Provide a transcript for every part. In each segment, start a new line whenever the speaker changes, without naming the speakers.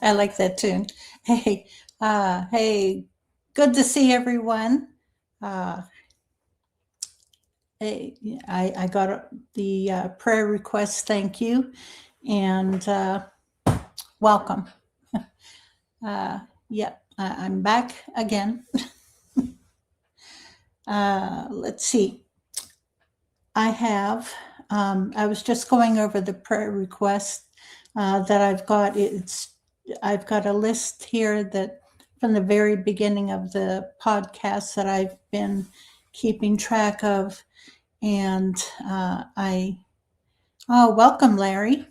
I like that tune. Hey, hey, good to see everyone. Uh, hey, I got the prayer request. Thank you, and welcome. Yep, I'm back again. Let's see. I have. I was just going over the prayer request that I've got. I've got a list here that from the very beginning of the podcast that I've been keeping track of, and welcome, Larry.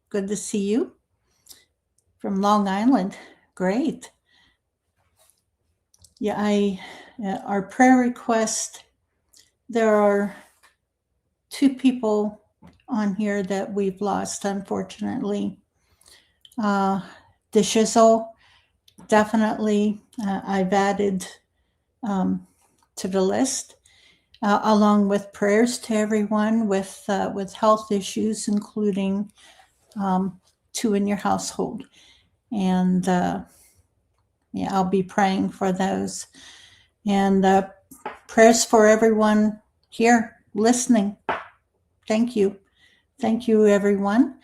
Good to see you from Long Island. Great. Yeah, our prayer request. There are two people on here that we've lost, unfortunately. The shizzle, definitely, I've added to the list, along with prayers to everyone with health issues, including two in your household. And yeah, I'll be praying for those. And prayers for everyone here listening. Thank you. Thank you, everyone.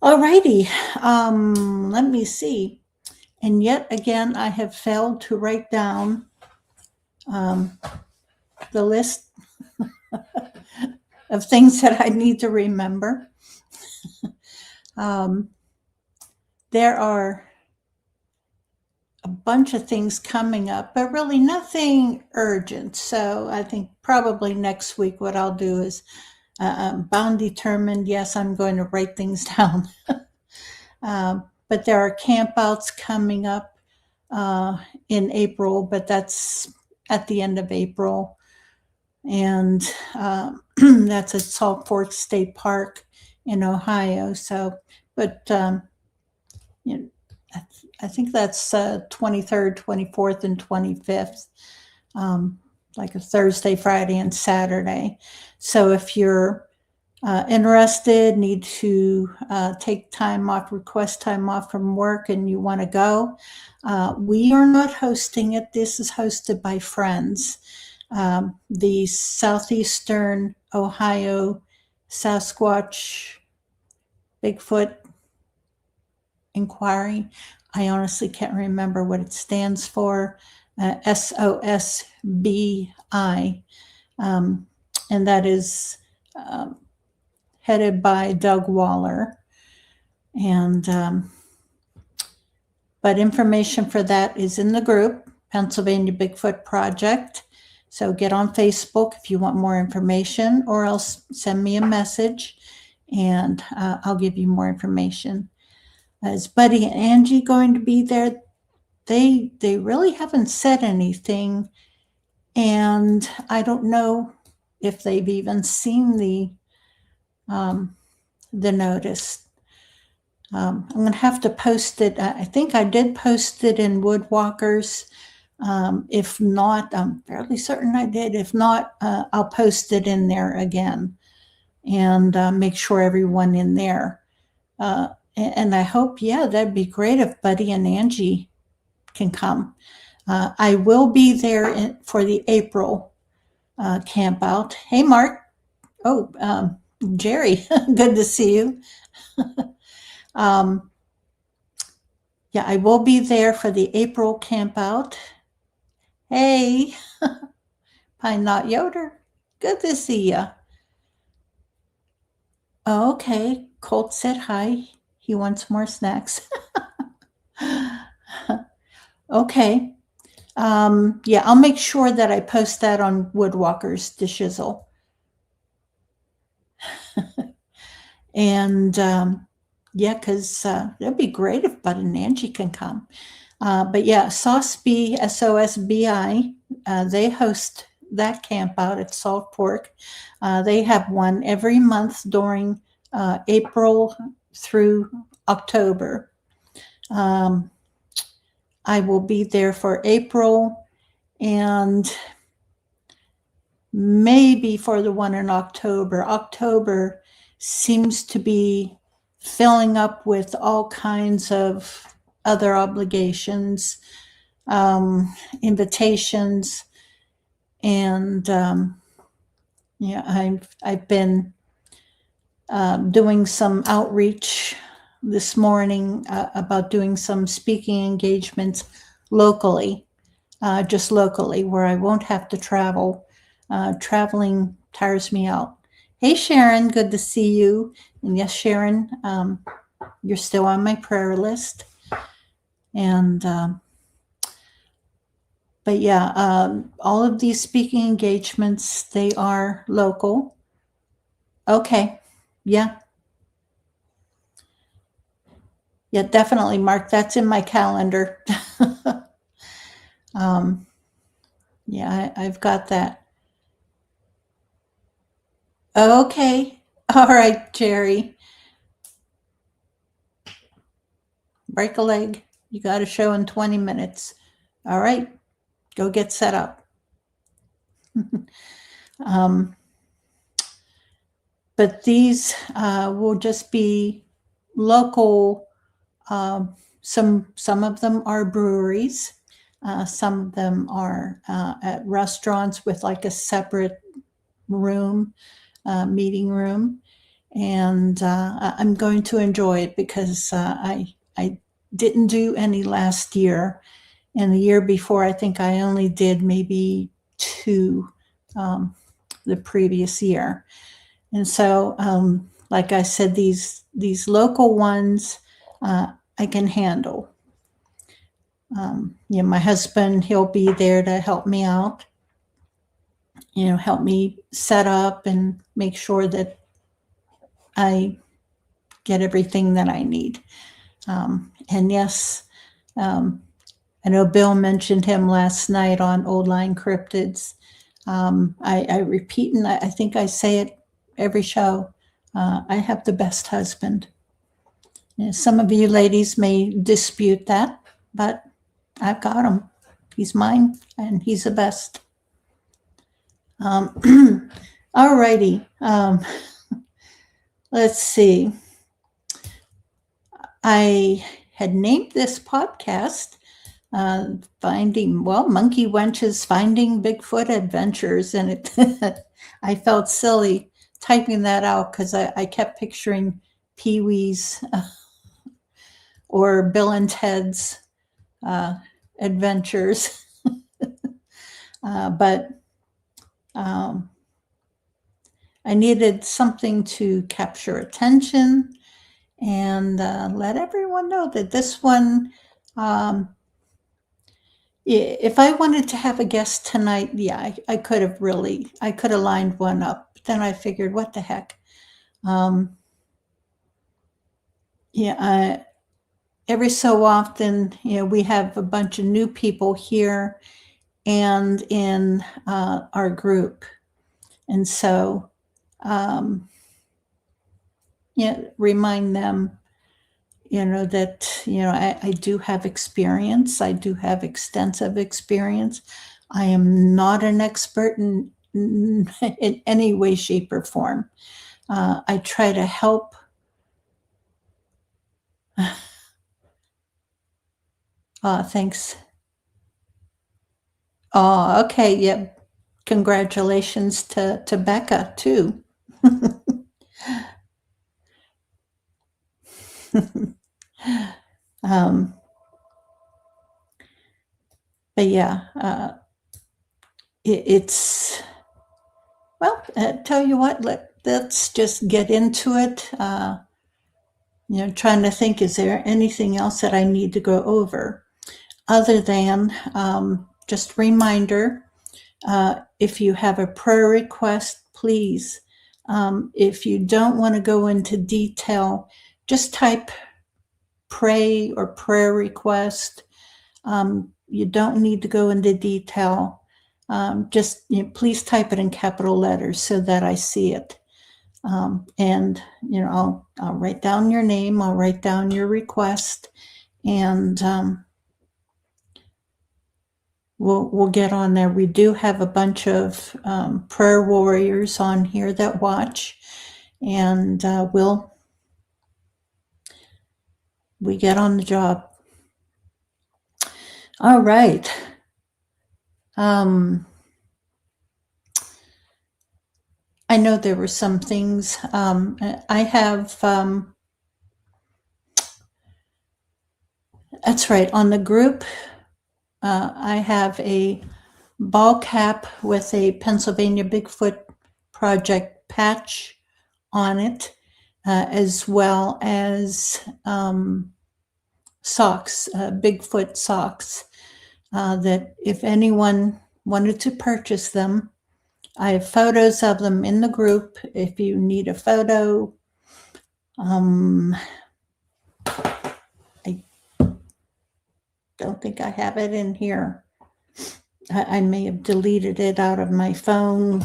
Alrighty, let me see. And yet again, I have failed to write down the list of things that I need to remember. There are a bunch of things coming up, but really nothing urgent. So I think probably next week what I'll do is bound determined. Yes, I'm going to write things down. But there are campouts coming up in April, but that's at the end of April. And that's at Salt Fork State Park in Ohio. So, but you know, I think that's 23rd, 24th, and 25th, like a Thursday, Friday, and Saturday. So if you're interested, need to take time off, request time off from work, and you want to go, we are not hosting it. This is hosted by friends. The Southeastern Ohio Sasquatch Bigfoot Inquiry. I honestly can't remember what it stands for. SOSBI. And that is headed by Doug Waller. And but information for that is in the group, Pennsylvania Bigfoot Project. So get on Facebook if you want more information, or else send me a message and I'll give you more information. Is Buddy and Angie going to be there? They really haven't said anything, and I don't know if they've even seen the notice. I'm going to have to post it. I think I did post it in Woodwalkers. If not, I'm fairly certain I did. If not, I'll post it in there again and make sure everyone in there. And I hope, yeah, that'd be great if Buddy and Angie can come. I will be there for the April camp out. Hey, Mark. Oh, Jerry, good to see you. Yeah, I will be there for the April camp out. Hey, Pine Knot Yoder, good to see you. Okay, Colt said hi. He wants more snacks. Okay. Yeah, I'll make sure that I post that on Woodwalkers to shizzle. And yeah, because that'd be great if Bud and Angie can come. But yeah, SOSBI, SOSBI, they host that camp out at Salt Fork. They have one every month during April through October. I will be there for April and maybe for the one in October. October seems to be filling up with all kinds of other obligations, invitations, and I've been doing some outreach this morning about doing some speaking engagements locally, just locally, where I won't have to travel. Traveling tires me out. Hey, Sharon, good to see you. And yes, Sharon, you're still on my prayer list. And, but yeah, all of these speaking engagements, they are local. Okay. Yeah. Yeah, definitely, Mark. That's in my calendar. Yeah, I've got that. Okay. All right, Jerry. Break a leg. You got a show in 20 minutes. All right. Go get set up. But these will just be local. Some of them are breweries. Some of them are at restaurants with like a separate room, meeting room. And I'm going to enjoy it because I didn't do any last year. And the year before, I think I only did maybe 2 the previous year. And so, like I said, these local ones I can handle. My husband, he'll be there to help me out, help me set up and make sure that I get everything that I need. And yes, I know Bill mentioned him last night on Old Line Cryptids. I repeat, and I think I say it every show, I have the best husband. Some of you ladies may dispute that, but I've got him. He's mine, and he's the best. All righty. Let's see. I had named this podcast Monkey Wench's Finding Bigfoot Adventures, and it I felt silly typing that out because I kept picturing Pee-wee's or Bill and Ted's adventures. But I needed something to capture attention and let everyone know that this one, if I wanted to have a guest tonight, yeah, I could have lined one up. But then I figured, what the heck? Every so often, we have a bunch of new people here and in our group. And so, remind them, that, I do have experience. I do have extensive experience. I am not an expert in any way, shape, or form. I try to help. Thanks. Oh, okay. Yep. Congratulations to Becca too. But yeah, it's, well, tell you what, let's just get into it. Trying to think, is there anything else that I need to go over other than just reminder, if you have a prayer request, please, if you don't want to go into detail, just type pray or prayer request. You don't need to go into detail. Just please type it in capital letters so that I see it. And I'll write down your name, I'll write down your request, and we'll get on there. We do have a bunch of prayer warriors on here that watch, and we'll we get on the job. All right. I know there were some things. I have, that's right, on the group, I have a ball cap with a Pennsylvania Bigfoot Project patch on it, as well as socks, Bigfoot socks, that if anyone wanted to purchase them, I have photos of them in the group. If you need a photo, I don't think I have it in here. I may have deleted it out of my phone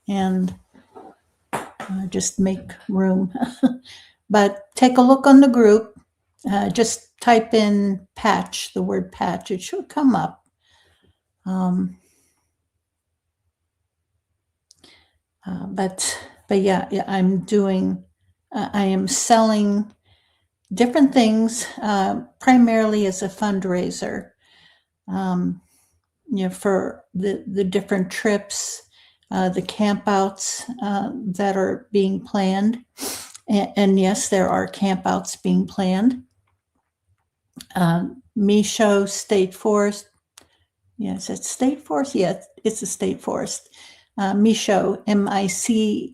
and just make room. But take a look on the group. Just type in patch, the word patch. It should come up. But yeah, I'm doing, I am selling different things, primarily as a fundraiser, for the different trips, the campouts that are being planned. And yes, there are campouts being planned. Micho State Forest. Yes, it's State Forest. Yes, it's a state forest. Micho, Michaux.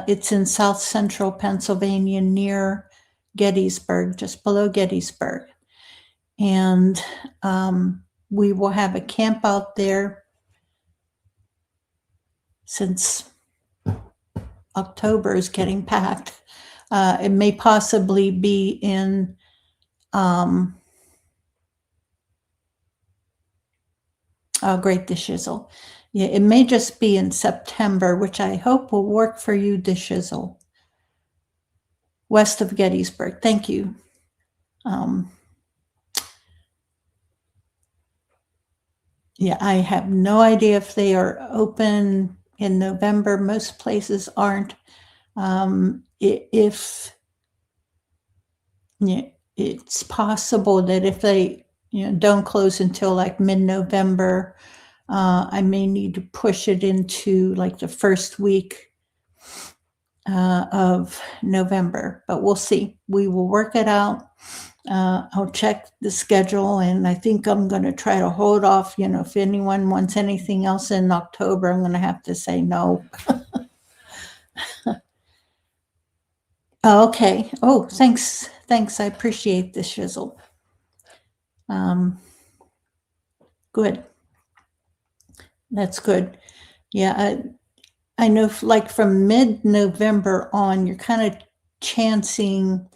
It's in south central Pennsylvania near Gettysburg, just below Gettysburg. And we will have a camp out there since October is getting packed. It may possibly be in great, the shizzle. Yeah, it may just be in September, which I hope will work for you, the shizzle. West of Gettysburg. Thank you. Yeah, I have no idea if they are open in November. Most places aren't. If it's possible that if they don't close until like mid-November, I may need to push it into like the first week of November, but we'll see. We will work it out. I'll check the schedule, and I think I'm going to try to hold off. If anyone wants anything else in October, I'm going to have to say no. Okay. Oh, thanks. I appreciate this, shizzle. Good. That's good. Yeah, I know, like from mid-November on, you're kind of chancing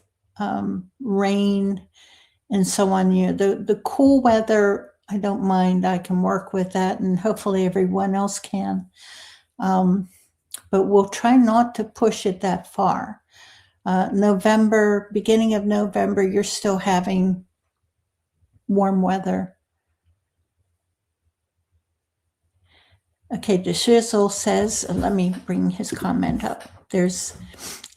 rain and so on. The cool weather, I don't mind. I can work with that, and hopefully everyone else can. But we'll try not to push it that far. November, beginning of November, you're still having warm weather. Okay, DeShizzle says, let me bring his comment up. There's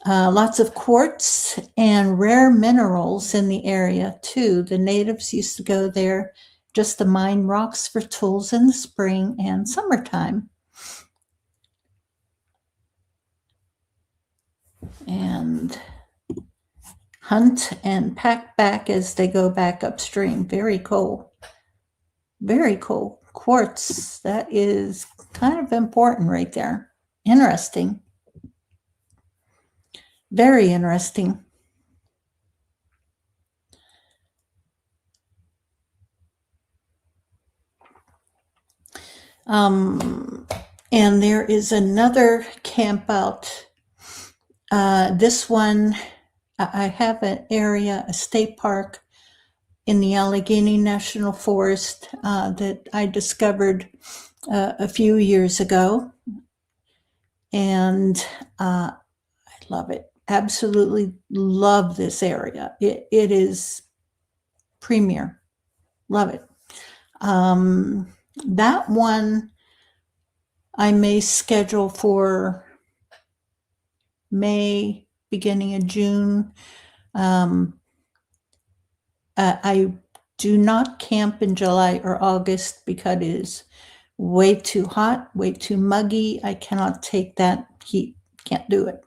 lots of quartz and rare minerals in the area too. The natives used to go there just to mine rocks for tools in the spring and summertime. And hunt and pack back as they go back upstream. Very cool. Very cool. Quartz, that is kind of important right there. Interesting. Very interesting. And there is another camp out. This one, I have an area, a state park in the Allegheny National Forest that I discovered a few years ago. And I love it. Absolutely love this area. It is premier. Love it. That one I may schedule for May beginning of June. I do not camp in July or August because it is way too hot, way too muggy. I cannot take that heat. Can't do it.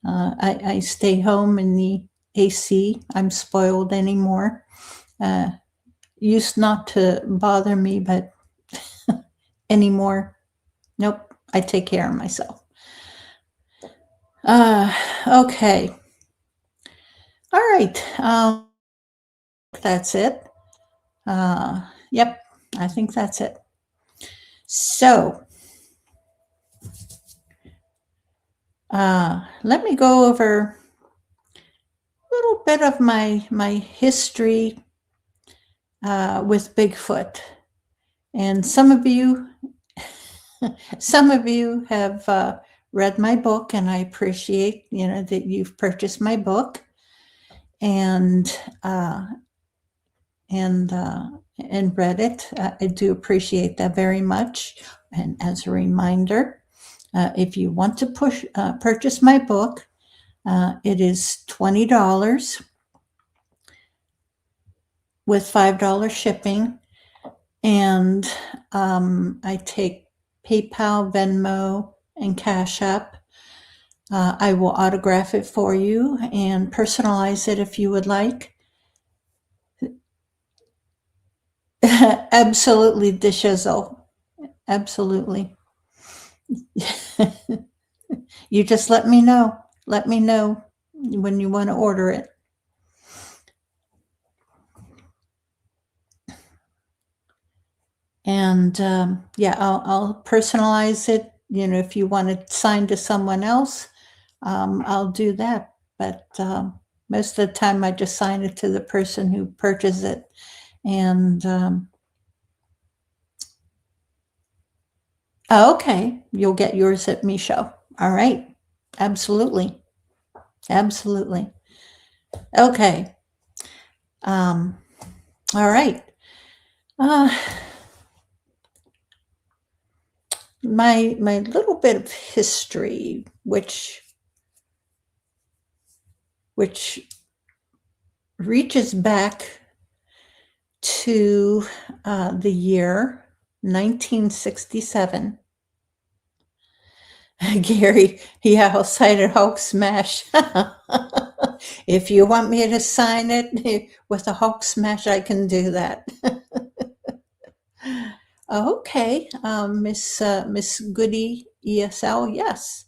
I stay home in the AC. I'm spoiled anymore. Used not to bother me, but anymore, nope. I take care of myself. Okay. All right. That's it. Yep. I think that's it. So, let me go over a little bit of my history with Bigfoot. And some of you have read my book, and I appreciate, that you've purchased my book and read it. I do appreciate that very much. And as a reminder, if you want to purchase my book, it is $20 with $5 shipping. And I take PayPal, Venmo, and CashApp. I will autograph it for you and personalize it if you would like. Absolutely, the shizzle. Absolutely. You just let me know. Let me know when you want to order it. And yeah, I'll personalize it. If you want it signed to someone else, I'll do that. But most of the time, I just sign it to the person who purchased it. And okay, you'll get yours at Micho. All right. Absolutely. Absolutely. Okay. All right. My little bit of history, which reaches back to the year 1967. Gary, yeah, I'll sign it Hulk smash. If you want me to sign it with a Hulk smash, I can do that. Okay, Miss Goody ESL, yes,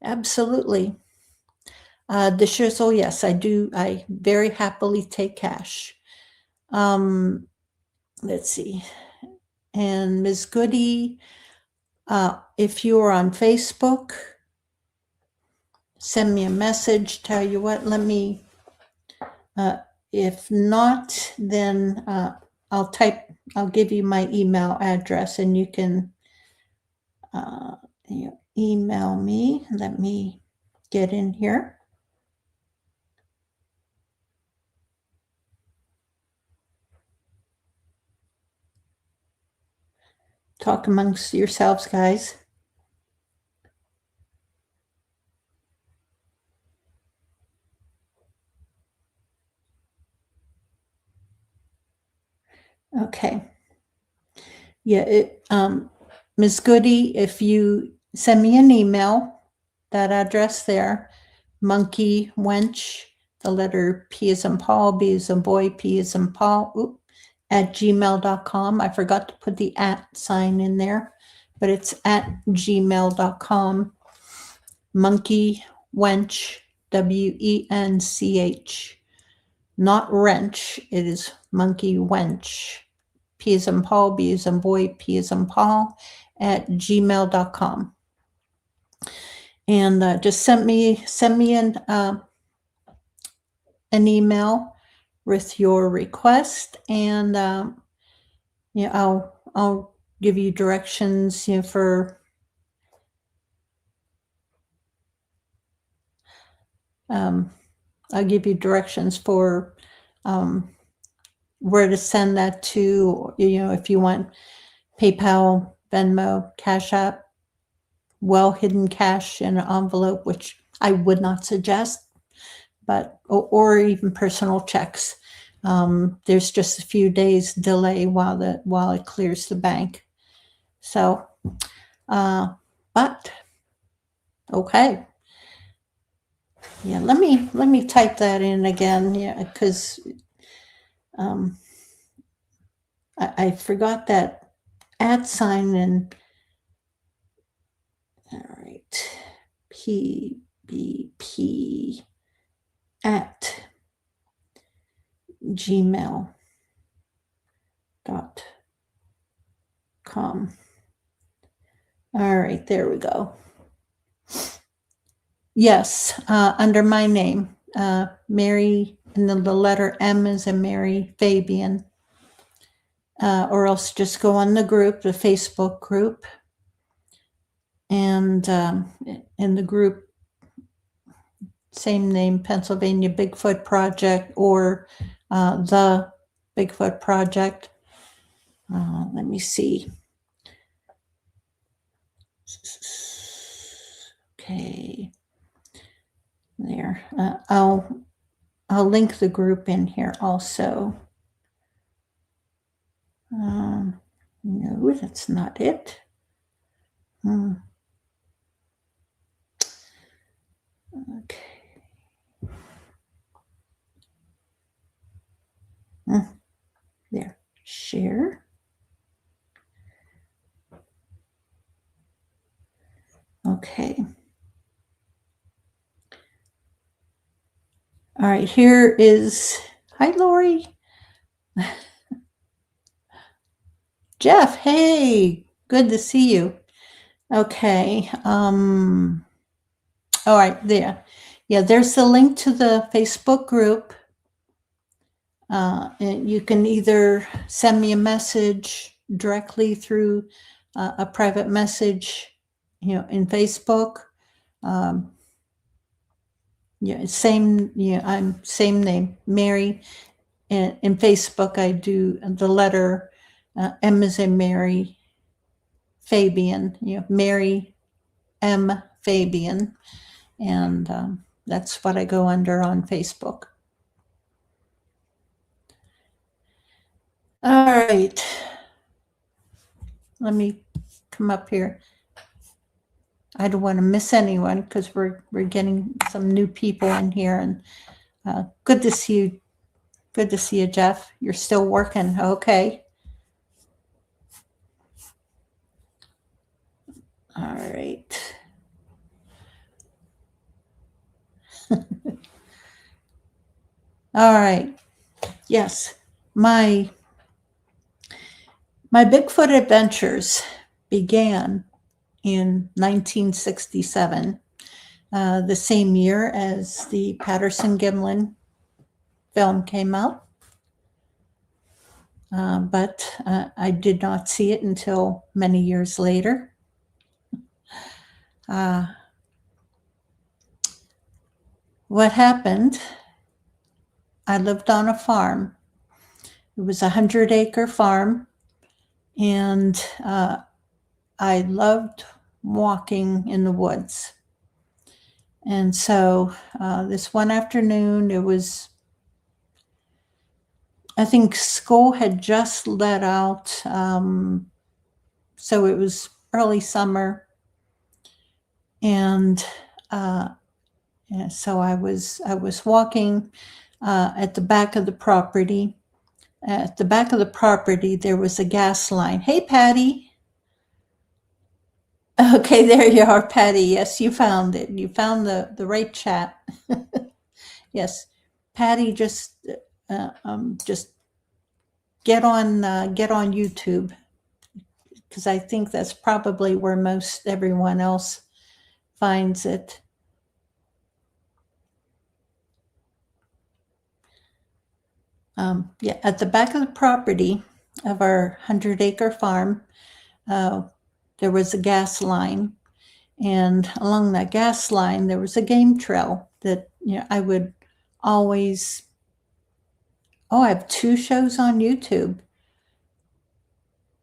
absolutely. The shizzle, yes, I do. I very happily take cash. Let's see. And Ms. Goody, if you are on Facebook, send me a message. Tell you what, if not, then I'll give you my email address and you can email me. Let me get in here. Talk amongst yourselves, guys. Okay. Yeah, Ms. Goody, if you send me an email, that address there, monkey wench, the letter P as in Paul, B as in boy, P as in Paul, at gmail.com. I forgot to put the at sign in there, but it's at gmail.com. Monkey wench, WENCH, not wrench. It is monkey wench. P as in Paul, B as in boy, P as in Paul, at gmail.com. And just send me an email with your request, and I'll give you directions, for I'll give you directions for where to send that to. If you want PayPal, Venmo, CashApp, well hidden cash in an envelope, which I would not suggest, but or even personal checks. There's just a few days delay while it clears the bank. So, but okay. Yeah, let me type that in again. Yeah, because I forgot that @ and all right, PBP at gmail.com. All right, there we go. Yes, under my name, Mary, and then the letter M is in Mary Fabian. Or else just go on the group, the Facebook group, and in the group, same name, Pennsylvania Bigfoot Project, or the Bigfoot Project. Let me see. Okay, there. I'll link the group in here also. No, that's not it. Okay. There. Share. Okay. All right, here is, hi, Lori. Jeff, hey, good to see you. Okay. All right, there. Yeah, there's the link to the Facebook group. And you can either send me a message directly through a private message, in Facebook. I'm same name, Mary. And in Facebook, I do the letter M as in Mary, Fabian, Mary M. Fabian. And that's what I go under on Facebook. All right. Let me come up here. I don't want to miss anyone because we're getting some new people in here, and good to see you. Good to see you, Jeff. You're still working, okay? All right. All right. Yes, my Bigfoot adventures began in 1967, the same year as the Patterson-Gimlin film came out. But I did not see it until many years later. What happened, I lived on a farm. It was a 100-acre farm, and I loved walking in the woods. And so this one afternoon, I think school had just let out, so it was early summer, and so I was walking at the back of the property. At the back of the property, there was a gas line. Hey, Patty. Okay, there you are, Patty. Yes, you found it. You found the right chat. Yes, Patty, just get on YouTube, because I think that's probably where most everyone else finds it. Yeah, at the back of the property of our 100-acre farm, there was a gas line, and along that gas line there was a game trail that I would always. Oh, I have 2 shows on YouTube.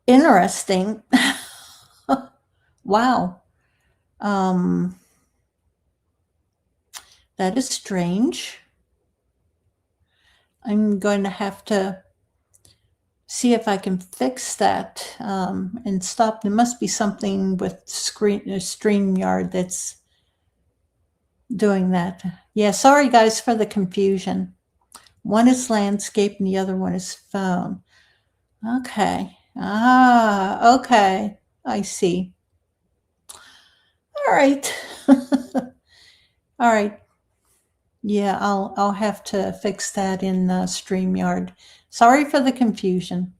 Interesting. Wow. That is strange. I'm going to have to see if I can fix that and stop. There must be something with StreamYard that's doing that. Yeah, sorry guys for the confusion. One is landscape and the other one is phone. Okay. Okay. I see. All right. All right. Yeah, I'll have to fix that in StreamYard. Sorry for the confusion.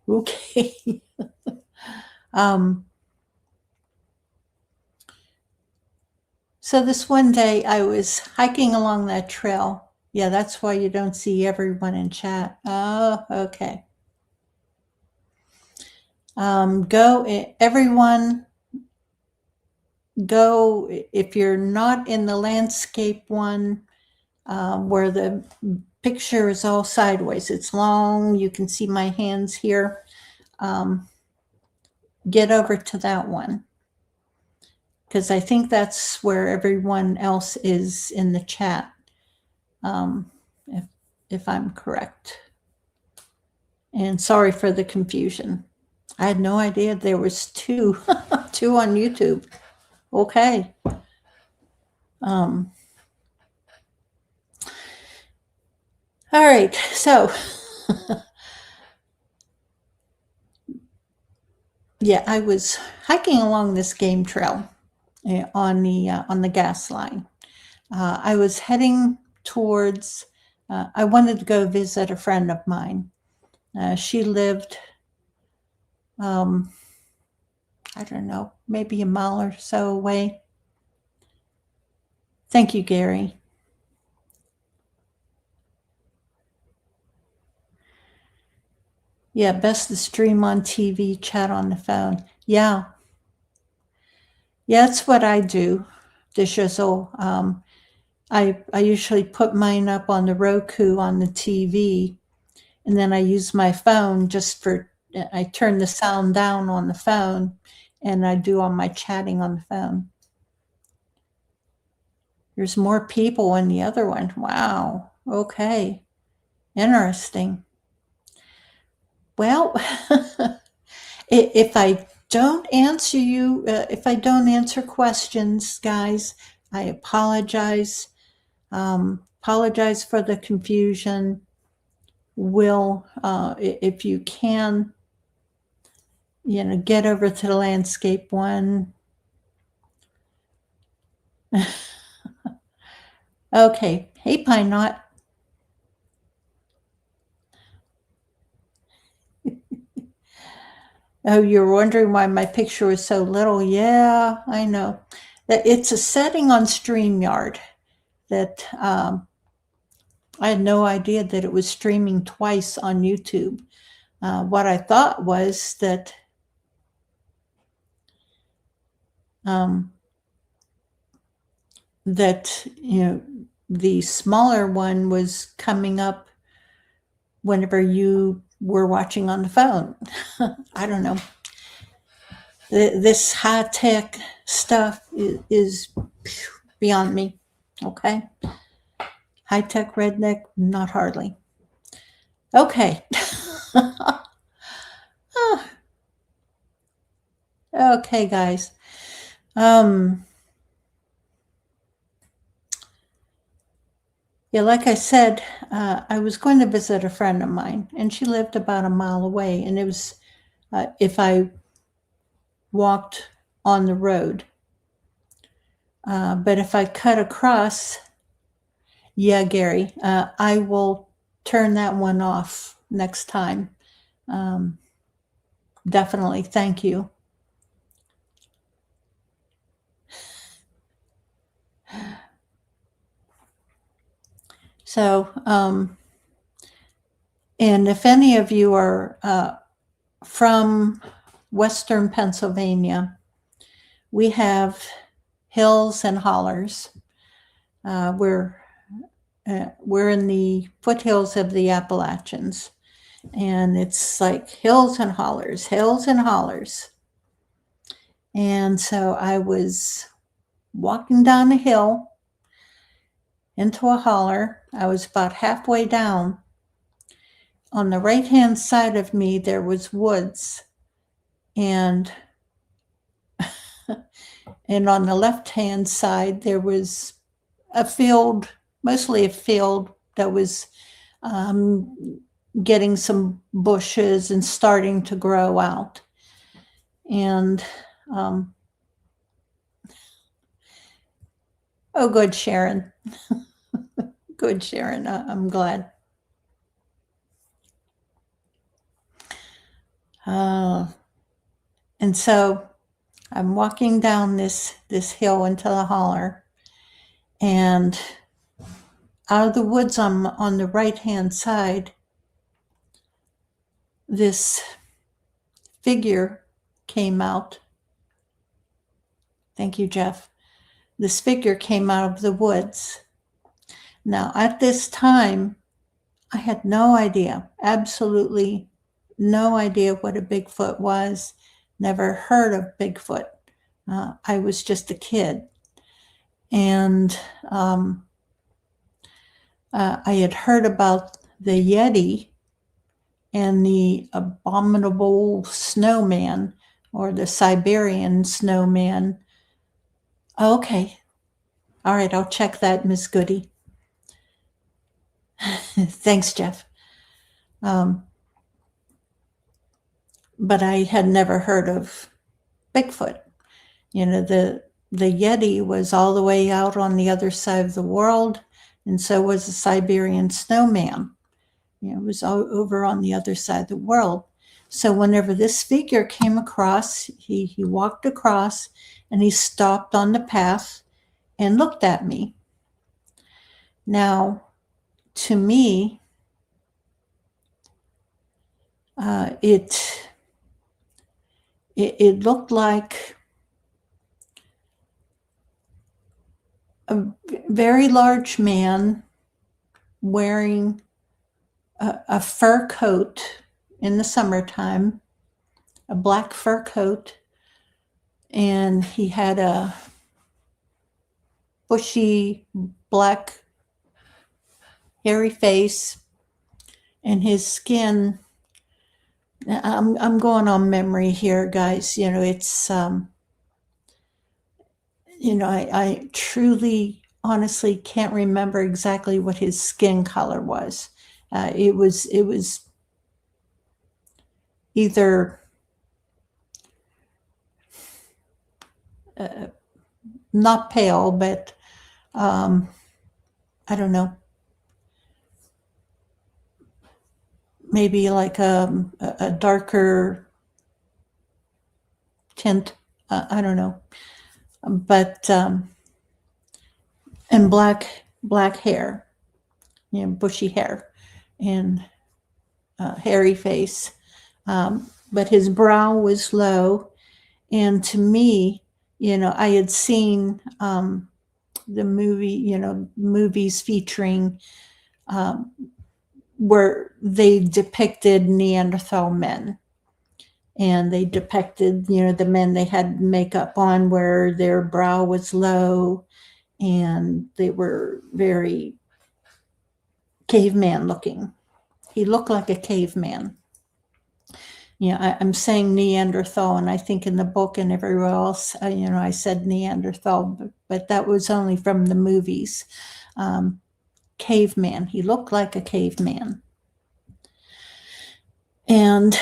Okay. So this one day I was hiking along that trail. Yeah, that's why you don't see everyone in chat. Oh, okay. Everyone go, if you're not in the landscape one, where the picture is all sideways, it's long, you can see my hands here. Get over to that one, because I think that's where everyone else is in the chat, if I'm correct. And sorry for the confusion. I had no idea there was two two on YouTube. Okay. All right, so yeah, I was hiking along this game trail on the gas line. I was heading towards. I wanted to go visit a friend of mine. She lived, I don't know, maybe a mile or so away. Thank you, Gary. Yeah, best to stream on TV, chat on the phone. Yeah. Yeah, that's what I do, the shizzle. I usually put mine up on the Roku on the TV, and then I use my phone I turn the sound down on the phone, and I do all my chatting on the phone. There's more people in the other one. Wow. Okay. Interesting. Well, if I don't answer you, if I don't answer questions, guys, I apologize. Apologize for the confusion. If you can, get over to the landscape one. Okay. Hey, Pine Knot. Oh, you're wondering why my picture is so little? Yeah, I know. It's a setting on StreamYard that I had no idea that it was streaming twice on YouTube. What I thought was that the smaller one was coming up whenever you were watching on the phone. I don't know. This high-tech stuff is beyond me. Okay. High-tech redneck, not hardly. Okay. Okay, guys. Yeah, like I said, I was going to visit a friend of mine, and she lived about a mile away, and it was if I walked on the road. But if I cut across, yeah, Gary, I will turn that one off next time. Definitely. Thank you. So, and if any of you are from Western Pennsylvania, we have hills and hollers. We're in the foothills of the Appalachians, and it's like hills and hollers, hills and hollers. And so I was walking down a hill, into a holler. I was about halfway down. On the right-hand side of me, there was woods, and on the left-hand side, there was a field, mostly a field that was getting some bushes and starting to grow out. And oh, good, Sharon. Good, Sharon. I'm glad. And so I'm walking down this hill into the holler, and out of the woods on the right-hand side, this figure came out. Thank you, Jeff. This figure came out of the woods. Now, at this time, I had no idea, absolutely no idea what a Bigfoot was, never heard of Bigfoot. I was just a kid. And I had heard about the Yeti and the abominable snowman, or the Siberian snowman. Okay. All right, I'll check that, Miss Goody. Thanks, Jeff. But I had never heard of Bigfoot. You know, the Yeti was all the way out on the other side of the world, and so was the Siberian snowman. You know, it was over on the other side of the world. So whenever this figure came across, he walked across, and he stopped on the path and looked at me. Now, to me, it looked like a very large man wearing a fur coat in the summertime, a black fur coat, and he had a bushy black hairy face, and his skin, I'm going on memory here, guys. You know, it's you know, I truly, honestly can't remember exactly what his skin color was. It was either not pale, but I don't know, maybe like a darker tint. I don't know, but and black hair, you know, bushy hair, and hairy face. But his brow was low, and to me, you know, I had seen the movie, you know, movies featuring where they depicted Neanderthal men, and they depicted, you know, the men, they had makeup on where their brow was low, and they were very caveman looking. He looked like a caveman. You know, I'm saying Neanderthal, and I think in the book and everywhere else, you know, I said Neanderthal, but that was only from the movies. Caveman. He looked like a caveman. And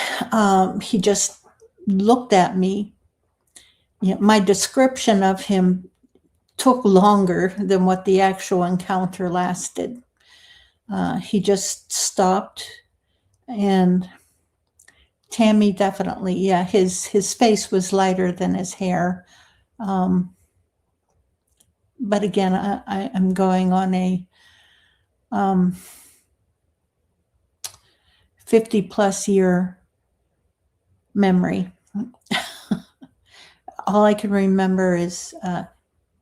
he just looked at me. You know, my description of him took longer than what the actual encounter lasted. He just stopped, and Tammy, definitely, yeah, his face was lighter than his hair. But again, I'm going on a 50-plus year memory. All I can remember is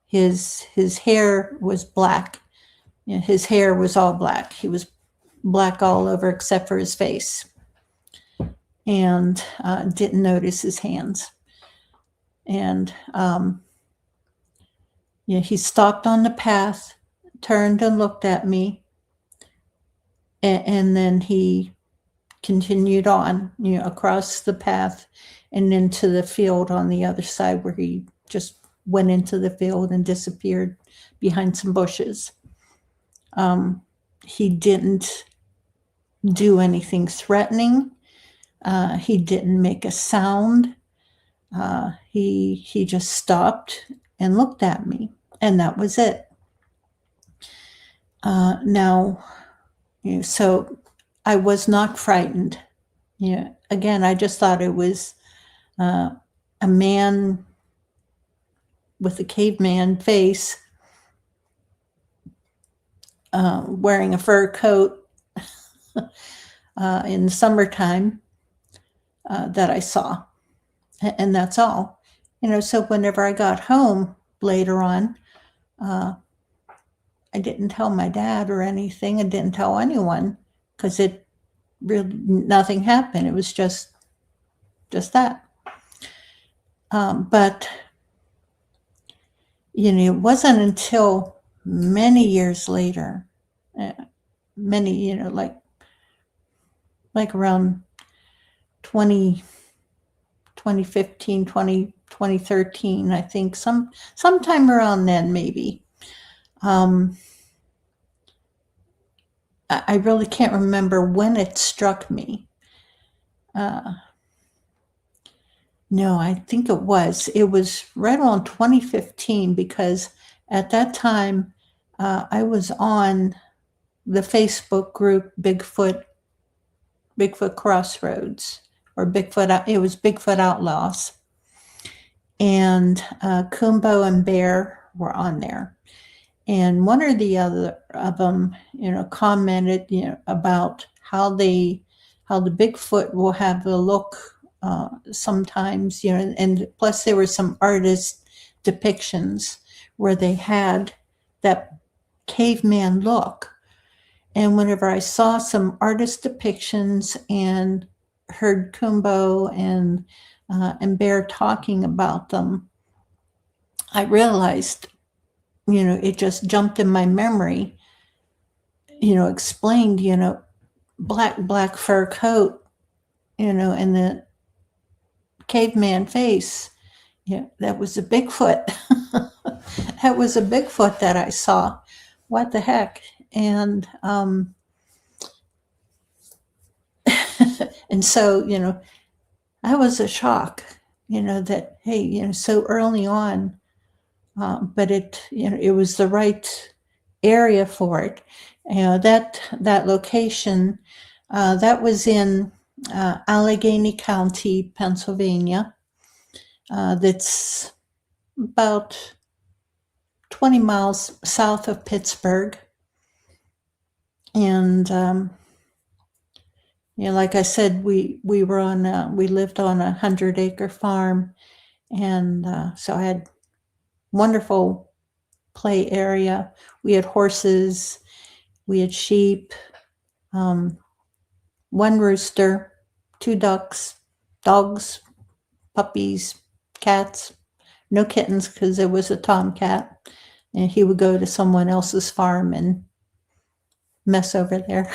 his hair was black. You know, his hair was all black. He was black all over except for his face. And didn't notice his hands. And you know, he stopped on the path turned and looked at me, and then he continued on, across the path and into the field on the other side, where he just went into the field and disappeared behind some bushes. He didn't do anything threatening. He didn't make a sound. He just stopped and looked at me, and that was it. Now, so I was not frightened. Again, I just thought it was a man with a caveman face, wearing a fur coat in the summertime that I saw. And that's all. So whenever I got home later on, I didn't tell my dad or anything. I didn't tell anyone, because it really, nothing happened. It was just that. But it wasn't until many years later, like around 2015, 2013, I think, sometime around then, maybe. I really can't remember when it struck me. No, I think it was right around 2015, because at that time I was on the Facebook group Bigfoot Crossroads, or it was Bigfoot Outlaws, and Kumbo and Bear were on there. And one or the other of them, commented, about how the Bigfoot will have the look sometimes, and plus there were some artist depictions where they had that caveman look. And whenever I saw some artist depictions and heard Kumbo and Bear talking about them, I realized, it just jumped in my memory, explained, black fur coat, and the caveman face. That was a Bigfoot. That was a Bigfoot that I saw. What the heck? And and so, I was a shock, that, hey, so early on, but it was the right area for it. That location, that was in Allegheny County, Pennsylvania. That's about 20 miles south of Pittsburgh. And like I said, we lived on a 100-acre farm, and so I had wonderful play area. We had horses, we had sheep, one rooster, 2 ducks, dogs, puppies, cats, no kittens, because there was a tomcat, and he would go to someone else's farm and mess over there.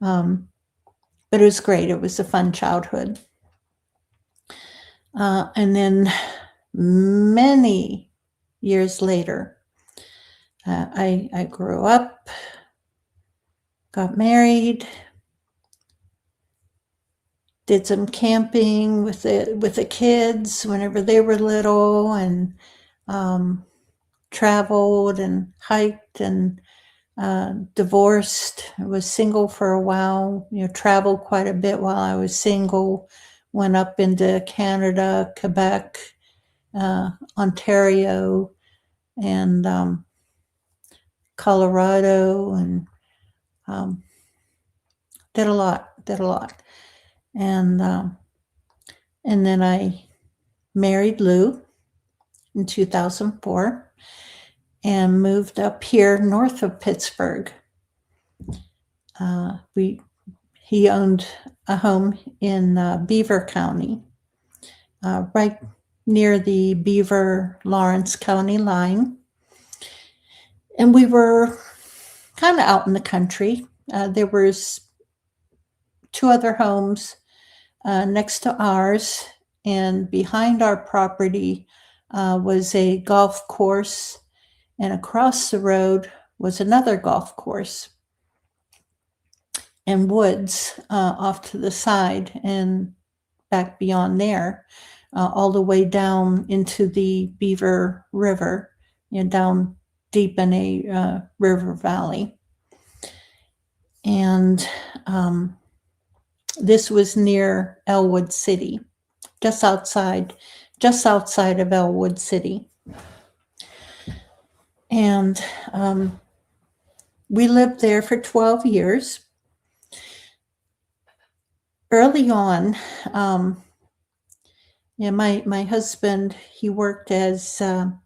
But it was great. It was a fun childhood. And then many years later, I grew up, got married, did some camping with the kids whenever they were little, and traveled and hiked, and divorced. I was single for a while, traveled quite a bit while I was single, went up into Canada, Quebec, Ontario, and Colorado, and did a lot. And then I married Lou in 2004 and moved up here north of Pittsburgh. He owned a home in Beaver County, right near the Beaver-Lawrence County line. And we were kind of out in the country. There was 2 other homes next to ours, and behind our property was a golf course, and across the road was another golf course and woods off to the side, and back beyond there, all the way down into the Beaver River, down deep in a river valley. And this was near Elwood City, just outside of Elwood City. And we lived there for 12 years. Early on, my husband, he worked as a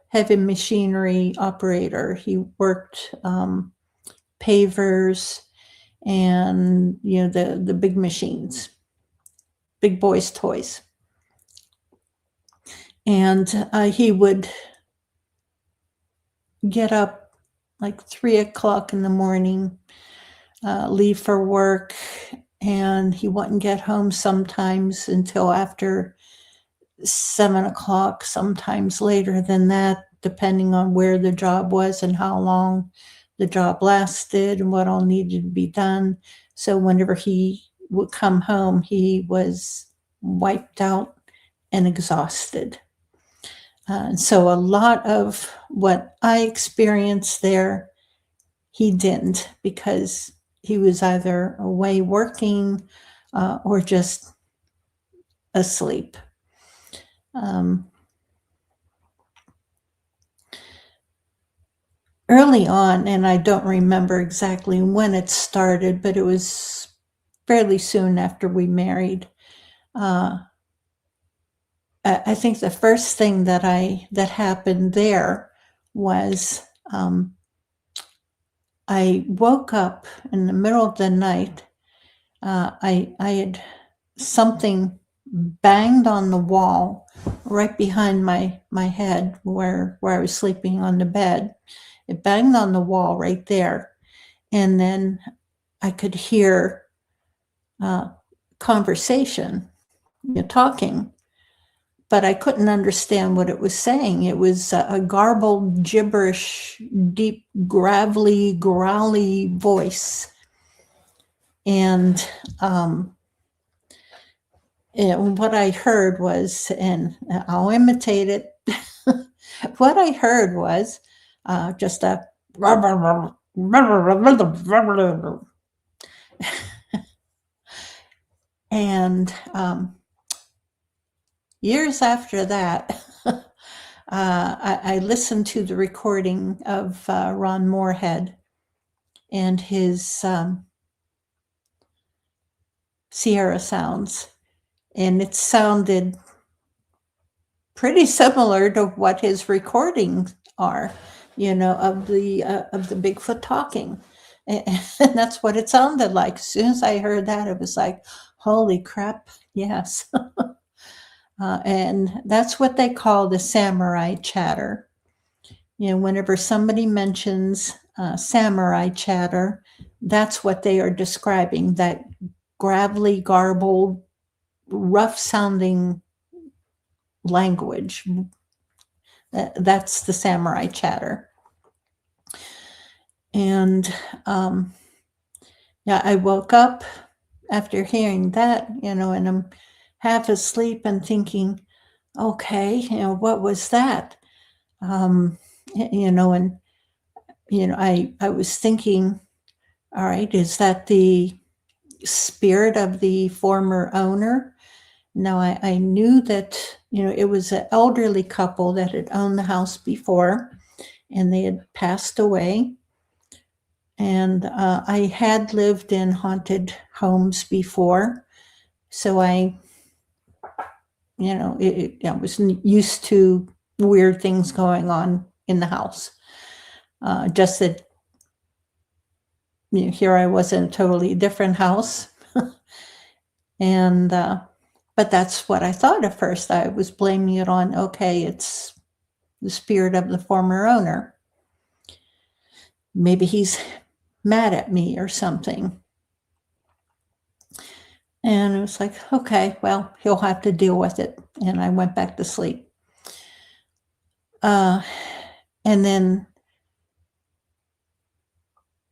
heavy machinery operator. He worked pavers and the big machines, big boys' toys. And he would get up like 3 o'clock in the morning, leave for work, and he wouldn't get home sometimes until after 7 o'clock, sometimes later than that, depending on where the job was and how long the job lasted and what all needed to be done. So whenever he would come home, he was wiped out and exhausted. So a lot of what I experienced there, he didn't, because he was either away working or just asleep. Early on, and I don't remember exactly when it started, but it was fairly soon after we married. I think the first thing that happened there was I woke up in the middle of the night. I had something banged on the wall right behind my head where I was sleeping on the bed. It banged on the wall right there. And then I could hear conversation, talking, but I couldn't understand what it was saying. It was a garbled, gibberish, deep, gravelly, growly voice. And what I heard was, and I'll imitate it, what I heard was just a and years after that, I listened to the recording of Ron Moorhead and his Sierra sounds, and it sounded pretty similar to what his recordings are, of the Bigfoot talking. And that's what it sounded like. As soon as I heard that, it was like, holy crap, yes. And that's what they call the samurai chatter. Whenever somebody mentions samurai chatter, that's what they are describing, that gravelly, garbled, rough-sounding language. That's the samurai chatter. And I woke up after hearing that, and I'm half asleep and thinking, okay, what was that? I was thinking, all right, is that the spirit of the former owner? Now, I knew that, it was an elderly couple that had owned the house before, and they had passed away. And I had lived in haunted homes before, so I was used to weird things going on in the house. Just that, here I was in a totally different house. And, but that's what I thought at first. I was blaming it on, okay, it's the spirit of the former owner. maybe he's mad at me or something. And it was like, okay, well, he'll have to deal with it. And I went back to sleep. And then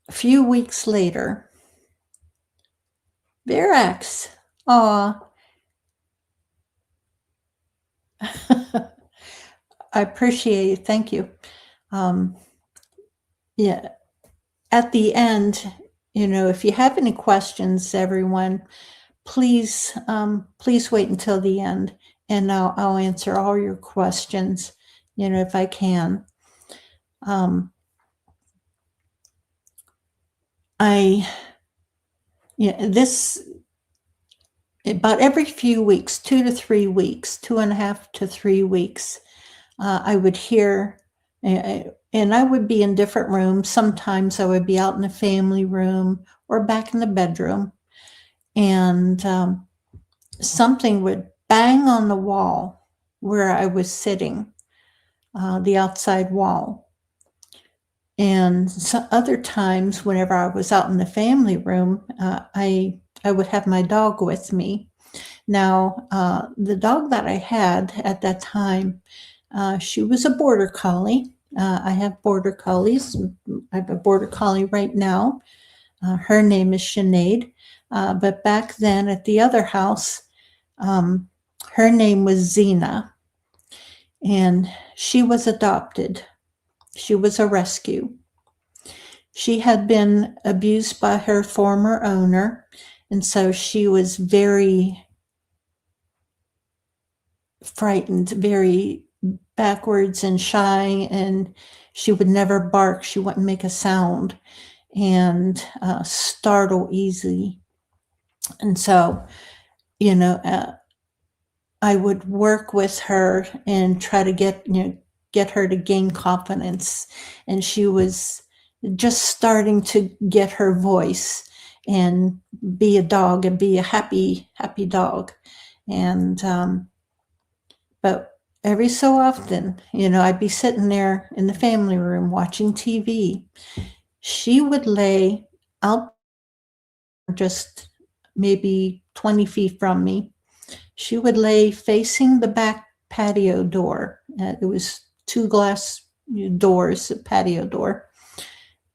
a few weeks later, Verax, aw, I appreciate it. Thank you. Yeah, at the end, if you have any questions, everyone, please wait until the end, and I'll answer all your questions, if I can. This about every few weeks, 2 to 3 weeks, 2.5 to 3 weeks, I would hear, and I would be in different rooms. Sometimes I would be out in the family room or back in the bedroom, and something would bang on the wall where I was sitting, the outside wall. And other times, whenever I was out in the family room, I would have my dog with me. Now, the dog that I had at that time, she was a border collie. I have border collies. I have a border collie right now. Her name is Sinead. But back then at the other house, her name was Zena, and she was adopted. She was a rescue. She had been abused by her former owner, and so she was very frightened, very backwards and shy, and she would never bark. She wouldn't make a sound, and startle easy. And so, I would work with her and try to get her to gain confidence. And she was just starting to get her voice and be a dog and be a happy dog. And but every so often, I'd be sitting there in the family room watching TV. She would lay out just maybe 20 feet from me. She would lay facing the back patio door. It was 2 glass doors, a patio door.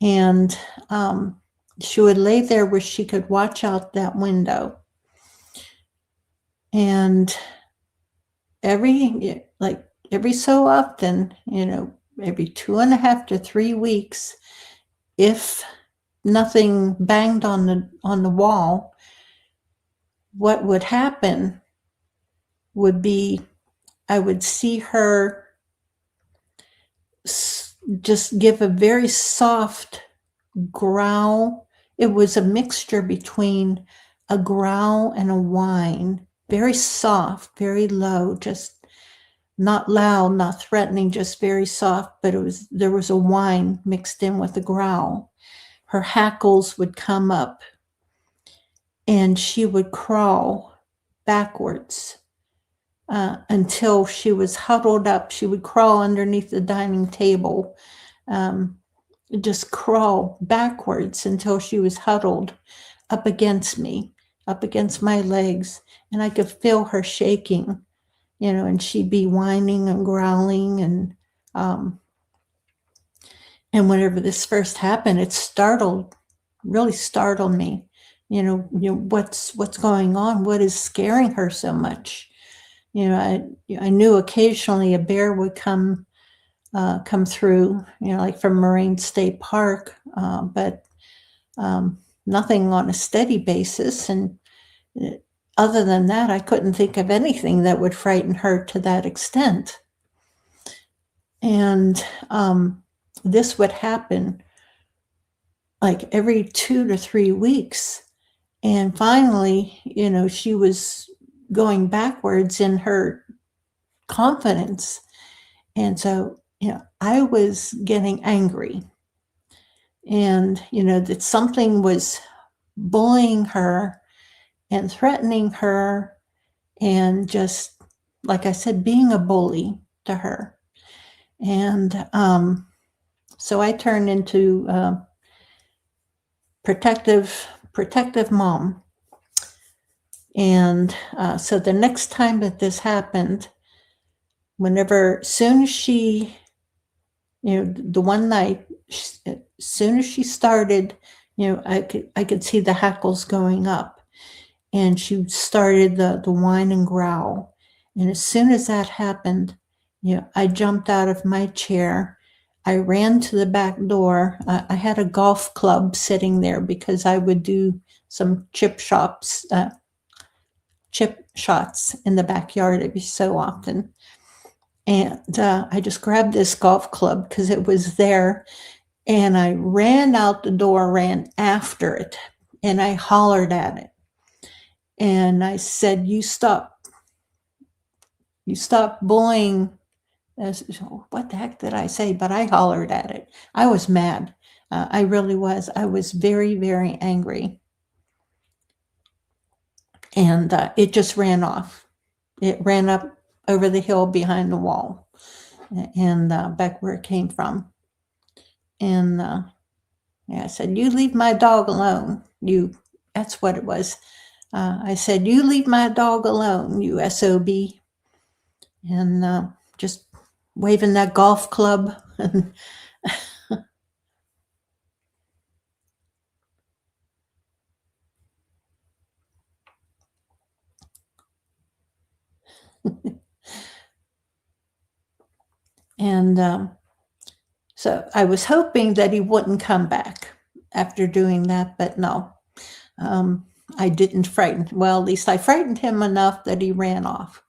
And she would lay there where she could watch out that window. And every so often, every 2.5 to 3 weeks, if nothing banged on the wall, what would happen would be I would see her just give a very soft growl. It was a mixture between a growl and a whine, very soft, very low, just not loud, not threatening, just very soft, but there was a whine mixed in with a growl. Her hackles would come up, and she would crawl backwards until she was huddled up. She would crawl underneath the dining table, just crawl backwards until she was huddled up against me, up against my legs, and I could feel her shaking, and she'd be whining and growling, and whenever this first happened, it really startled me. What's going on? What is scaring her so much? I knew occasionally a bear would come through, like from Moraine State Park, but nothing on a steady basis. And other than that, I couldn't think of anything that would frighten her to that extent. And this would happen like every 2 to 3 weeks. And finally, she was going backwards in her confidence. And so, I was getting angry, and, that something was bullying her and threatening her, and just, like I said, being a bully to her. And So I turned into protective mom. And so the next time that this happened, soon as she, the one night, as soon as she started, I could see the hackles going up, and she started the whine and growl. And as soon as that happened, I jumped out of my chair. I ran to the back door. I had a golf club sitting there because I would do some chip shots in the backyard every so often. And I just grabbed this golf club because it was there, and I ran out the door, ran after it, and I hollered at it. And I said, you stop bullying. What the heck did I say? But I hollered at it. I was mad. I really was. I was very, very angry. And it just ran off. It ran up over the hill behind the wall and back where it came from. And I said, you leave my dog alone. That's what it was. I said, you leave my dog alone, you SOB. And just waving that golf club. And so I was hoping that he wouldn't come back after doing that, but no. I didn't frighten. Well, at least I frightened him enough that he ran off,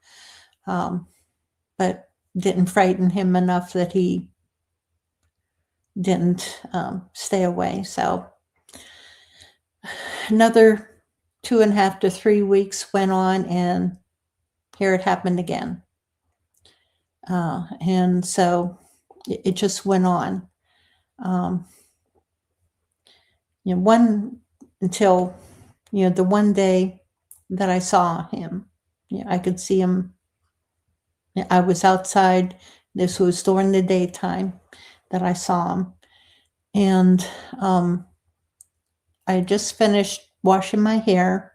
but didn't frighten him enough that he didn't stay away. So another 2.5 to 3 weeks went on, and here it happened again. And so it just went on. Until the one day that I saw him. I could see him. I was outside. This was during the daytime that I saw him. And I just finished washing my hair,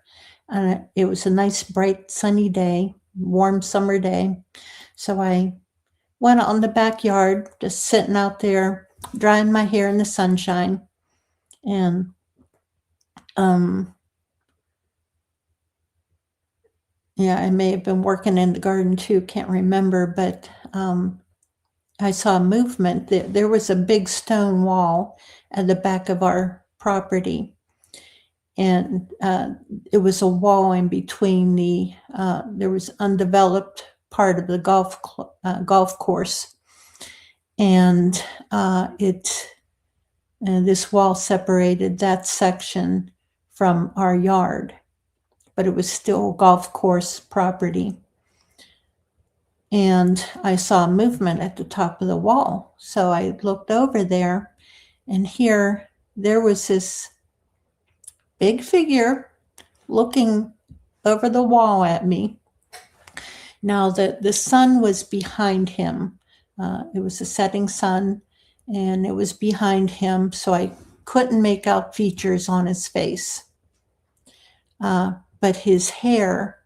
and it was a nice, bright, sunny day, warm summer day. So I went out in the backyard, just sitting out there, drying my hair in the sunshine. And I may have been working in the garden too, can't remember, but I saw movement. There was a big stone wall at the back of our property, and it was a wall in between there was undeveloped part of the golf course, and this wall separated that section from our yard, but it was still golf course property. And I saw movement at the top of the wall. So I looked over there, and there was this big figure looking over the wall at me. Now the sun was behind him. It was a setting sun, and it was behind him, so I couldn't make out features on his face. But his hair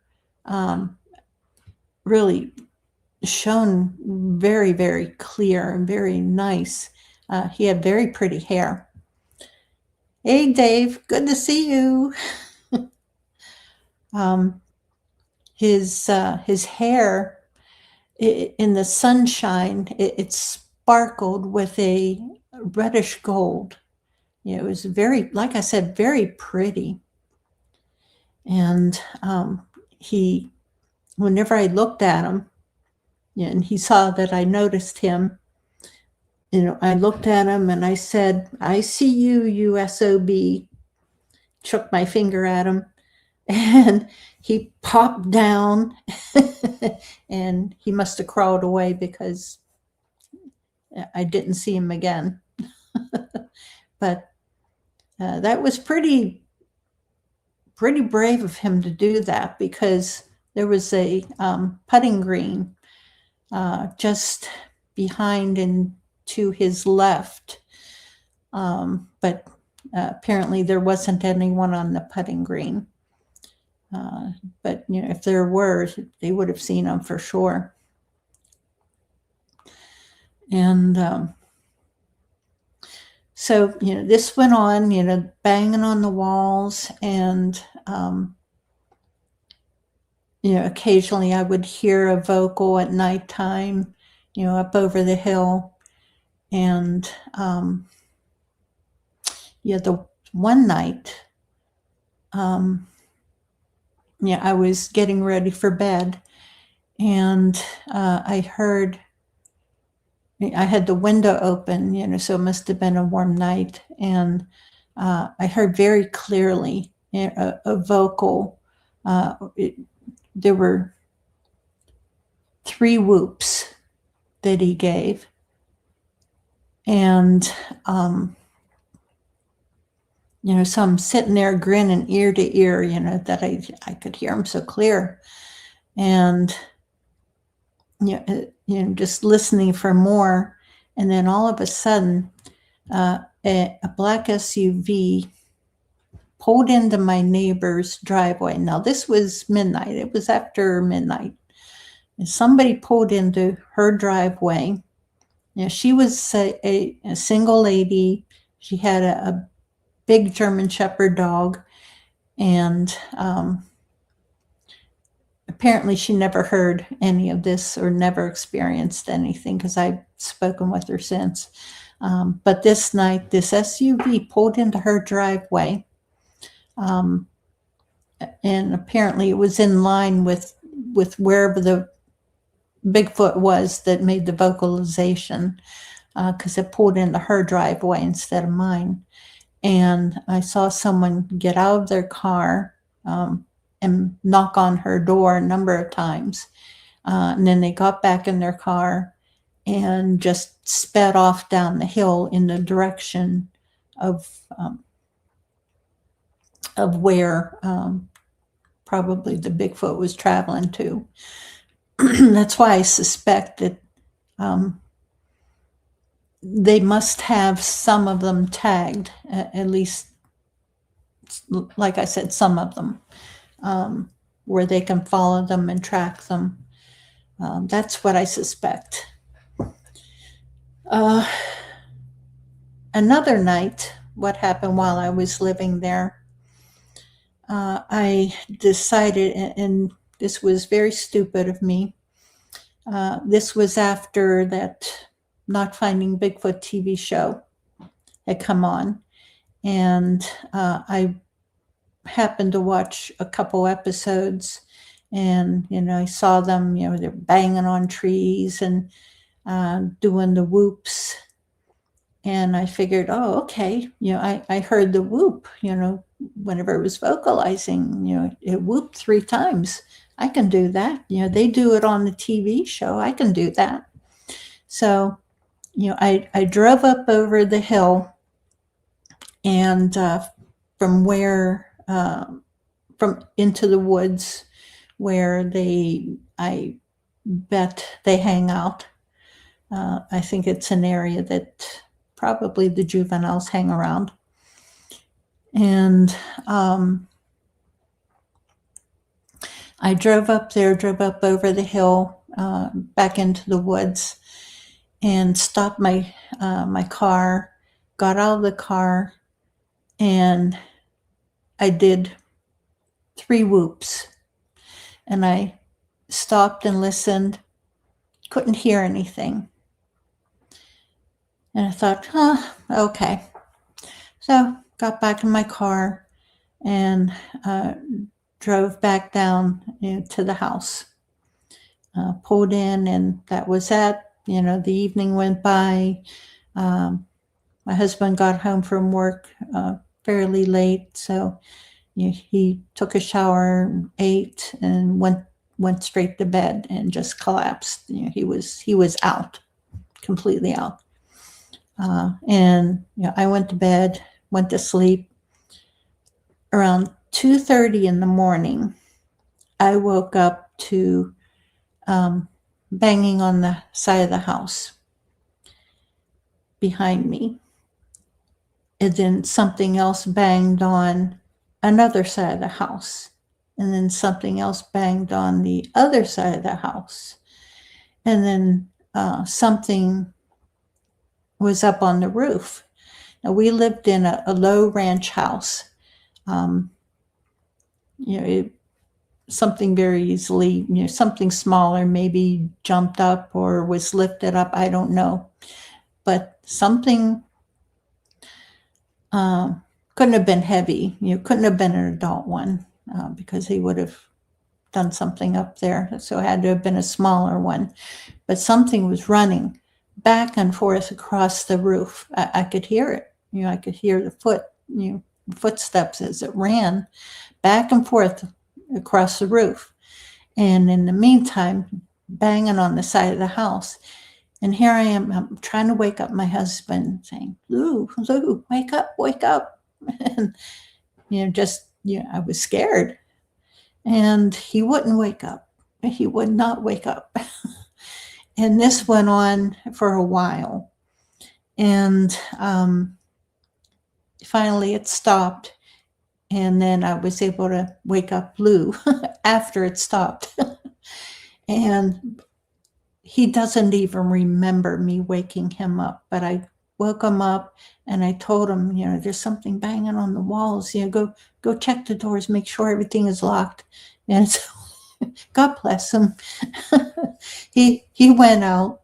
really shone very, very clear and very nice. He had very pretty hair. Hey, Dave, good to see you. His hair in the sunshine, it sparkled with a reddish gold. It was very, like I said, very pretty. And whenever I looked at him, and he saw that I noticed him, I looked at him and I said, I see you, you SOB. Shook my finger at him, and he popped down and he must have crawled away because I didn't see him again. But that was pretty brave of him to do that, because there was a putting green just behind and to his left. But apparently there wasn't anyone on the putting green. But if there were, they would have seen him for sure. And so this went on, banging on the walls, and occasionally I would hear a vocal at nighttime, up over the hill. And the one night, I was getting ready for bed, and I heard, I had the window open, so it must have been a warm night, and I heard very clearly a vocal. There were 3 whoops that he gave, and so I'm sitting there grinning ear to ear, that I could hear him so clear, and just listening for more. And then all of a sudden, a black SUV pulled into my neighbor's driveway. Now, this was midnight. It was after midnight. And somebody pulled into her driveway. She was a single lady. She had a big German Shepherd dog, and apparently she never heard any of this or never experienced anything, because I've spoken with her since. But this night, this SUV pulled into her driveway, and apparently it was in line with wherever the Bigfoot was that made the vocalization, because it pulled into her driveway instead of mine. And I saw someone get out of their car and knock on her door a number of times. And then they got back in their car and just sped off down the hill in the direction of where probably the Bigfoot was traveling to. That's why I suspect that they must have some of them tagged, at least, like I said, some of them, where they can follow them and track them. That's what I suspect. Another night, what happened while I was living there, I decided, and this was very stupid of me, this was after that Not Finding Bigfoot TV show had come on, and I happened to watch a couple episodes, and I saw them, they're banging on trees and doing the whoops, and I figured, oh, okay, I heard the whoop, whenever it was vocalizing, it whooped 3 times. I can do that. They do it on the TV show. I can do that. So I drove up over the hill, and from into the woods where I bet they hang out. I think it's an area that probably the juveniles hang around. And I drove up over the hill, back into the woods, and stopped my car, got out of the car, and I did 3 whoops. And I stopped and listened, couldn't hear anything. And I thought, okay. So got back in my car and drove back down to the house. Pulled in, and that was that. The evening went by. My husband got home from work fairly late, so he took a shower, ate, and went straight to bed and just collapsed. He was out, completely out. And I went to bed, went to sleep. Around 2:30 in the morning, I woke up to banging on the side of the house. behind me. And then something else banged on another side of the house. And then something else banged on the other side of the house. And then something was up on the roof. Now, we lived in a low ranch house. Something very easily, something smaller maybe jumped up or was lifted up. I don't know. But something couldn't have been heavy. Couldn't have been an adult one because he would have done something up there. So it had to have been a smaller one. But something was running back and forth across the roof. I could hear it. I could hear the footsteps as it ran back and forth across the roof. And in the meantime, banging on the side of the house. And here I am, I'm trying to wake up my husband, saying, Lou, wake up, wake up. And, I was scared. And he wouldn't wake up. He would not wake up. And this went on for a while. And finally it stopped. And then I was able to wake up Lou after it stopped. And he doesn't even remember me waking him up, but I woke him up and I told him, there's something banging on the walls. Go check the doors, make sure everything is locked. And so, God bless him. He went out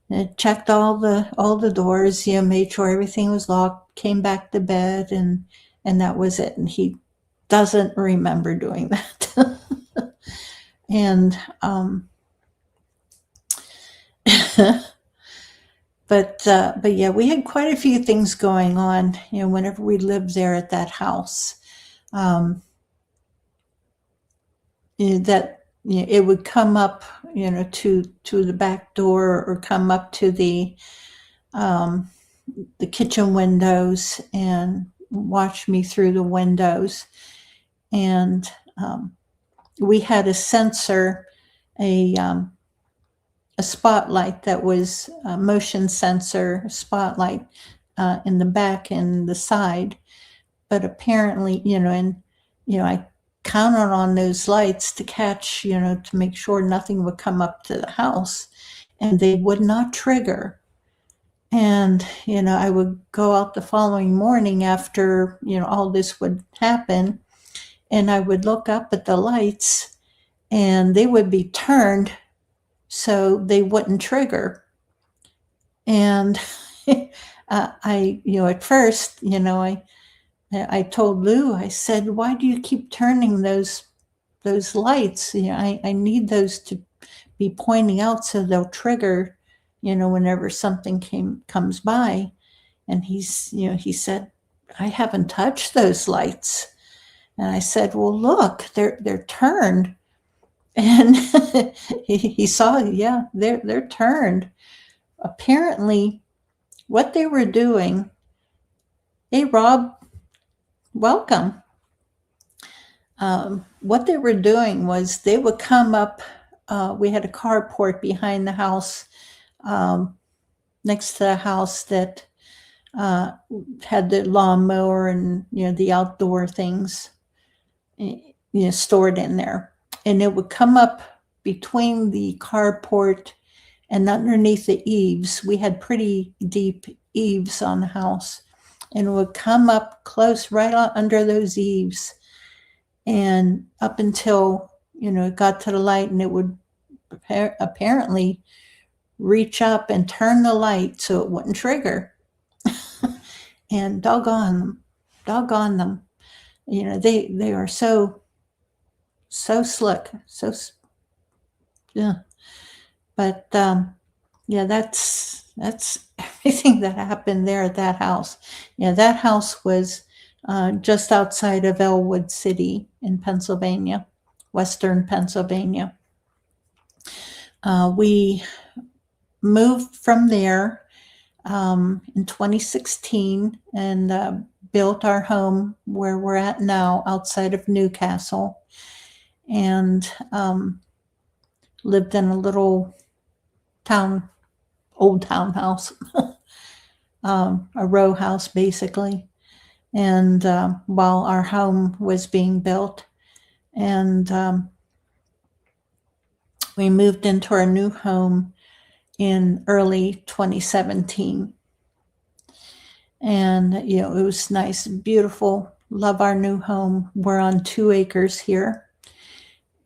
and checked all the doors, made sure everything was locked, came back to bed, and that was it. And he doesn't remember doing that. And but yeah, we had quite a few things going on, whenever we lived there at that house. That it would come up, to the back door or come up to the kitchen windows and watch me through the windows. And we had a sensor, a spotlight that was a motion sensor spotlight in the back and the side. But apparently, I counted on those lights to catch, to make sure nothing would come up to the house, and they would not trigger. And, I would go out the following morning after, all this would happen, and I would look up at the lights and they would be turned so they wouldn't trigger. And at first, I told Lou, I said, why do you keep turning those lights? I need those to be pointing out so they'll trigger, whenever something comes by. And he said, I haven't touched those lights. And I said, well, look, they're turned. And he saw, yeah, they're turned. Apparently, what they were doing, hey, Rob, welcome. What they were doing was they would come up. We had a carport behind the house, next to the house that had the lawnmower and the outdoor things stored in there. And it would come up between the carport and underneath the eaves. We had pretty deep eaves on the house. And it would come up close right under those eaves and up until, it got to the light, and it would apparently reach up and turn the light so it wouldn't trigger. And doggone them. They are so slick. Yeah. But yeah, that's everything that happened there at that house. That house was just outside of Elwood City in Pennsylvania, Western Pennsylvania. We moved from there in 2016 and built our home where we're at now, outside of Newcastle, and lived in a little old townhouse. a row house basically. And while our home was being built, and we moved into our new home in early 2017. And, it was nice, beautiful. Love our new home. We're on 2 acres here,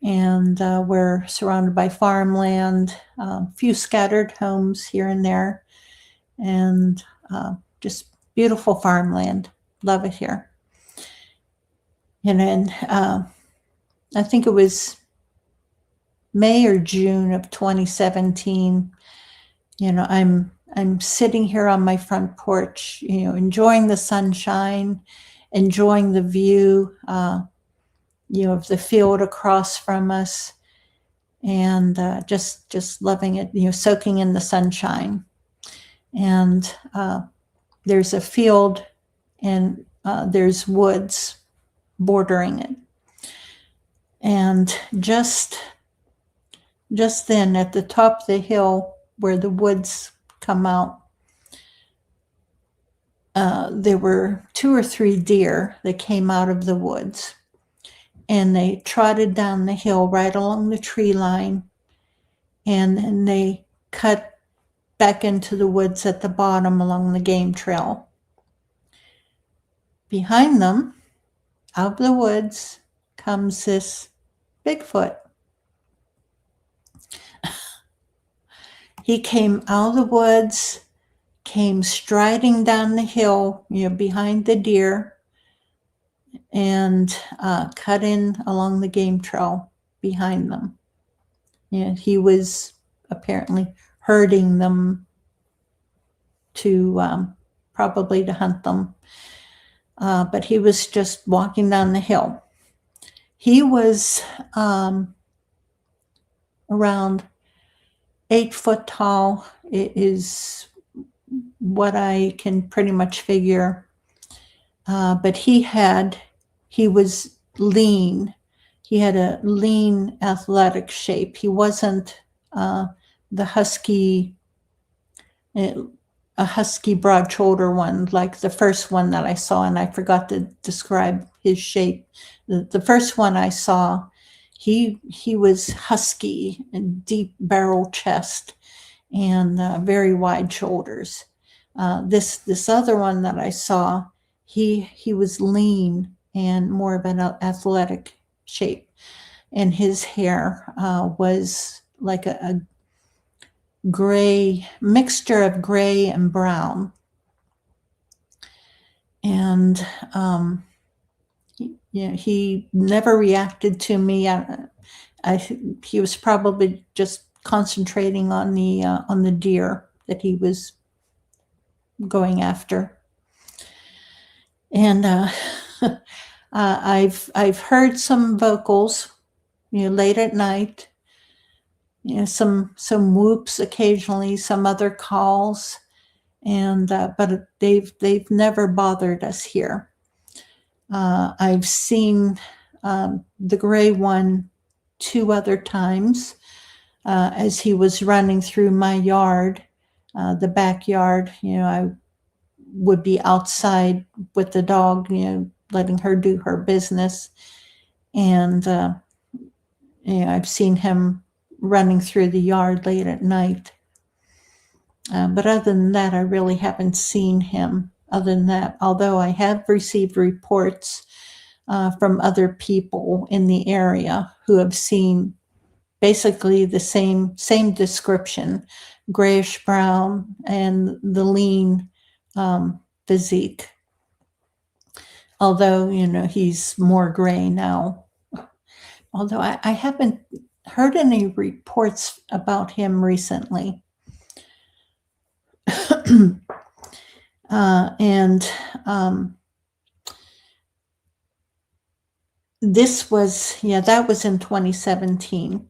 and we're surrounded by farmland, a few scattered homes here and there, and just beautiful farmland. Love it here. And then I think it was May or June of 2017. I'm sitting here on my front porch, enjoying the sunshine, enjoying the view, of the field across from us, and just loving it, soaking in the sunshine. And there's a field, and there's woods bordering it. And just then, at the top of the hill where the woods come out, there were 2 or 3 deer that came out of the woods, and they trotted down the hill right along the tree line, and then they cut back into the woods at the bottom along the game trail. Behind them, out of the woods, comes this Bigfoot. He came out of the woods, came striding down the hill, behind the deer, and cut in along the game trail behind them. He was apparently herding them to probably to hunt them, but he was just walking down the hill. He was around 8 foot tall. It is what I can pretty much figure. But he was lean. He had a lean, athletic shape. He wasn't the husky, a husky broad shoulder one like the first one that I saw, and I forgot to describe his shape. The first one I saw, he was husky and deep barrel chest and very wide shoulders. This other one that I saw, he was lean and more of an athletic shape, and his hair was like a gray mixture of gray and brown. And he never reacted to me. He was probably just concentrating on the deer that he was going after. And I've heard some vocals, late at night. Some whoops occasionally, some other calls, and but they've never bothered us here. I've seen the gray one 2 other times as he was running through my yard, the backyard. I would be outside with the dog, letting her do her business, and I've seen him running through the yard late at night. But other than that, I really haven't seen him. Other than that, although I have received reports from other people in the area who have seen basically the same description, grayish brown and the lean physique. Although, he's more gray now. Although I haven't heard any reports about him recently. And this was, that was in 2017.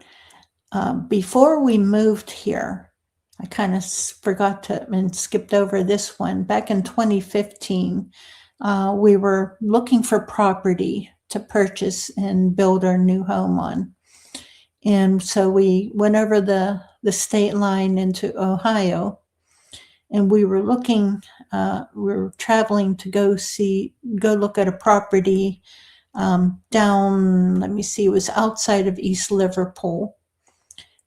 Before we moved here, I kind of forgot to and skipped over this one. Back in 2015, we were looking for property to purchase and build our new home on. And so we went over the state line into Ohio, and we were traveling to go look at a property down, let me see, it was outside of East Liverpool.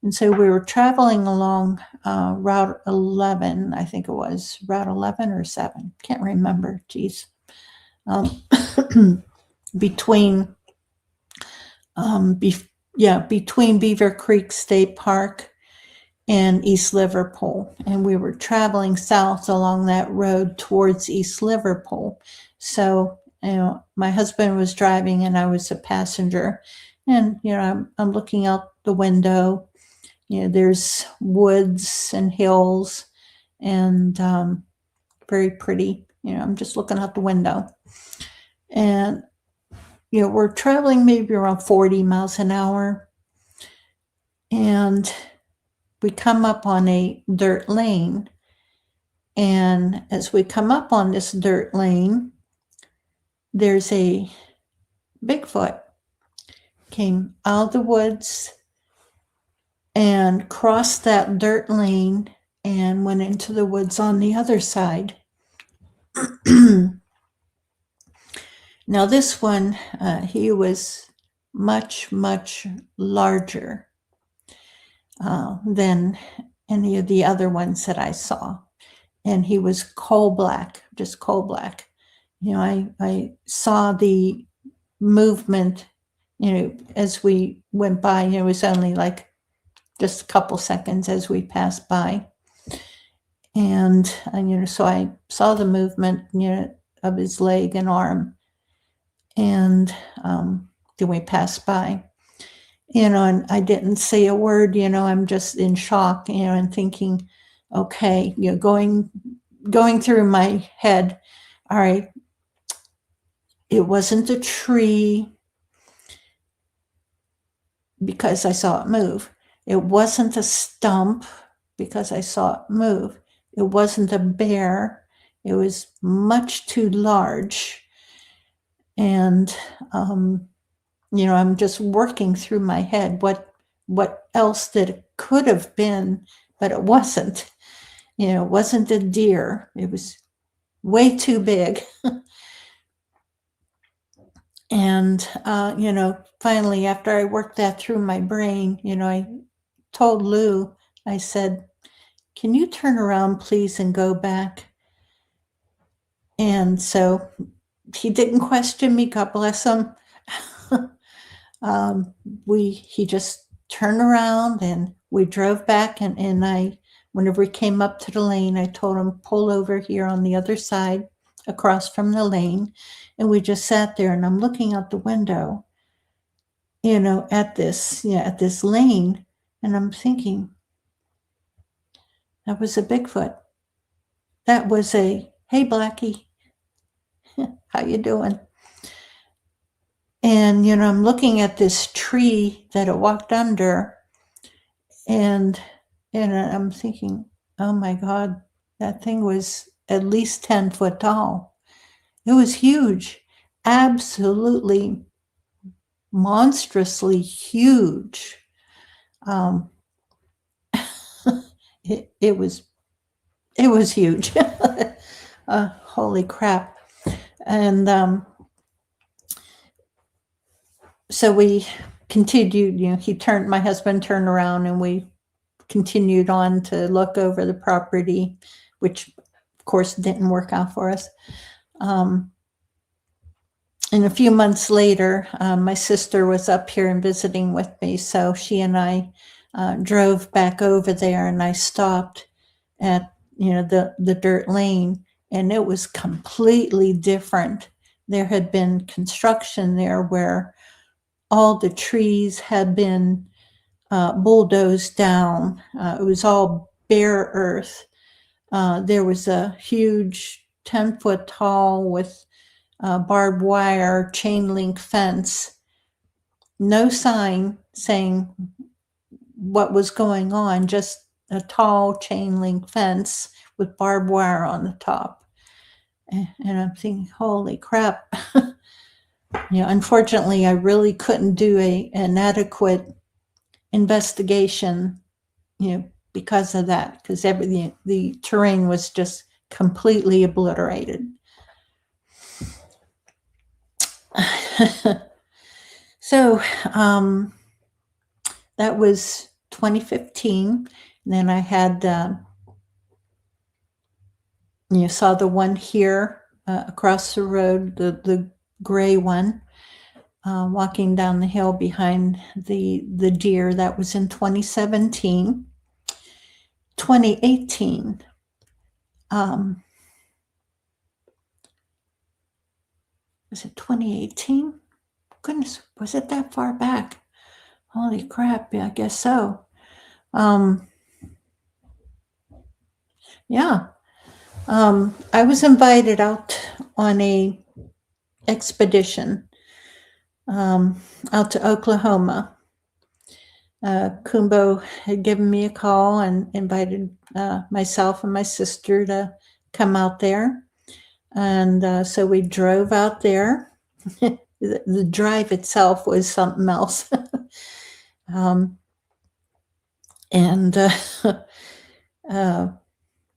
And so we were traveling along Route 11, I think it was Route 11 or 7, can't remember, geez. Between Beaver Creek State Park and East Liverpool. And we were traveling south along that road towards East Liverpool. So, my husband was driving and I was a passenger. And, I'm looking out the window. There's woods and hills and very pretty. I'm just looking out the window. And, we're traveling maybe around 40 miles an hour. And we come up on a dirt lane. And as we come up on this dirt lane, there's a Bigfoot came out of the woods and crossed that dirt lane and went into the woods on the other side. Now this one, he was much, much larger than any of the other ones that I saw. And he was coal black, just coal black. I saw the movement, as we went by. It was only like just a couple seconds as we passed by. And so I saw the movement, of his leg and arm. And then we passed by, and I didn't say a word, I'm just in shock, and thinking, okay, going through my head, all right, it wasn't a tree because I saw it move. It wasn't a stump because I saw it move. It wasn't a bear. It was much too large. And, I'm just working through my head what else that it could have been, but it wasn't. It wasn't a deer. It was way too big. And, finally, after I worked that through my brain, I told Lou, I said, can you turn around, please, and go back? And so he didn't question me, God bless him. He just turned around and we drove back, and whenever we came up to the lane, I told him, pull over here on the other side across from the lane. And we just sat there, and I'm looking out the window, at this lane, and I'm thinking, that was a Bigfoot. That was hey, Blackie, how you doing? And, I'm looking at this tree that it walked under, and I'm thinking, oh my God, that thing was at least 10 foot tall. It was huge, absolutely monstrously huge. It was huge. Holy crap. And so we continued, my husband turned around, and we continued on to look over the property, which of course didn't work out for us. And a few months later, my sister was up here and visiting with me. So she and I drove back over there, and I stopped at, the dirt lane, and it was completely different. There had been construction there where all the trees had been bulldozed down. It was all bare earth. There was a huge 10 foot tall with barbed wire chain link fence. No sign saying what was going on, just a tall chain link fence with barbed wire on the top. And I'm thinking, holy crap. Unfortunately, I really couldn't do an adequate investigation, because of that, because everything, the terrain was just completely obliterated. So that was 2015. And then I had, you saw the one here across the road, the gray one, walking down the hill behind the deer. That was in 2017. 2018. Was it 2018? Goodness, was it that far back? Holy crap, yeah, I guess so. Yeah. I was invited out on a expedition out to Oklahoma. Kumbo had given me a call and invited myself and my sister to come out there. And so we drove out there. The drive itself was something else.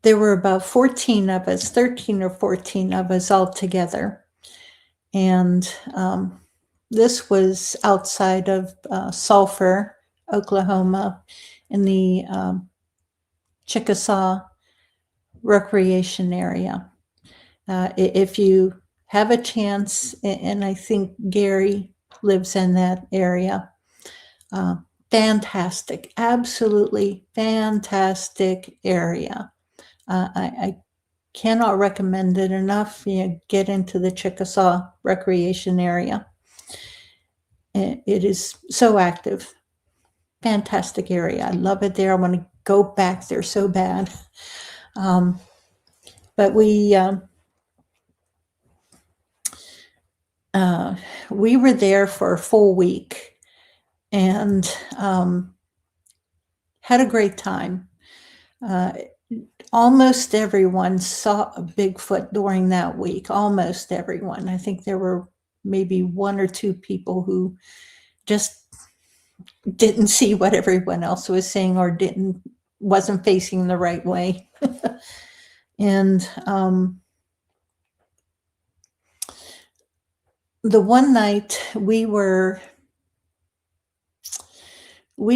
There were about 14 of us, 13 or 14 of us all together. And this was outside of Sulphur, Oklahoma, in the Chickasaw recreation area. If you have a chance, and I think Gary lives in that area, fantastic, absolutely fantastic area. I cannot recommend it enough. Get into the Chickasaw recreation area. It is so active. Fantastic area. I love it there. I want to go back there so bad. But we were there for a full week and had a great time. Almost everyone saw a Bigfoot during that week. Almost everyone. I think there were maybe one or two people who just didn't see what everyone else was seeing or wasn't facing the right way. And the one night we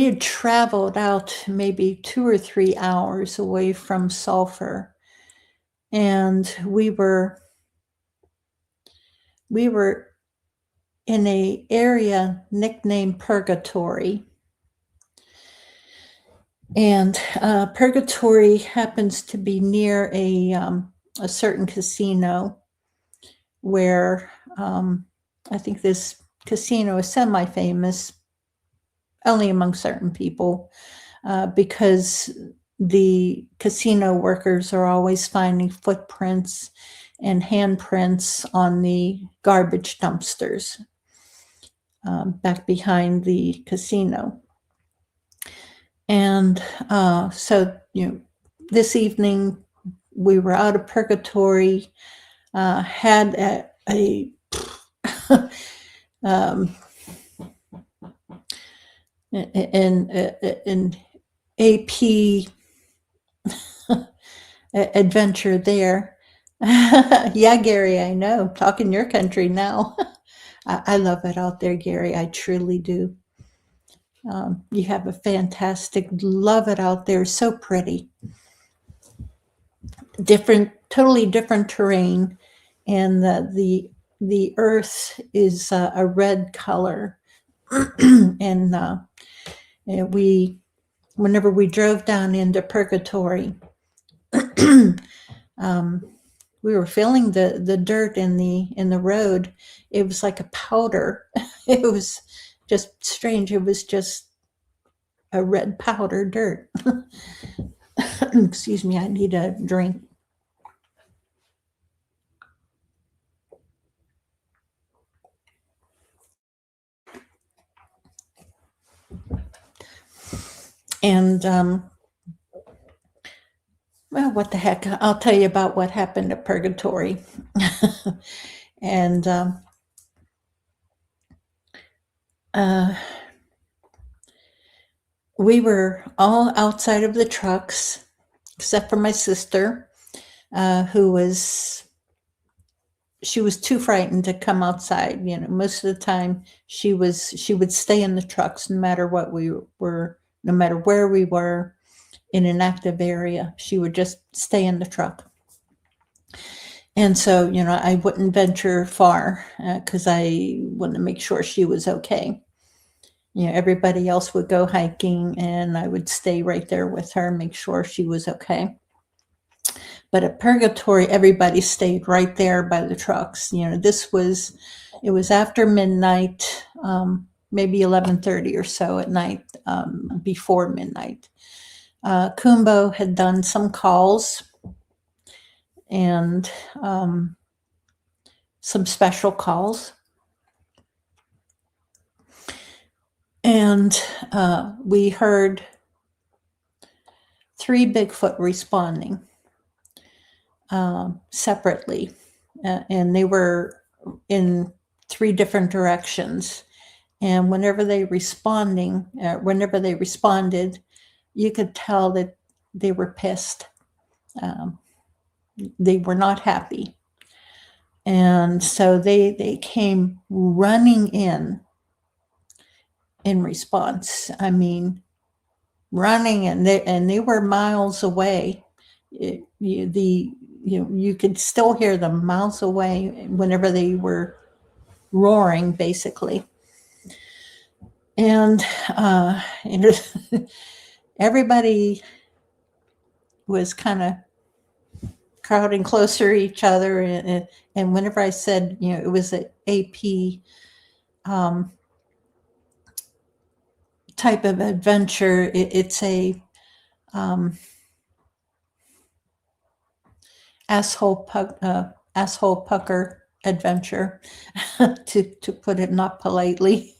had traveled out maybe 2 or 3 hours away from Sulphur, and we were in an area nicknamed Purgatory. And Purgatory happens to be near a certain casino where I think this casino is semi-famous only among certain people because the casino workers are always finding footprints and handprints on the garbage dumpsters back behind the casino. And so, this evening we were out of Purgatory, had an AP adventure there. Yeah, Gary, I know. Talking your country now. I love it out there, Gary. I truly do. You have a fantastic, love it out there. So pretty. Totally different terrain. And the earth is a red color. And whenever we drove down into Purgatory, we were feeling the dirt in the road. It was like a powder. It was just strange. It was just a red powder dirt. Excuse me, I need a drink. And well, what the heck? I'll tell you about what happened at Purgatory. And we were all outside of the trucks, except for my sister, she was too frightened to come outside. Most of the time she would stay in the trucks no matter what we were, no matter where we were in an active area. She would just stay in the truck. And so, I wouldn't venture far because I wanted to make sure she was okay. Everybody else would go hiking and I would stay right there with her, make sure she was okay. But at Purgatory, everybody stayed right there by the trucks. It was after midnight, maybe 11:30 or so at night, before midnight. Kumbo had done some calls and some special calls. And we heard 3 Bigfoot responding separately. And they were in 3 different directions. And whenever they responded, you could tell that they were pissed. They were not happy. And so they came running in response. I mean, running, and they were miles away. You could still hear them miles away whenever they were roaring, basically. And everybody was kind of crowding closer to each other. And whenever I said, it was an AP type of adventure, it's a asshole pucker adventure, to put it not politely.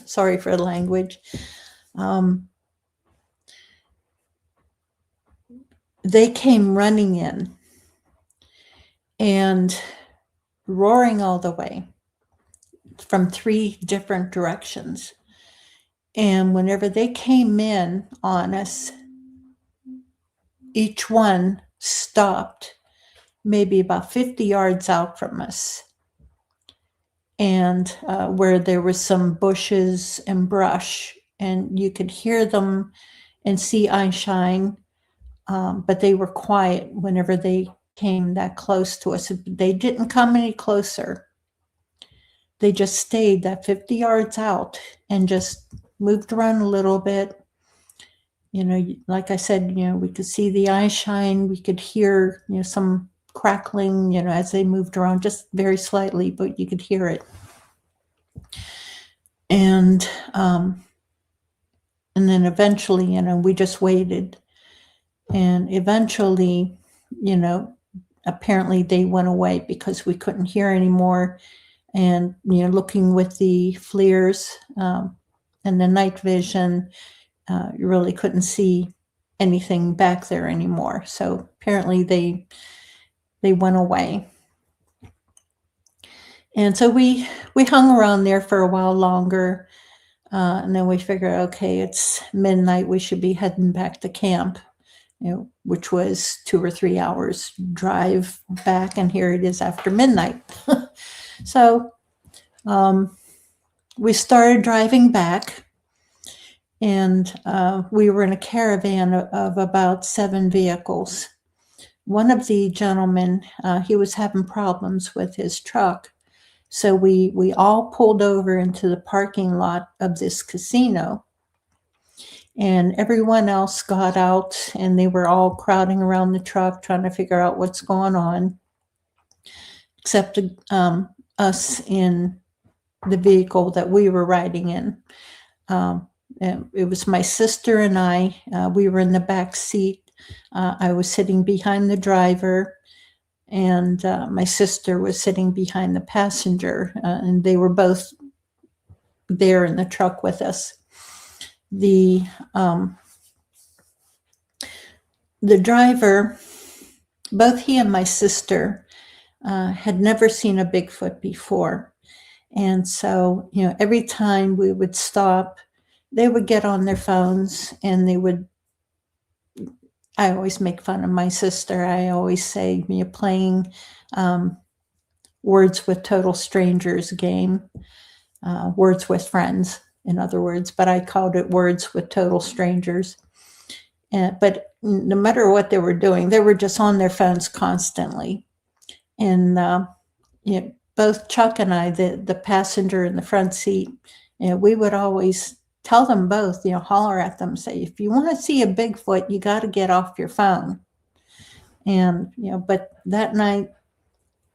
Sorry for the language. They came running in and roaring all the way from 3 different directions. And whenever they came in on us, each one stopped maybe about 50 yards out from us, and where there was some bushes and brush, and you could hear them and see eye shine, but they were quiet whenever they came that close to us. They didn't come any closer. They just stayed that 50 yards out and just moved around a little bit. Like I said, we could see the eye shine. We could hear, some crackling, as they moved around, just very slightly, but you could hear it. And then eventually, we just waited. And eventually, apparently they went away because we couldn't hear anymore. And, looking with the FLIRs and the night vision, you really couldn't see anything back there anymore. So apparently they went away. And so we hung around there for a while longer. And then we figured, okay, it's midnight. We should be heading back to camp, which was 2 or 3 hours drive back. And here it is after midnight. So we started driving back, and we were in a caravan of about 7 vehicles. One of the gentlemen, he was having problems with his truck. So we all pulled over into the parking lot of this casino, and everyone else got out, and they were all crowding around the truck trying to figure out what's going on, except us in the vehicle that we were riding in. It was my sister and I. We were in the back seat. I was sitting behind the driver, and my sister was sitting behind the passenger, and they were both there in the truck with us. The driver, both he and my sister, had never seen a Bigfoot before. And so, every time we would stop, they would get on their phones and I always make fun of my sister. I always say, playing Words with Total Strangers game, Words with Friends, in other words, but I called it Words with Total Strangers. But no matter what they were doing, they were just on their phones constantly. And both Chuck and I, the passenger in the front seat, we would always tell them both, holler at them, say, if you want to see a Bigfoot, you got to get off your phone. And, but that night,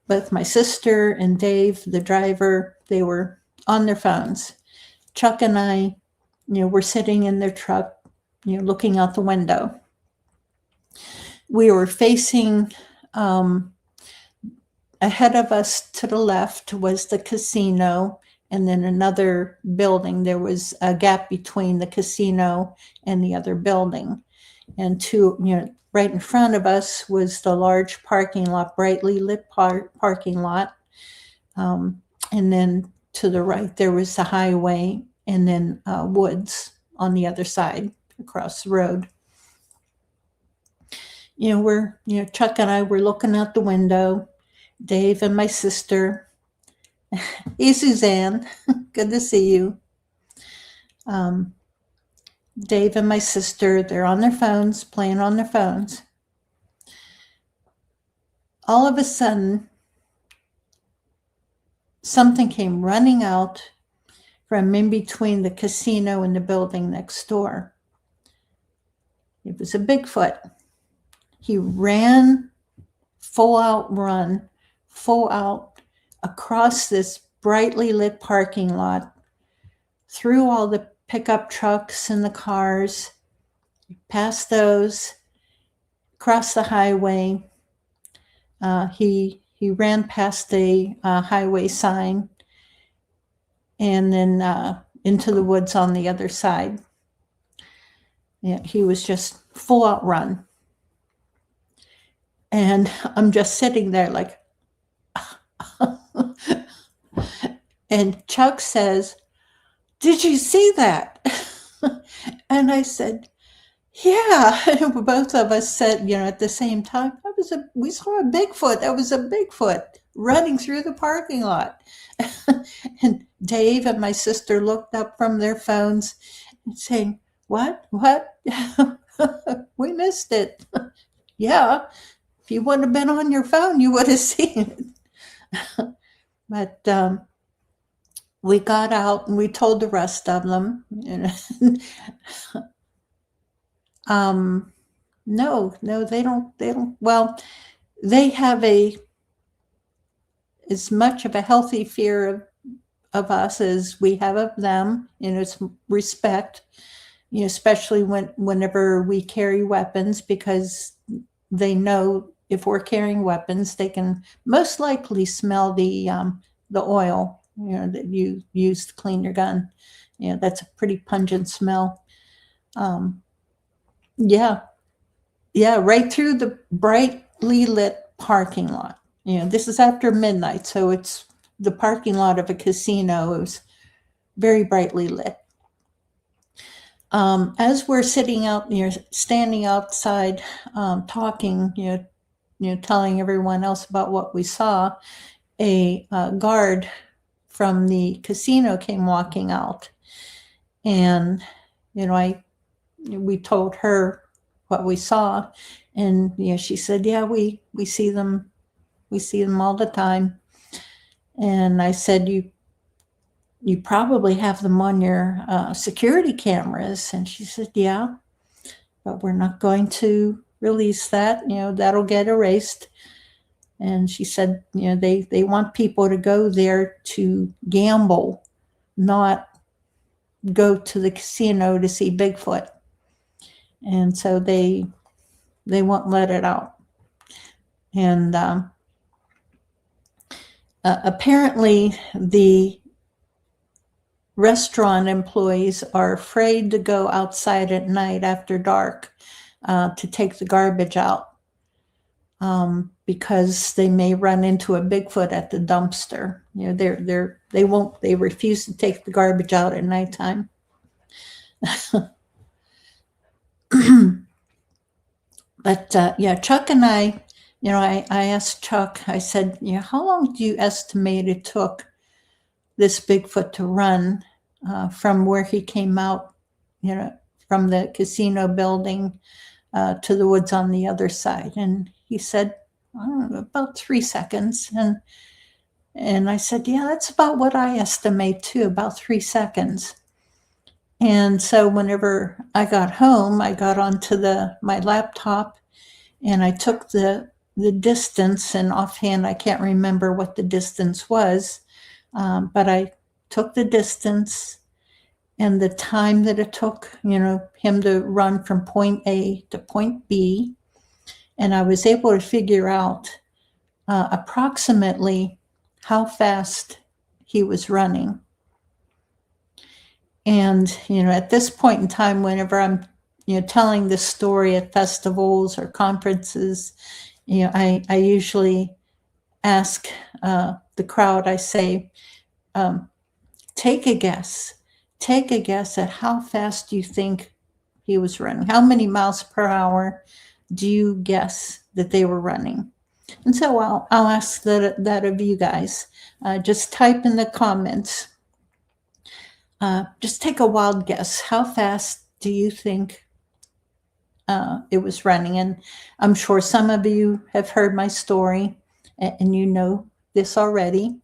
both my sister and Dave, the driver, they were on their phones. Chuck and I, were sitting in their truck, looking out the window. We were facing, ahead of us to the left was the casino, and then another building. There was a gap between the casino and the other building. And right in front of us was the large parking lot, brightly lit parking lot. And then to the right, there was the highway, and then woods on the other side across the road. Chuck and I were looking out the window. Dave and my sister. Hey, Suzanne. Good to see you. Dave and my sister, they're on their phones, playing on their phones. All of a sudden, something came running out from in between the casino and the building next door. It was a Bigfoot. He ran, full out across this brightly lit parking lot, through all the pickup trucks and the cars, past those, across the highway. He ran past the highway sign, and then into the woods on the other side. Yeah, he was just full out run. And I'm just sitting there like, and Chuck says, "Did you see that?" And I said, "Yeah." And both of us said, at the same time, we saw a Bigfoot. That was a Bigfoot running through the parking lot. And Dave and my sister looked up from their phones and saying, What? We missed it." Yeah. If you wouldn't have been on your phone, you would have seen it. But we got out and we told the rest of them. No, they don't. Well, they have as much of a healthy fear of us as we have of them. It's respect, especially whenever we carry weapons, because they know if we're carrying weapons, they can most likely smell the oil, that you use to clean your gun. That's a pretty pungent smell. Yeah, right through the brightly lit parking lot. This is after midnight, so it's the parking lot of a casino. It was very brightly lit. As we're sitting out, standing outside, talking, telling everyone else about what we saw, a guard from the casino came walking out, and we told her what we saw, and she said, "Yeah, we see them, all the time." And I said, "You probably have them on your security cameras." And she said, "Yeah, but we're not going to release that. That'll get erased." And she said, they want people to go there to gamble, not go to the casino to see Bigfoot. And so they won't let it out. And apparently the restaurant employees are afraid to go outside at night after dark to take the garbage out, because they may run into a Bigfoot at the dumpster. They refuse to take the garbage out at nighttime. But yeah, Chuck and I, I asked Chuck, I said, how long do you estimate it took this Bigfoot to run from where he came out, from the casino building to the woods on the other side? And he said, I don't know, about 3 seconds. And I said, yeah, that's about what I estimate too, about 3 seconds. And so whenever I got home, I got onto my laptop and I took the distance, and offhand, I can't remember what the distance was, but I took the distance and the time that it took, him to run from point A to point B. And I was able to figure out approximately how fast he was running. And, at this point in time, whenever I'm, telling this story at festivals or conferences, I usually ask the crowd, I say, take a guess at how fast you think he was running. How many miles per hour do you guess that they were running? And so I'll ask that of you guys. Just type in the comments. Just take a wild guess. How fast do you think it was running? And I'm sure some of you have heard my story and you know this already.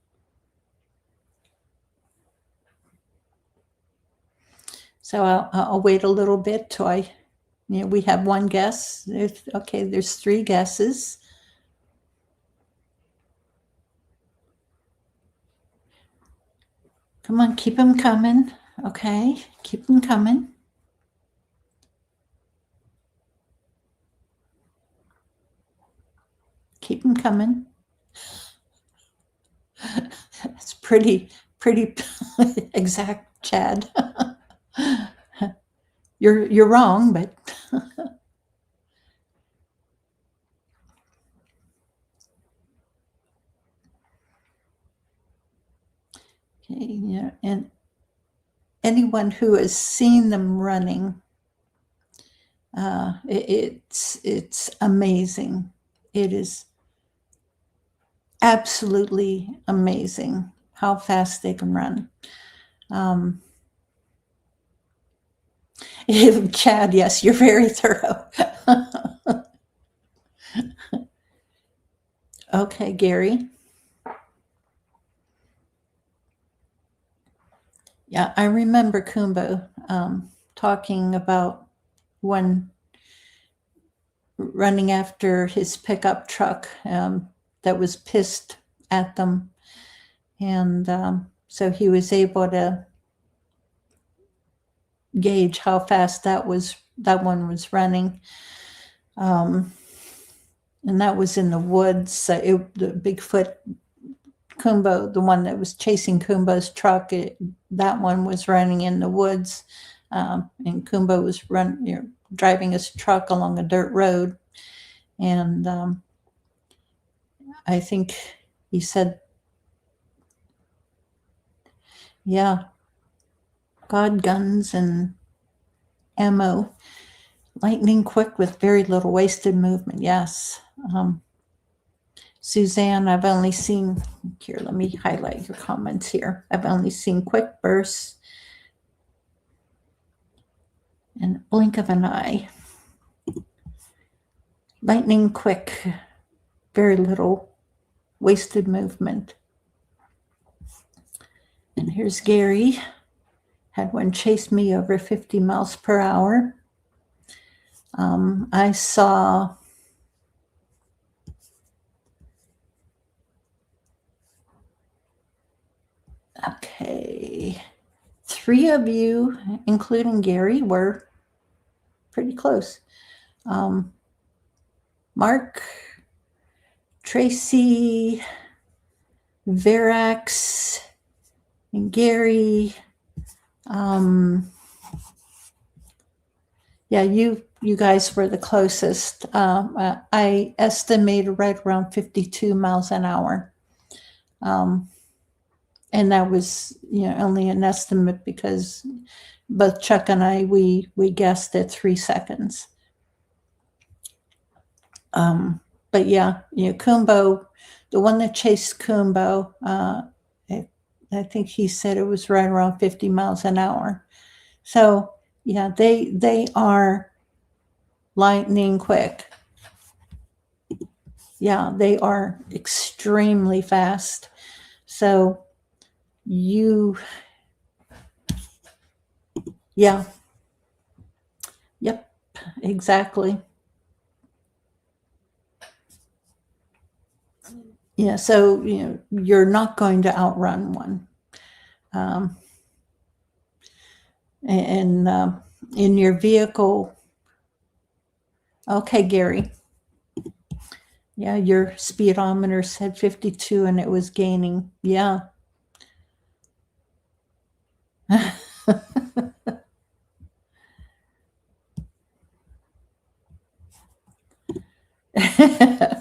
So I'll wait a little bit till we have one guess. Okay, there's 3 guesses. Come on, keep them coming. Okay, keep them coming. Keep them coming. It's pretty exact, Chad. You're wrong, but okay, yeah. And anyone who has seen them running, it's amazing. It is absolutely amazing how fast they can run. Chad, yes, you're very thorough. Okay, Gary. Yeah, I remember Kumbo talking about one running after his pickup truck that was pissed at them. And so he was able to gauge how fast that one was running. And that was in the woods. The Bigfoot Kumbo, the one that was chasing Kumbo's truck, that one was running in the woods. And Kumbo was driving his truck along a dirt road. And I think he said, yeah, God, guns and ammo, lightning quick with very little wasted movement. Yes. Suzanne, I've only seen, here, let me highlight your comments here. I've only seen quick bursts and blink of an eye. Lightning quick, very little wasted movement. And here's Gary. Had one chase me over 50 miles per hour. I saw okay, 3 of you, including Gary, were pretty close. Mark, Tracy, Verax, and Gary. Yeah, you guys were the closest. I estimated right around 52 miles an hour. And that was, only an estimate because both Chuck and I, we guessed at 3 seconds. But yeah, Kumbo, the one that chased Kumbo, I think he said it was right around 50 miles an hour. So yeah, they are lightning quick. Yeah, they are extremely fast. So yeah, yep, exactly. Yeah, so you're not going to outrun one. And in your vehicle, okay, Gary. Yeah, your speedometer said 52 and it was gaining. Yeah.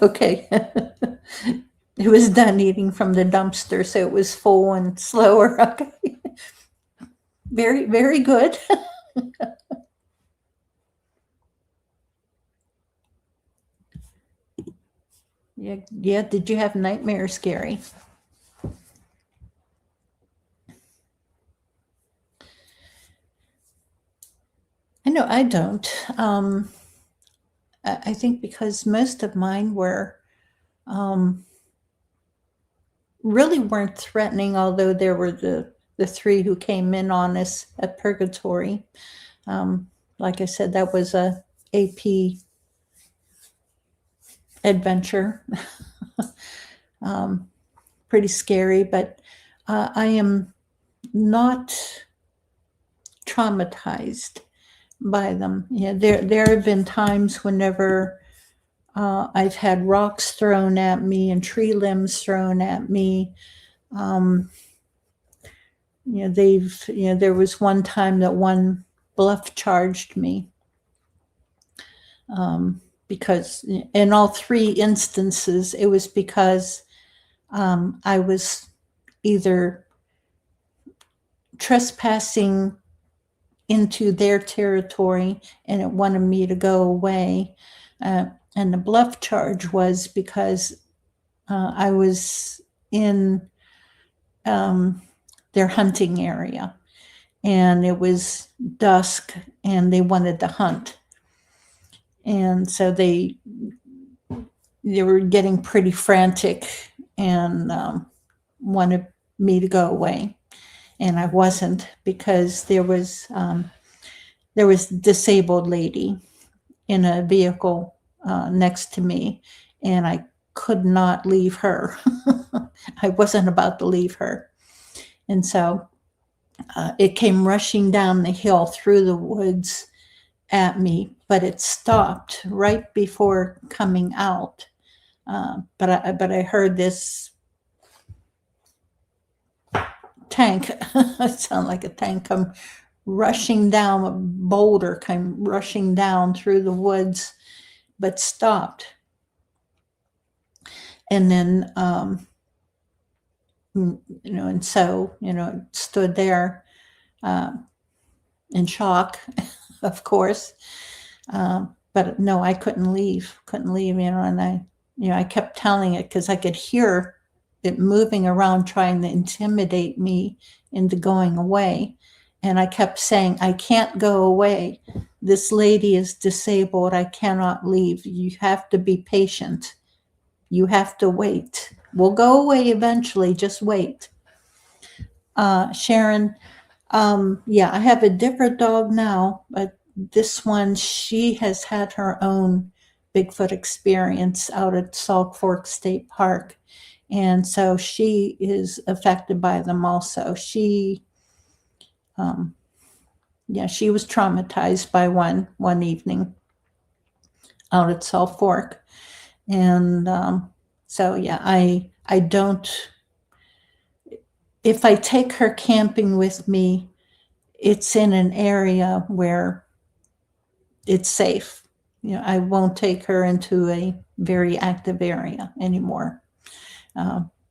Okay. It was done eating from the dumpster, so it was full and slower. Okay. Very, very good. Yeah, yeah. Did you have nightmares, Gary? I know I don't. I think because most of mine were really weren't threatening, although there were the 3 who came in on us at Purgatory. Like I said, that was a AP adventure. Pretty scary, but I am not traumatized by them. Yeah, there have been times whenever I've had rocks thrown at me and tree limbs thrown at me. There was one time that one bluff charged me. Because in all 3 instances, it was because I was either trespassing into their territory and it wanted me to go away. And the bluff charge was because I was in their hunting area and it was dusk and they wanted to hunt. And so they were getting pretty frantic and wanted me to go away. And I wasn't, because there was a disabled lady in a vehicle next to me, and I could not leave her. I wasn't about to leave her. And so it came rushing down the hill through the woods at me, but it stopped right before coming out. But I heard this tank, it sounded like a tank, come rushing down, a boulder came rushing down through the woods, but stopped. And then, and so, stood there in shock, of course. But no, I couldn't leave, and I kept telling it because I could hear it moving around trying to intimidate me into going away. And I kept saying, I can't go away. This lady is disabled. I cannot leave. You have to be patient. You have to wait. We'll go away eventually. Just wait. Sharon, yeah, I have a different dog now, but this one, she has had her own Bigfoot experience out at Salt Fork State Park. And so she is affected by them also. She was traumatized by one evening out at Salt Fork. And so, yeah, I don't, if I take her camping with me, it's in an area where it's safe. I won't take her into a very active area anymore.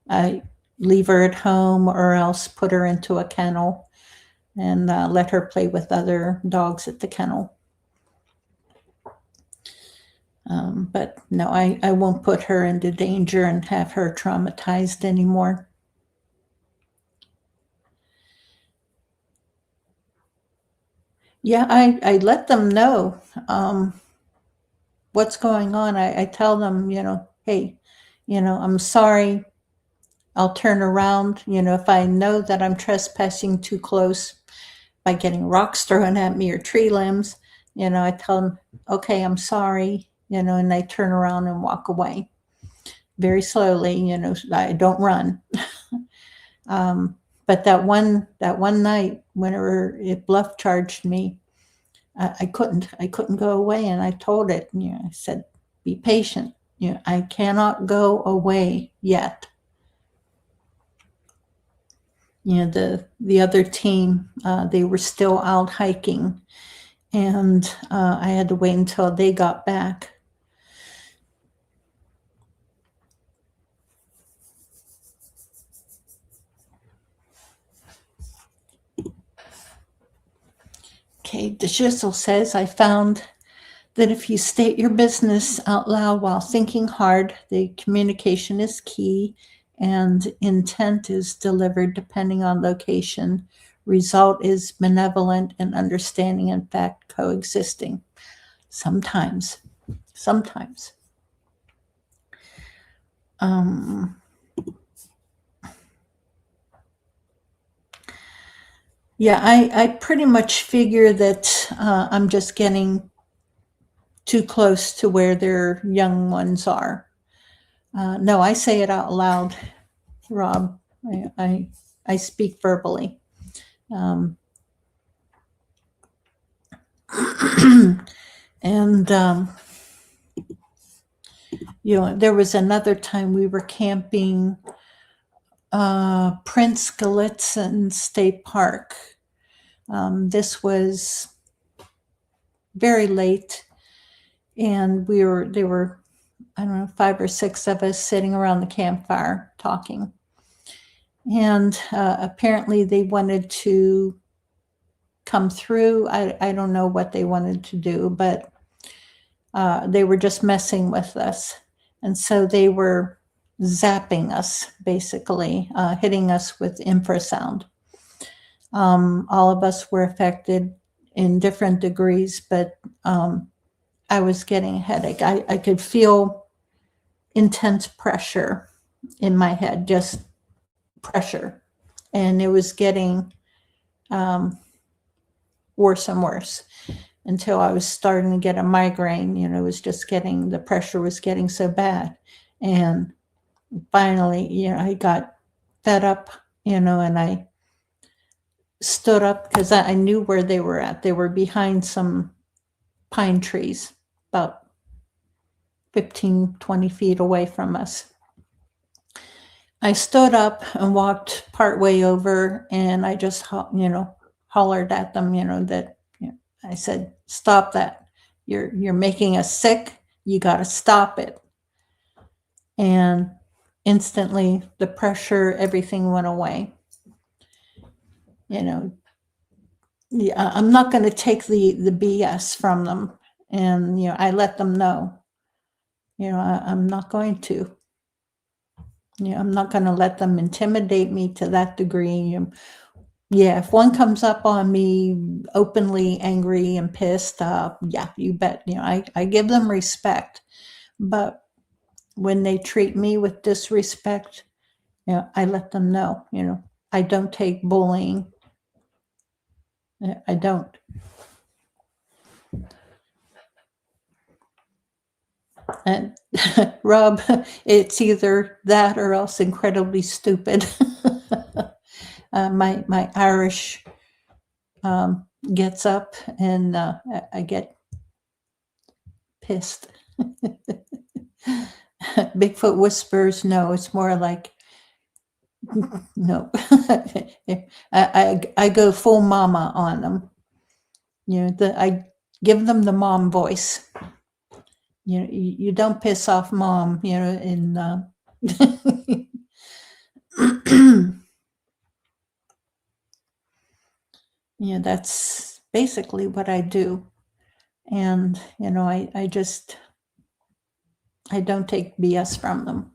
I leave her at home or else put her into a kennel. and let her play with other dogs at the kennel. But no, I won't put her into danger and have her traumatized anymore. Yeah, I let them know what's going on. I tell them, hey, I'm sorry. I'll turn around. If I know that I'm trespassing too close by getting rocks thrown at me or tree limbs, I tell them, okay, I'm sorry, and I turn around and walk away very slowly. I don't run. But that one night, whenever it bluff charged me, I couldn't go away, and I told it. I said, "Be patient. I cannot go away yet." The other team, they were still out hiking, and I had to wait until they got back. Okay, the Shizzle says, I found that if you state your business out loud while thinking hard, the communication is key and intent is delivered depending on location. Result is benevolent and understanding, in fact, coexisting. Sometimes. Yeah, I pretty much figure that I'm just getting too close to where their young ones are. No, I say it out loud, Rob. I speak verbally. And there was another time we were camping Prince Gallitzin State Park. This was very late, and there were, I don't know, 5 or 6 of us sitting around the campfire talking. And apparently they wanted to come through. I don't know what they wanted to do, but they were just messing with us. And so they were zapping us, basically, hitting us with infrasound. All of us were affected in different degrees, but I was getting a headache. I could feel intense pressure in my head, just pressure. And it was getting worse and worse until I was starting to get a migraine. It was just the pressure was getting so bad. And finally, I got fed up, and I stood up because I knew where they were at. They were behind some pine trees, about 15, 20 feet away from us. I stood up and walked partway over, and I just, hollered at them, that, I said, stop that. You're making us sick. You got to stop it. And instantly the pressure, everything went away. I'm not going to take the BS from them. And, I let them know, I'm not going to. I'm not going to let them intimidate me to that degree. If one comes up on me openly angry and pissed, yeah, you bet. I give them respect. But when they treat me with disrespect, I let them know, I don't take bullying. I don't. And Rob, it's either that or else incredibly stupid. My Irish gets up, and I get pissed. Bigfoot whispers, no, it's more like, no. I go full mama on them. I give them the mom voice. You don't piss off mom, in that's basically what I do. And, I don't take BS from them.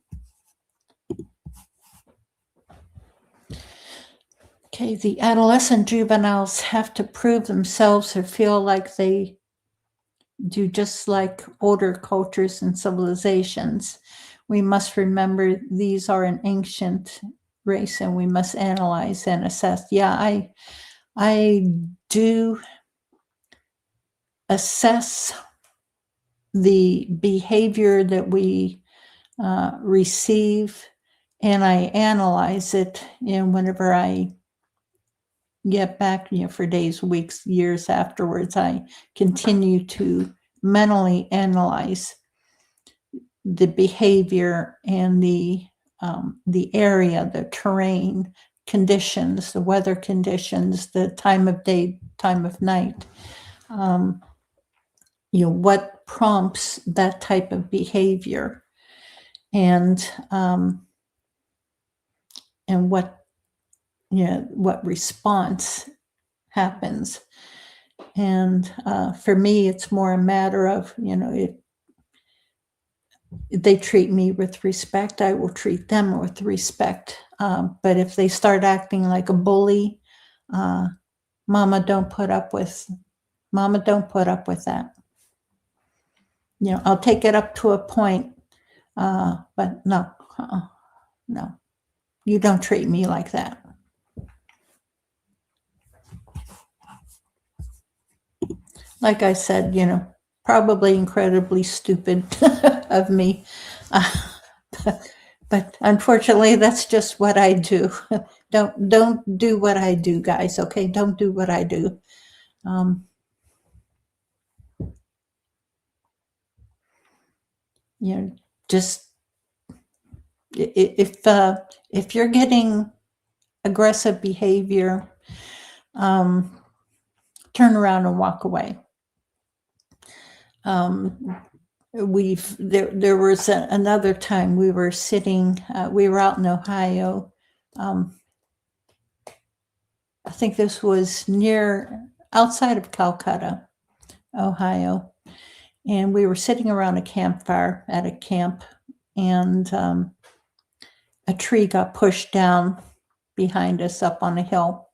Okay, the adolescent juveniles have to prove themselves or feel like they do, just like older cultures and civilizations. We must remember these are an ancient race, and we must analyze and assess. Yeah, I do assess the behavior that we receive, and I analyze it. And whenever I get back, for days, weeks, years afterwards, I continue to mentally analyze the behavior and the area, the terrain conditions, the weather conditions, the time of day, time of night. What prompts that type of behavior, and what response happens. And for me, it's more a matter of, if they treat me with respect, I will treat them with respect. But if they start acting like a bully, Mama don't put up with that. I'll take it up to a point, but no, no, you don't treat me like that. Like I said, probably incredibly stupid of me. But unfortunately, that's just what I do. Don't do what I do, guys. Okay, don't do what I do. Just if you're getting aggressive behavior, turn around and walk away. There was another time we were sitting, we were out in Ohio. I think this was outside of Calcutta, Ohio. And we were sitting around a campfire at a camp, and a tree got pushed down behind us up on a hill.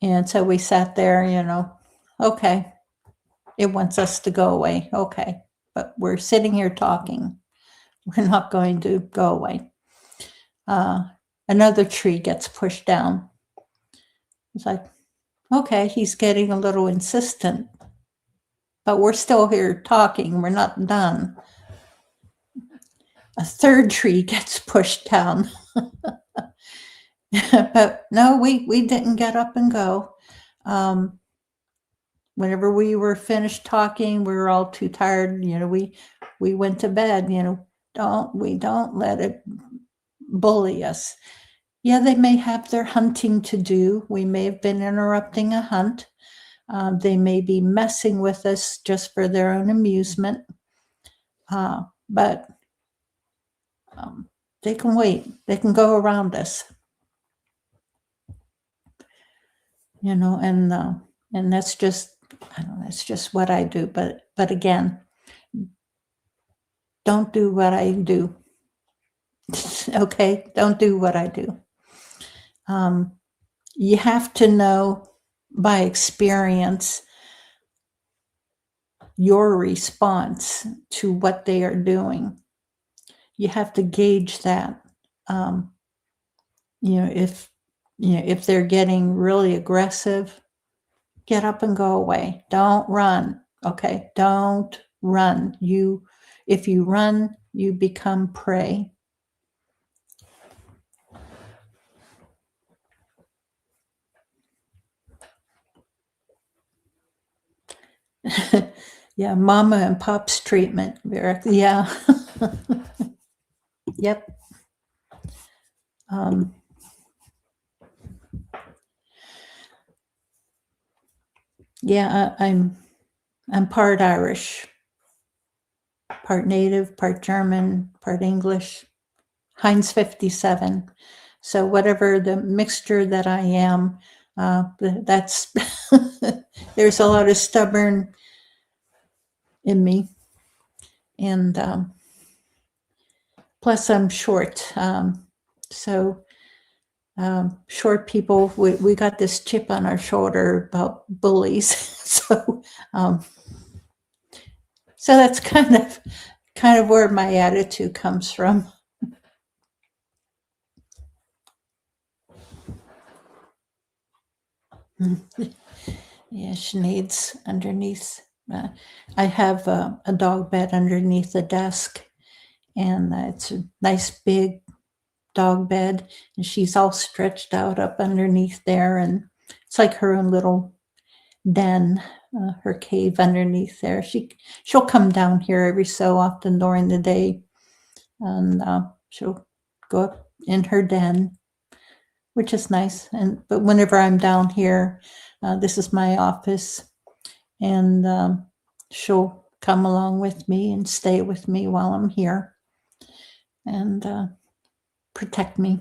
And so we sat there, okay, it wants us to go away. Okay, but we're sitting here talking. We're not going to go away. Another tree gets pushed down. It's like, okay, he's getting a little insistent, but we're still here talking. We're not done. A third tree gets pushed down. But no, we didn't get up and go. Whenever we were finished talking, we were all too tired. We went to bed. We don't let it bully us. Yeah, they may have their hunting to do. We may have been interrupting a hunt. They may be messing with us just for their own amusement. But they can wait. They can go around us. And that's just, that's just what I do. But again, don't do what I do. Okay, don't do what I do. You have to know by experience your response to what they are doing. You have to gauge that. If they're getting really aggressive, get up and go away. Don't run. Okay, don't run. If you run, you become prey. Yeah, Mama and Pop's treatment. Yeah. Yep. Yeah, I'm part Irish, part Native, part German, part English. Heinz 57. So whatever the mixture that I am, That's there's a lot of stubborn in me, and plus I'm short. So short people, we got this chip on our shoulder about bullies. So that's kind of where my attitude comes from. Yeah, Sinead's underneath. I have a dog bed underneath the desk, and it's a nice big dog bed, and she's all stretched out up underneath there, and it's like her own little den, her cave underneath there. She'll come down here every so often during the day, and she'll go up in her den, which is nice. But whenever I'm down here, this is my office, and she'll come along with me and stay with me while I'm here, and protect me,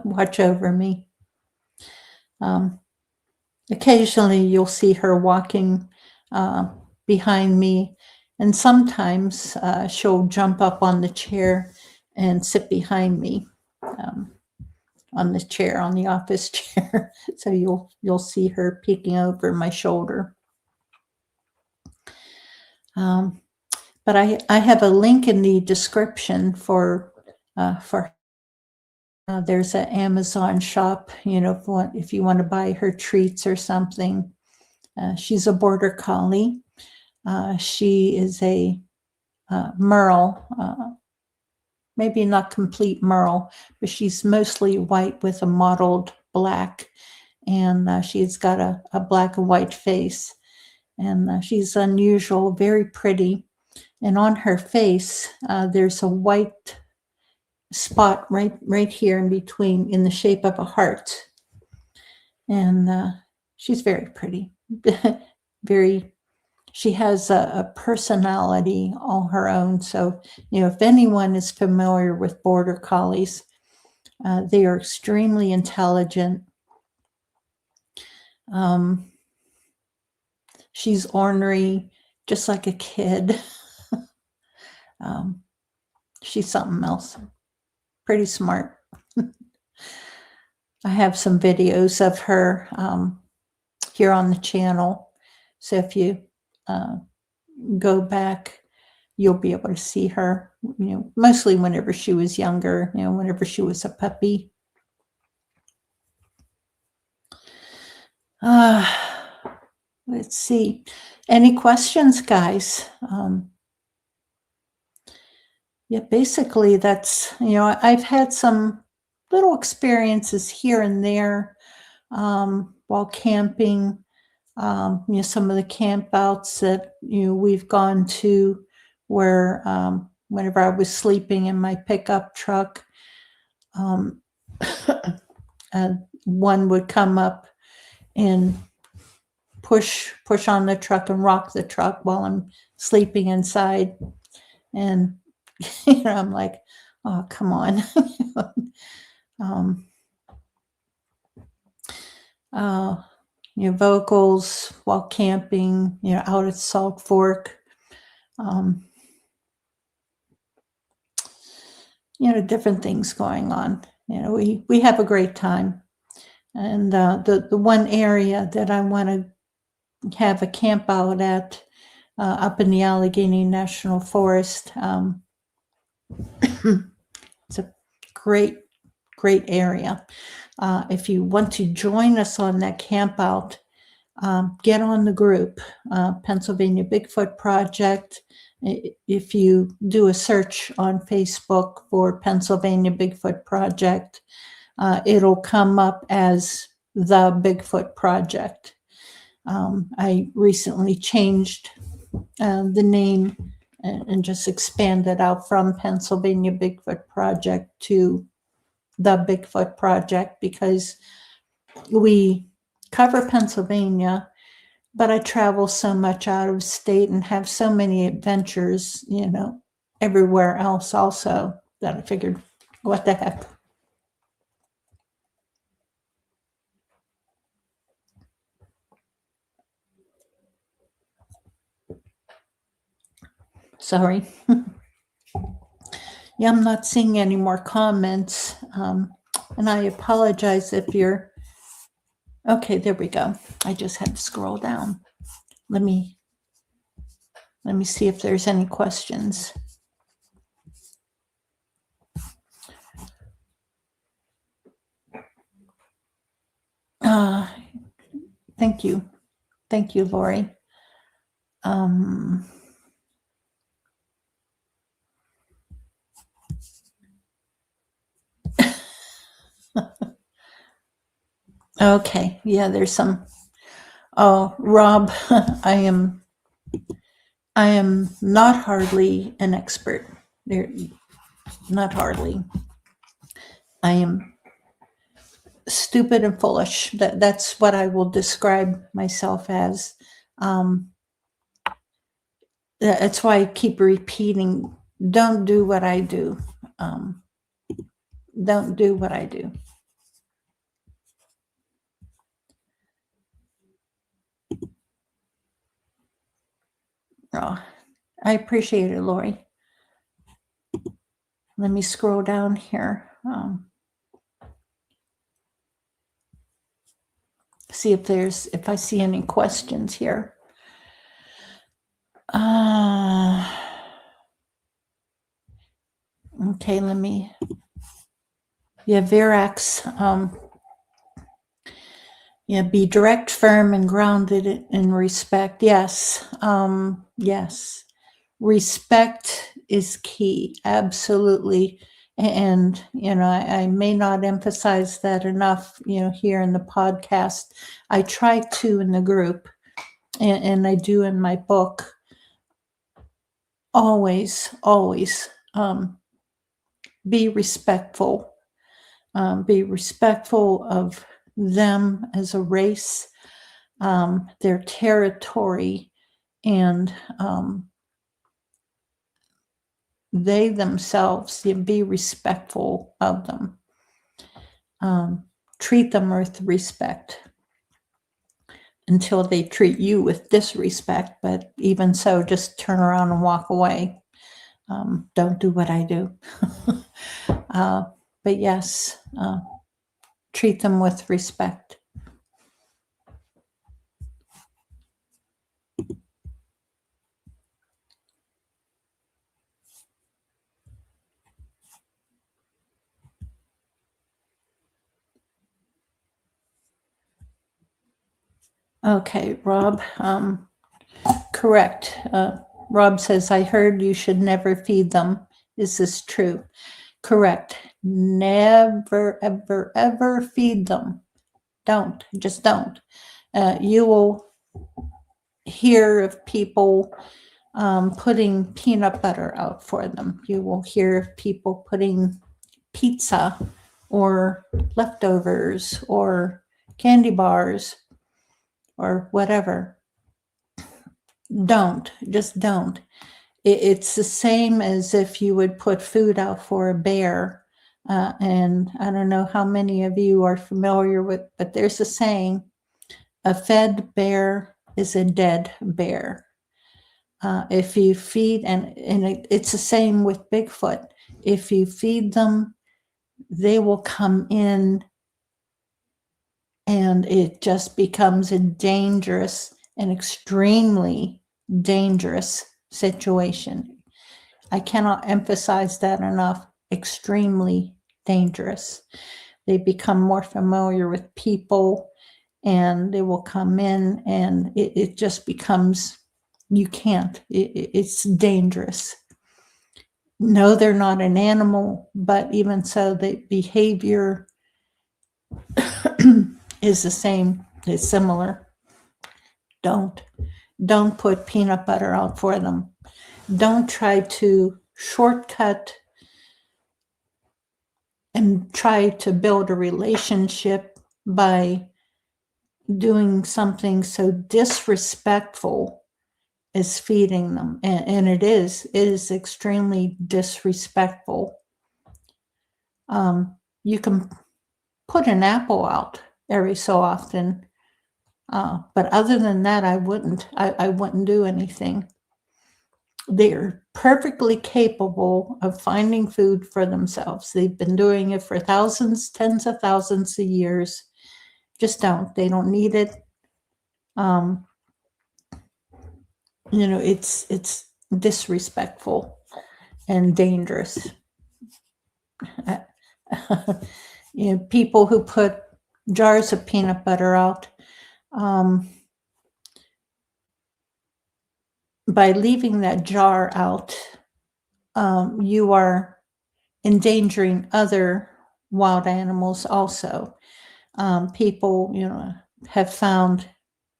watch over me. Occasionally you'll see her walking behind me, and sometimes she'll jump up on the chair and sit behind me, on the chair, on the office chair. So you'll see her peeking over my shoulder. But I have a link in the description for there's an Amazon shop, if you want to buy her treats or something. She's a border collie. She is a merle, maybe not complete merle, but she's mostly white with a mottled black, and she's got a black and white face, and she's unusual, very pretty. And on her face, there's a white spot right here in between, in the shape of a heart, and she's very pretty. She has a personality all her own. So if anyone is familiar with border collies, they are extremely intelligent. She's ornery, just like a kid. She's something else. Pretty smart. I have some videos of her here on the channel. So if you go back, you'll be able to see her, mostly whenever she was younger, whenever she was a puppy. Let's see. Any questions, guys? Yeah, basically that's, I've had some little experiences here and there while camping. Some of the camp outs that we've gone to, where whenever I was sleeping in my pickup truck, one would come up and push on the truck and rock the truck while I'm sleeping inside, and I'm like, oh, come on. Vocals while camping, out at Salt Fork. Different things going on. We have a great time. And the one area that I want to have a camp out at, up in the Allegheny National Forest, it's a great area. If you want to join us on that camp out, get on the group, Pennsylvania Bigfoot Project. If you do a search on Facebook for Pennsylvania Bigfoot Project, it'll come up as the Bigfoot Project. I recently changed the name and just expanded out from Pennsylvania Bigfoot Project to the Bigfoot Project, because we cover Pennsylvania, but I travel so much out of state and have so many adventures, everywhere else also, that I figured, what the heck. Sorry. Yeah, I'm not seeing any more comments. And I apologize if you're... Okay, there we go. I just had to scroll down. Let me see if there's any questions. Thank you. Thank you, Lori. Okay, yeah, there's some... Oh, Rob, I am not hardly an expert. There, not hardly. I am stupid and foolish. That's what I will describe myself as. That's why I keep repeating, don't do what I do. Don't do what I do. Oh, I appreciate it, Lori. Let me scroll down here. See if I see any questions here. Okay, let me... Yeah, Verax. Yeah, be direct, firm, and grounded in respect. Yes. Yes. Respect is key. Absolutely. And, I may not emphasize that enough, here in the podcast. I try to in the group, and I do in my book. Always be respectful. Be respectful of them as a race, their territory, and they themselves. Be respectful of them. Treat them with respect until they treat you with disrespect. But even so, just turn around and walk away. Don't do what I do. But yes, treat them with respect. Okay, Rob. Correct. Rob says, I heard you should never feed them. Is this true? Correct. Never, ever, ever feed them. Don't. Just don't. You will hear of people putting peanut butter out for them. You will hear of people putting pizza or leftovers or candy bars or whatever. Don't. Just don't. It's the same as if you would put food out for a bear. And I don't know how many of you are familiar with, but there's a saying, a fed bear is a dead bear. If you feed, and it's the same with Bigfoot. If you feed them, they will come in, and it just becomes a dangerous and extremely dangerous situation. I cannot emphasize that enough. Extremely dangerous. They become more familiar with people, and they will come in, and it just becomes, you can't. It's dangerous. No, they're not an animal, but even so, the behavior is the same. It's similar. Don't put peanut butter out for them. Don't try to shortcut and try to build a relationship by doing something so disrespectful as feeding them. And it is extremely disrespectful. You can put an apple out every so often, but other than that, I wouldn't do anything. They're perfectly capable of finding food for themselves. They've been doing it for thousands, tens of thousands of years. Just don't. They don't need it. It's disrespectful and dangerous. People who put jars of peanut butter out, by leaving that jar out, you are endangering other wild animals also. People, have found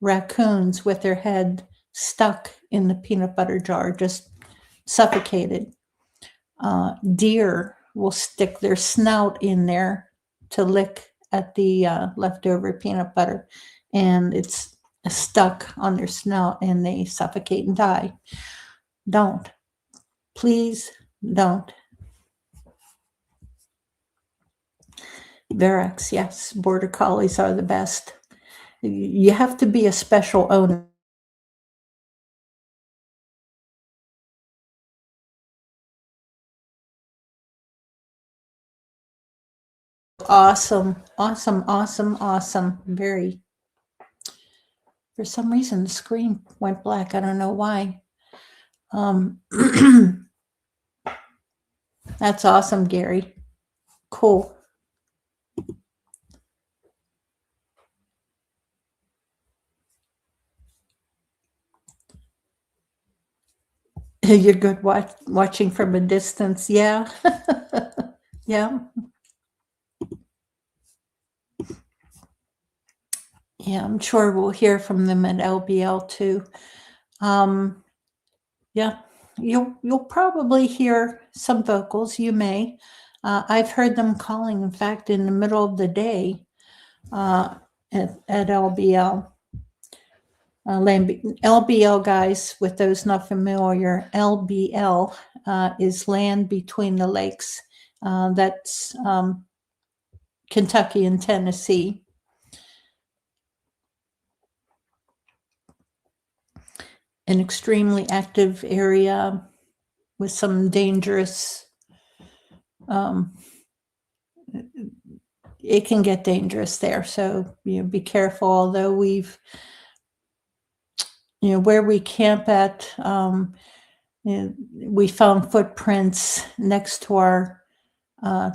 raccoons with their head stuck in the peanut butter jar, just suffocated. Deer will stick their snout in there to lick at the leftover peanut butter, and it's stuck on their snout and they suffocate and die. Don't. Please don't. Verax, yes, border collies are the best. You have to be a special owner. Awesome, awesome, awesome, awesome. Very. For some reason, the screen went black. I don't know why. That's awesome, Gary. Cool. You're good watching from a distance. Yeah. Yeah. Yeah, I'm sure we'll hear from them at LBL too. Yeah, you'll probably hear some vocals. You may. I've heard them calling, in fact, in the middle of the day at LBL. LBL, guys, with those not familiar, LBL is Land Between the Lakes. That's Kentucky and Tennessee. An extremely active area with some dangerous, it can get dangerous there. So, be careful. Although we've, where we camp at, we found footprints next to our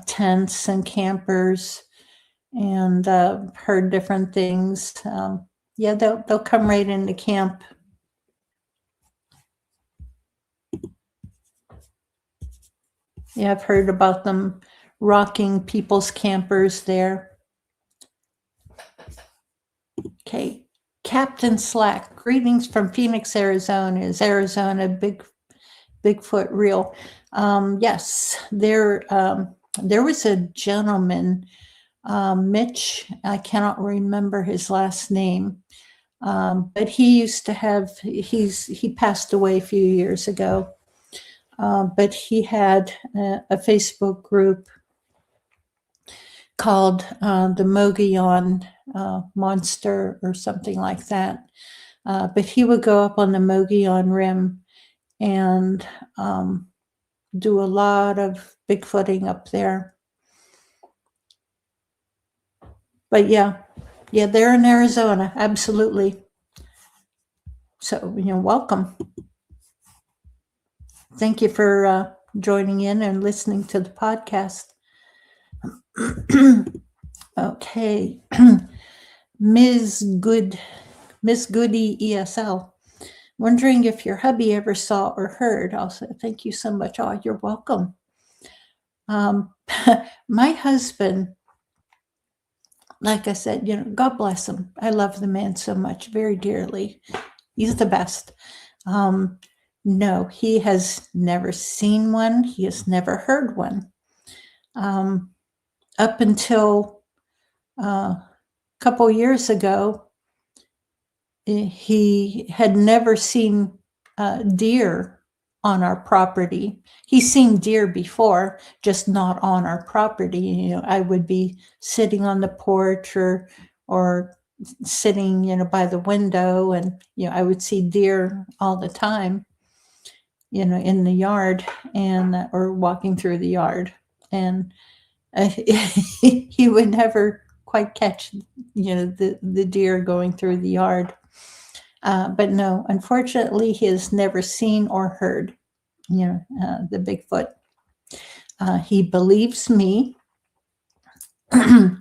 tents and campers, and heard different things. Yeah, they'll come right into camp. Yeah, I've heard about them rocking people's campers there. Okay, Captain Slack, greetings from Phoenix, Arizona. Is Arizona Bigfoot real? Yes, there was a gentleman, Mitch, I cannot remember his last name, but he used to have, he passed away a few years ago, but he had a Facebook group called the Mogollon Monster or something like that. But he would go up on the Mogollon Rim and do a lot of Bigfooting up there. But yeah, they're in Arizona, absolutely. So, welcome. Thank you for joining in and listening to the podcast. Okay. Ms. Goody ESL. Wondering if your hubby ever saw or heard. I'll say thank you so much. Oh, you're welcome. My husband, like I said, God bless him. I love the man so much, very dearly. He's the best. No, he has never seen one. He has never heard one. Up until a couple years ago, he had never seen deer on our property. He's seen deer before, just not on our property. I would be sitting on the porch or sitting, by the window, and I would see deer all the time. in the yard, and or walking through the yard, and he would never quite catch, the deer going through the yard. But no, unfortunately, he has never seen or heard, the Bigfoot. He believes me, and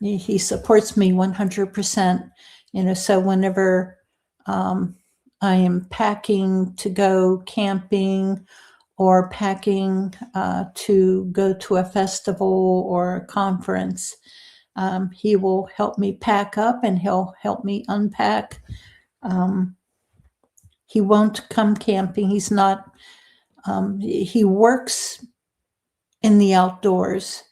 he supports me 100%. So whenever I am packing to go camping, or packing to go to a festival or a conference, he will help me pack up, and he'll help me unpack. He won't come camping. He's not, he works in the outdoors,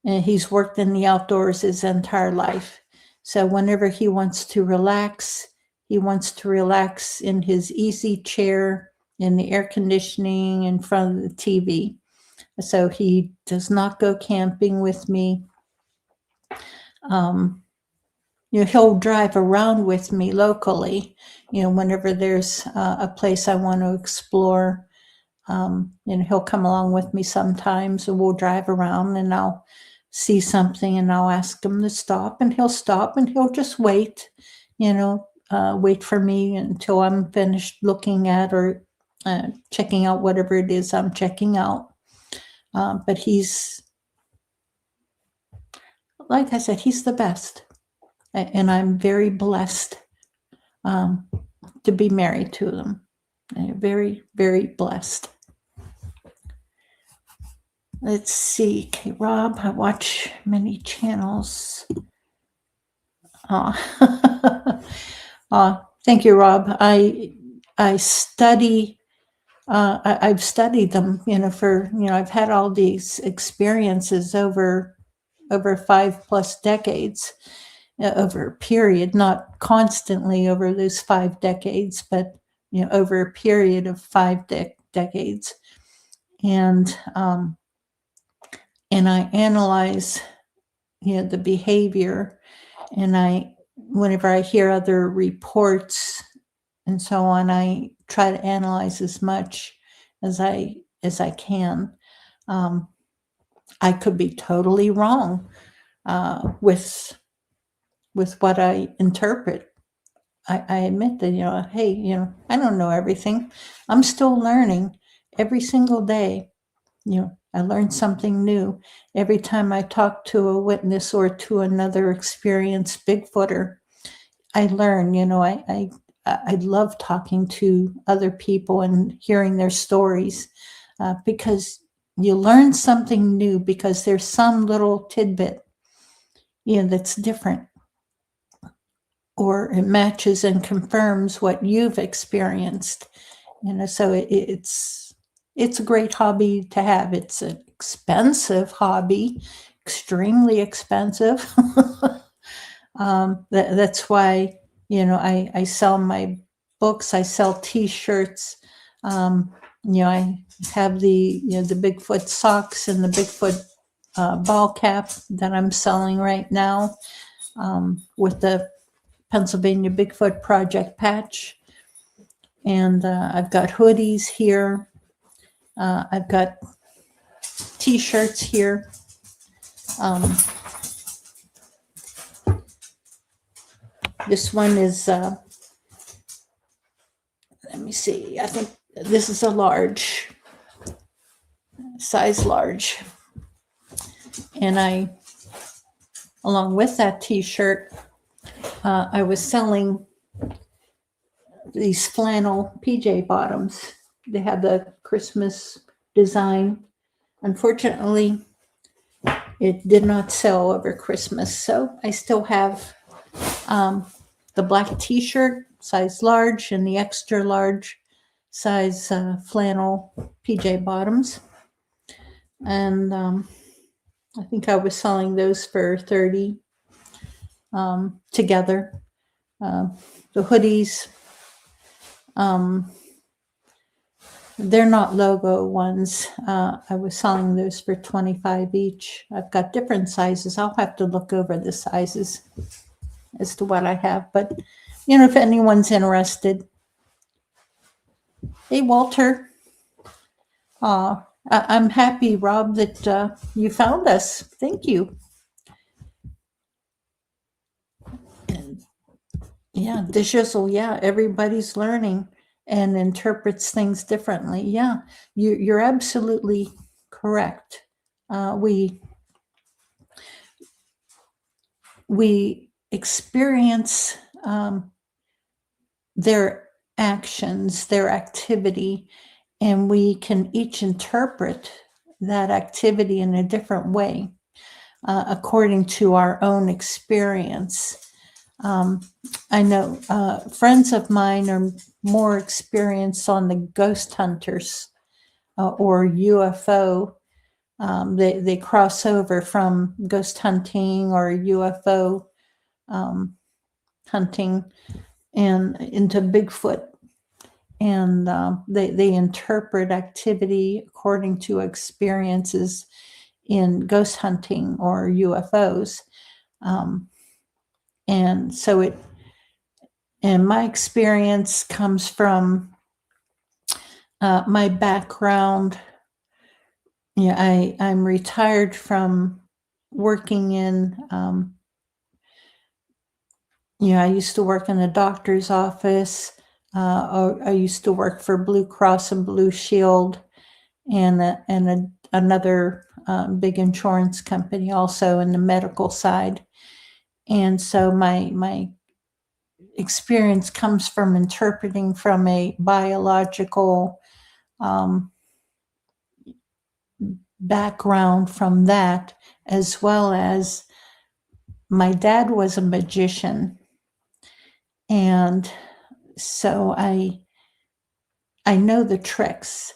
and he's worked in the outdoors his entire life. So whenever he wants to relax in his easy chair, in the air conditioning, in front of the TV. So he does not go camping with me. He'll drive around with me locally, whenever there's a place I want to explore. He'll come along with me sometimes, and we'll drive around, and I'll see something, and I'll ask him to stop, and he'll stop, and he'll just wait, wait for me until I'm finished looking at or checking out whatever it is I'm checking out. But he's, like I said, he's the best. And I'm very blessed to be married to them. Very, very blessed. Let's see. Okay, Rob, I watch many channels. Thank you, Rob. I study. I've studied them, for, I've had all these experiences over 5+ decades, over a period, not constantly over those 5 decades, but, over a period of 5 decades. And I analyze, the behavior, and whenever I hear other reports and so on, I try to analyze as much as I can. I could be totally wrong with what I interpret. I admit that, hey, I don't know everything. I'm still learning every single day. I learn something new every time I talk to a witness or to another experienced Bigfooter. I learn. I love talking to other people and hearing their stories, because you learn something new, because there's some little tidbit, that's different, or it matches and confirms what you've experienced. So it's a great hobby to have. It's an expensive hobby, extremely expensive. That's why, I sell my books, I sell T-shirts. I have the Bigfoot socks and the Bigfoot ball cap that I'm selling right now, with the Pennsylvania Bigfoot Project patch. And I've got hoodies here. I've got T-shirts here. This one is, let me see, I think this is a large, size large. And along with that T-shirt, I was selling these flannel PJ bottoms. They had the Christmas design. Unfortunately, it did not sell over Christmas, so I still have the black T-shirt, size large, and the extra large size flannel PJ bottoms. And I think I was selling those for $30 together. The hoodies, they're not logo ones. I was selling those for $25 each. I've got different sizes. I'll have to look over the sizes as to what I have. But, if anyone's interested, Hey, Walter. I'm happy, Rob, that you found us. Thank you. And yeah, the shizzle. Yeah, everybody's learning and interprets things differently. Yeah, you're absolutely correct. We experience their actions, their activity, and we can each interpret that activity in a different way according to our own experience. I know friends of mine are more experienced on the ghost hunters or UFO. They cross over from ghost hunting or UFO hunting and into Bigfoot. And they interpret activity according to experiences in ghost hunting or UFOs. And so and my experience comes from my background. Yeah, I'm retired from working in, I used to work in a doctor's office. I used to work for Blue Cross and Blue Shield and another big insurance company also in the medical side. And so my experience comes from interpreting from a biological background from that, as well as my dad was a magician. And so I know the tricks.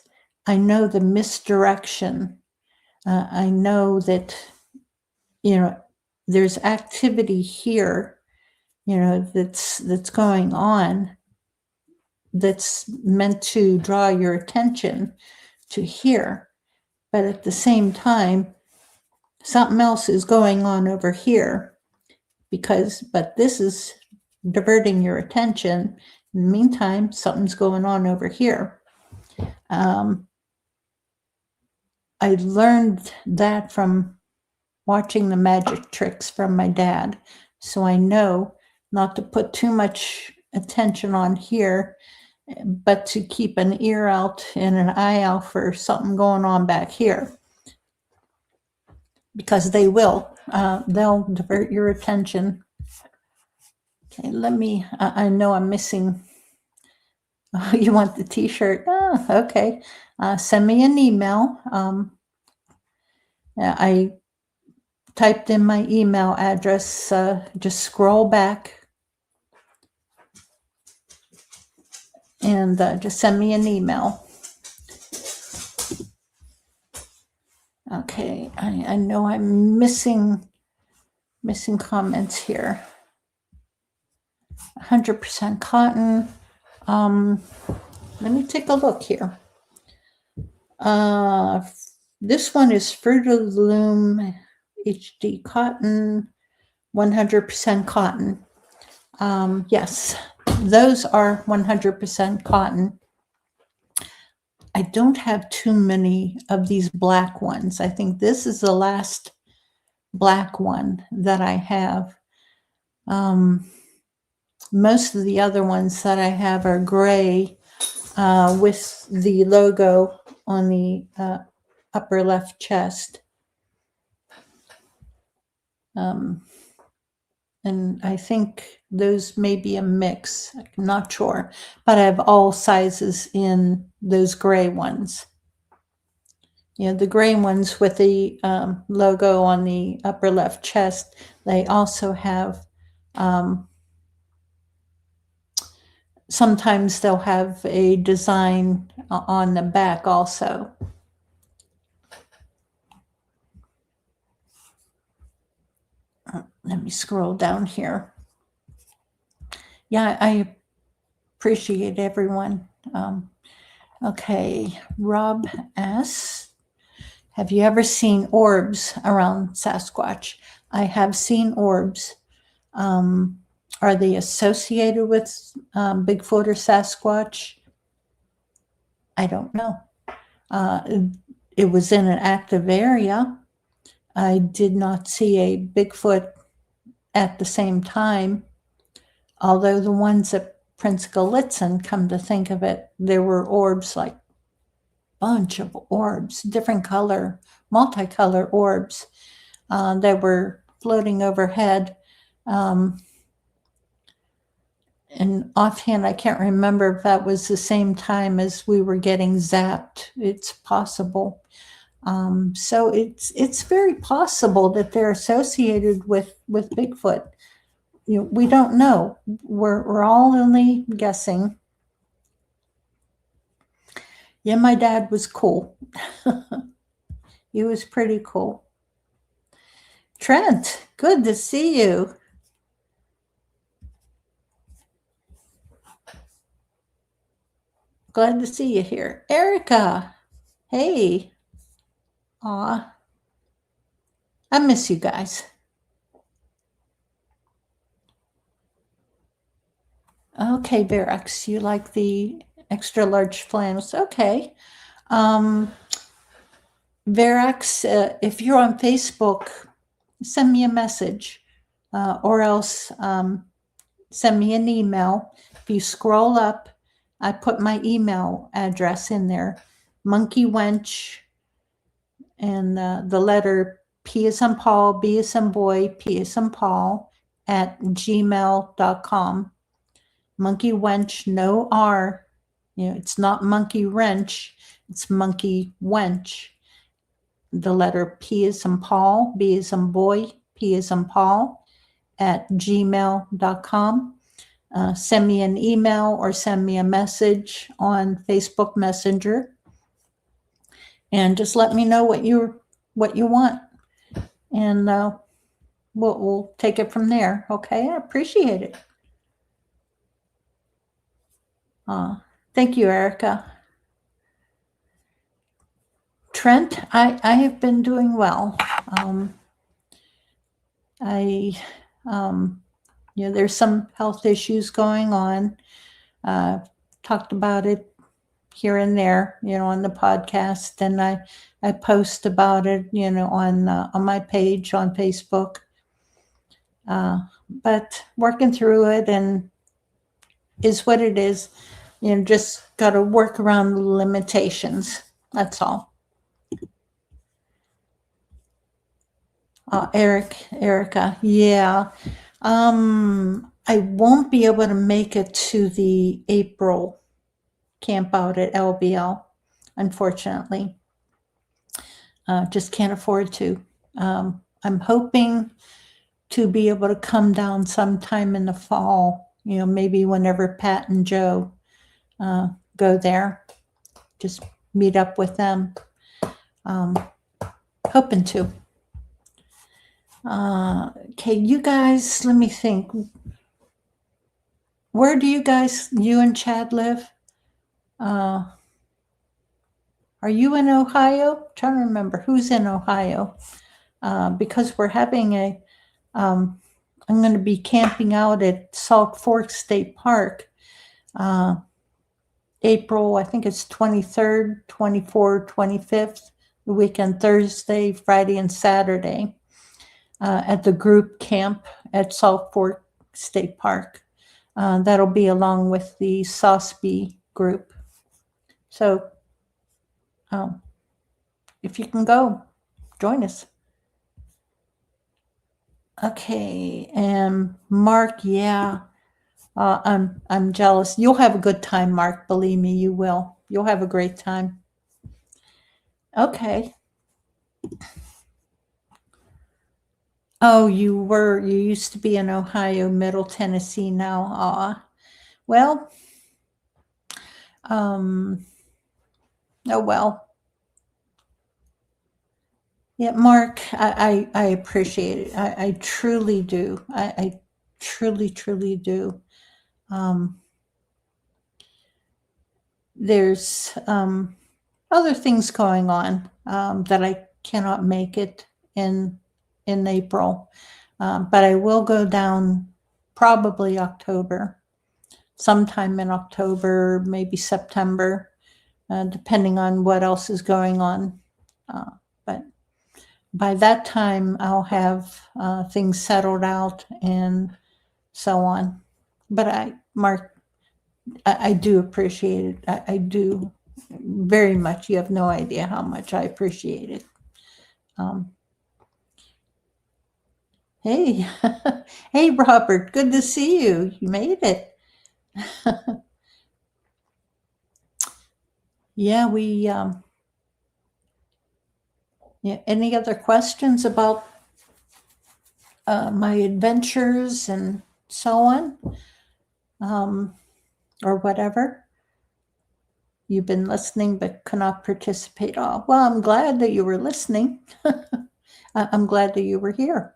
I know the misdirection. I know that, there's activity here, that's going on that's meant to draw your attention to here. But at the same time, something else is going on over here but this is diverting your attention. In the meantime, something's going on over here. I learned that from watching the magic tricks from my dad. So I know not to put too much attention on here, but to keep an ear out and an eye out for something going on back here. Because they will. They'll divert your attention. Okay, I know I'm missing. Oh, you want the t-shirt? Oh, okay. Send me an email. I typed in my email address. Just scroll back and just send me an email. Okay, I know I'm missing comments here. 100% cotton. Let me take a look here. This one is Fruit of the Loom HD cotton, 100% cotton. Yes, those are 100% cotton. I don't have too many of these black ones. I think this is the last black one that I have. Most of the other ones that I have are gray with the logo on the upper left chest. And I think those may be a mix. I'm not sure. But I have all sizes in those gray ones. The gray ones with the logo on the upper left chest, they also have, sometimes they'll have a design on the back also. Let me scroll down here. Yeah, I appreciate everyone. Okay, Rob asks, have you ever seen orbs around Sasquatch? I have seen orbs. Are they associated with Bigfoot or Sasquatch? I don't know. It was in an active area. I did not see a Bigfoot at the same time, although the ones at Prince Gallitzin, come to think of it, there were orbs, like bunch of orbs, different color, multicolor orbs that were floating overhead. And offhand, I can't remember if that was the same time as we were getting zapped. It's possible. So it's very possible that they're associated with Bigfoot. We don't know. We're all only guessing. Yeah, my dad was cool. He was pretty cool. Trent, good to see you. Glad to see you here. Erica, hey. Aw, I miss you guys. Okay, Barracks, you like the extra large flannels? Okay. Verax, if you're on Facebook, send me a message, or else send me an email. If you scroll up, I put my email address in there, Monkey Wench, and the letter P as in Paul, B as in boy, P as in Paul, at gmail.com. Monkey Wench, no R. It's not Monkey Wrench, it's Monkey Wench. The letter P as in Paul, B as in boy, P as in Paul, at gmail.com. Send me an email or send me a message on Facebook Messenger, and just let me know what you want, and we'll take it from there. Okay, I appreciate it. Thank you, Erica. Trent, I have been doing well. There's some health issues going on. Talked about it here and there, on the podcast, and I post about it, on my page on Facebook. But working through it, and is what it is. Just got to work around the limitations. That's all. Erica, yeah. I won't be able to make it to the April camp out at LBL, unfortunately. Just can't afford to. I'm hoping to be able to come down sometime in the fall, maybe whenever Pat and Joe go there, just meet up with them. Hoping to. Okay, you guys, let me think. Where do you and Chad live? Are you in Ohio? I'm trying to remember who's in Ohio. Because we're having I'm going to be camping out at Salt Fork State Park, April, I think it's 23rd, 24th, 25th, the weekend, Thursday, Friday, and Saturday, at the group camp at Salt Fork State Park. That'll be along with the Sosby group. So if you can go, join us. Okay, and Mark, yeah, I'm jealous. You'll have a good time, Mark. Believe me, you will. You'll have a great time. Okay. Oh, you used to be in Ohio, Middle Tennessee now. Well, oh well. Yeah, Mark, I appreciate it. I truly do. I truly, truly do. There's other things going on that I cannot make it in April, but I will go down probably October, sometime in October, maybe September. depending on what else is going on. But by that time, I'll have things settled out and so on. But Mark, I do appreciate it. I do very much. You have no idea how much I appreciate it. Hey, hey, Robert, good to see you. You made it. Yeah, yeah. Any other questions about my adventures and so on, or whatever? You've been listening but cannot participate. Oh, well, I'm glad that you were listening. I'm glad that you were here.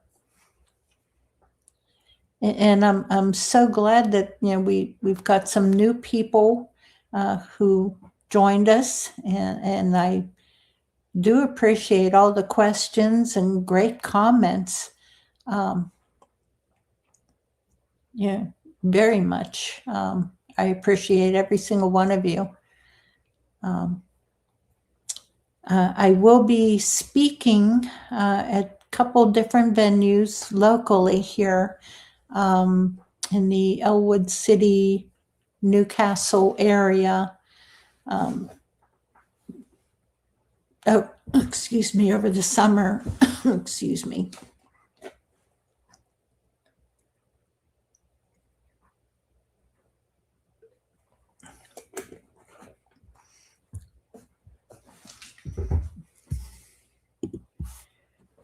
And I'm so glad that we've got some new people who joined us, and I do appreciate all the questions and great comments. Yeah, very much. I appreciate every single one of you. I will be speaking at a couple different venues locally here in the Elwood City, Newcastle area. Oh, excuse me, over the summer. Excuse me.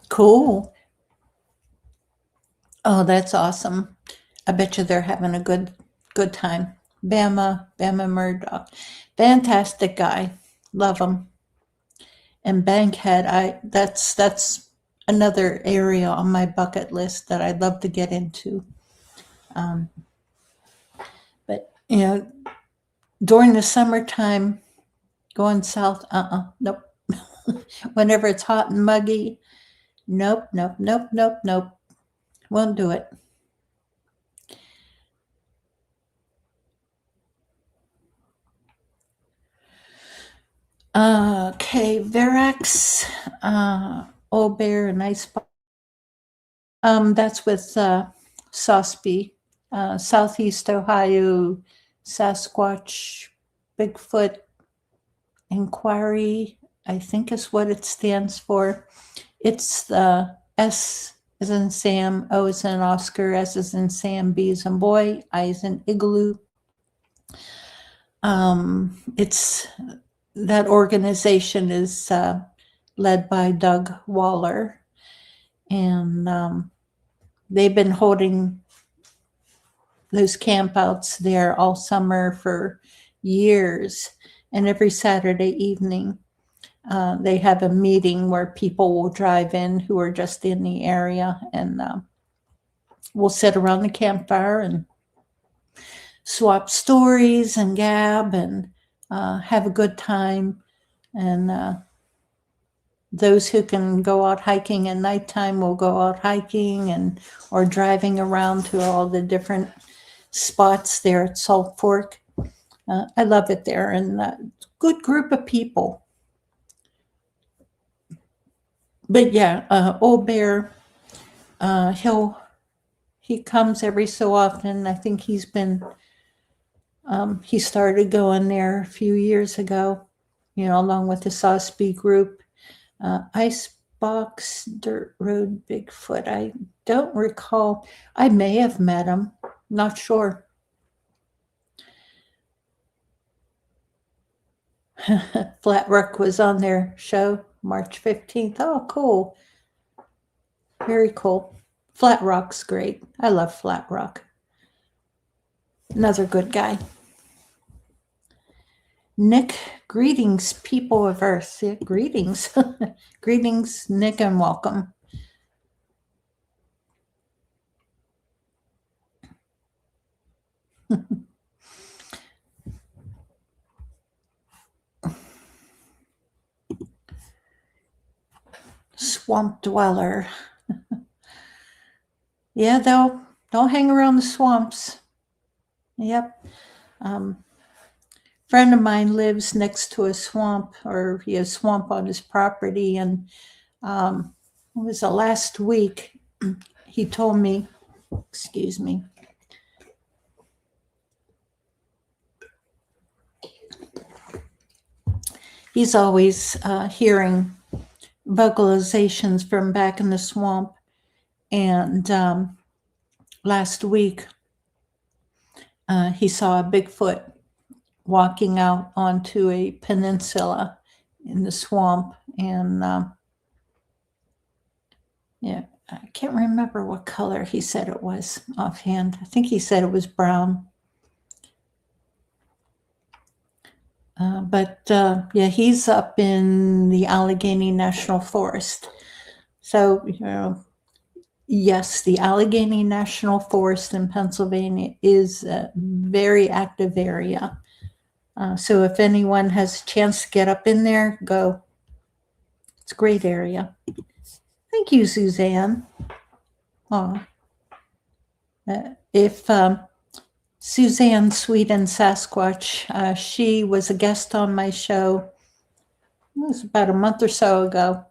Cool. Oh, that's awesome. I bet you they're having a good time. Bama Murdoch. Fantastic guy. Love him. And Bankhead, that's another area on my bucket list that I'd love to get into. But during the summertime, going south, nope. Whenever it's hot and muggy, nope. Won't do it. Okay, Verax, Old Bear, and Ice. That's with Sosby, Southeast Ohio Sasquatch Bigfoot Inquiry, I think is what it stands for. It's the S as in Sam, O as in Oscar, S as in Sam, B as in boy, I as in igloo. It's that organization is led by Doug Waller, and they've been holding those campouts there all summer for years. And every Saturday evening, they have a meeting where people will drive in who are just in the area, and we'll sit around the campfire and swap stories and gab and have a good time. And those who can go out hiking at nighttime will go out hiking or driving around to all the different spots there at Salt Fork. I love it there, and good group of people. But yeah, Old Bear, he comes every so often. I think he started going there a few years ago, along with the Sosby group. Icebox Dirt Road Bigfoot. I don't recall. I may have met him. Not sure. Flat Rock was on their show March 15th. Oh, cool. Very cool. Flat Rock's great. I love Flat Rock. Another good guy. Nick, greetings, people of Earth. Yeah, greetings. Greetings, Nick, and welcome. Swamp dweller. Yeah, they'll hang around the swamps. Yep. friend of mine lives next to a swamp, or he has swamp on his property, and it was the last week he told me, excuse me, he's always hearing vocalizations from back in the swamp. And last week, he saw a Bigfoot walking out onto a peninsula in the swamp. And yeah, I can't remember what color he said it was offhand. I think he said it was brown. But yeah, he's up in the Allegheny National Forest. So, yes, the Allegheny National Forest in Pennsylvania is a very active area. So if anyone has a chance to get up in there, go. It's a great area. Thank you, Suzanne. If Suzanne Sweet and Sasquatch, she was a guest on my show. It was about a month or so ago.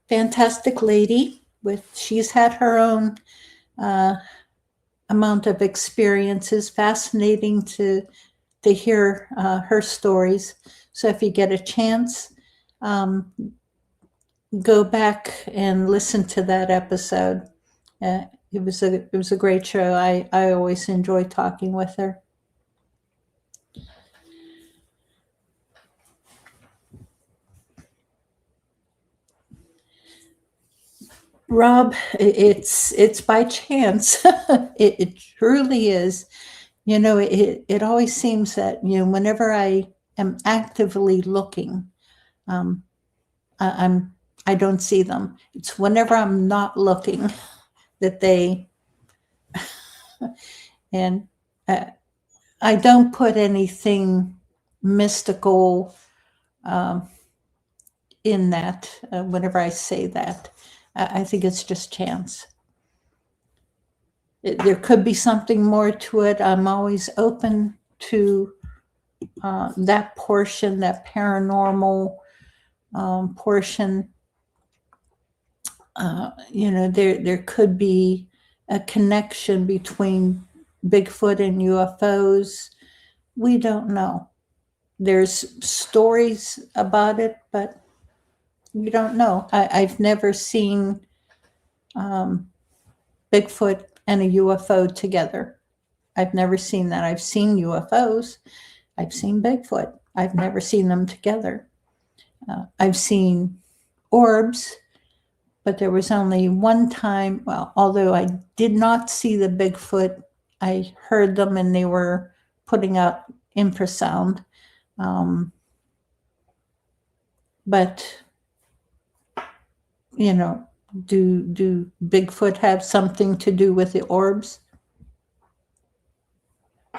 Fantastic lady. She's had her own amount of experiences. Fascinating to hear her stories. So if you get a chance, go back and listen to that episode. It was a great show. I always enjoy talking with her. Rob, it's by chance. It truly is. It always seems that, whenever I am actively looking, I don't see them. It's whenever I'm not looking that they, and I don't put anything mystical in that whenever I say that. I think it's just chance. There could be something more to it. I'm always open to that portion, that paranormal portion. There could be a connection between Bigfoot and UFOs. We don't know. There's stories about it, but we don't know. I've never seen Bigfoot and a UFO together. I've never seen that. I've seen UFOs. I've seen Bigfoot. I've never seen them together. I've seen orbs, but there was only one time, well, although I did not see the Bigfoot, I heard them and they were putting out infrasound. But, do Bigfoot have something to do with the orbs?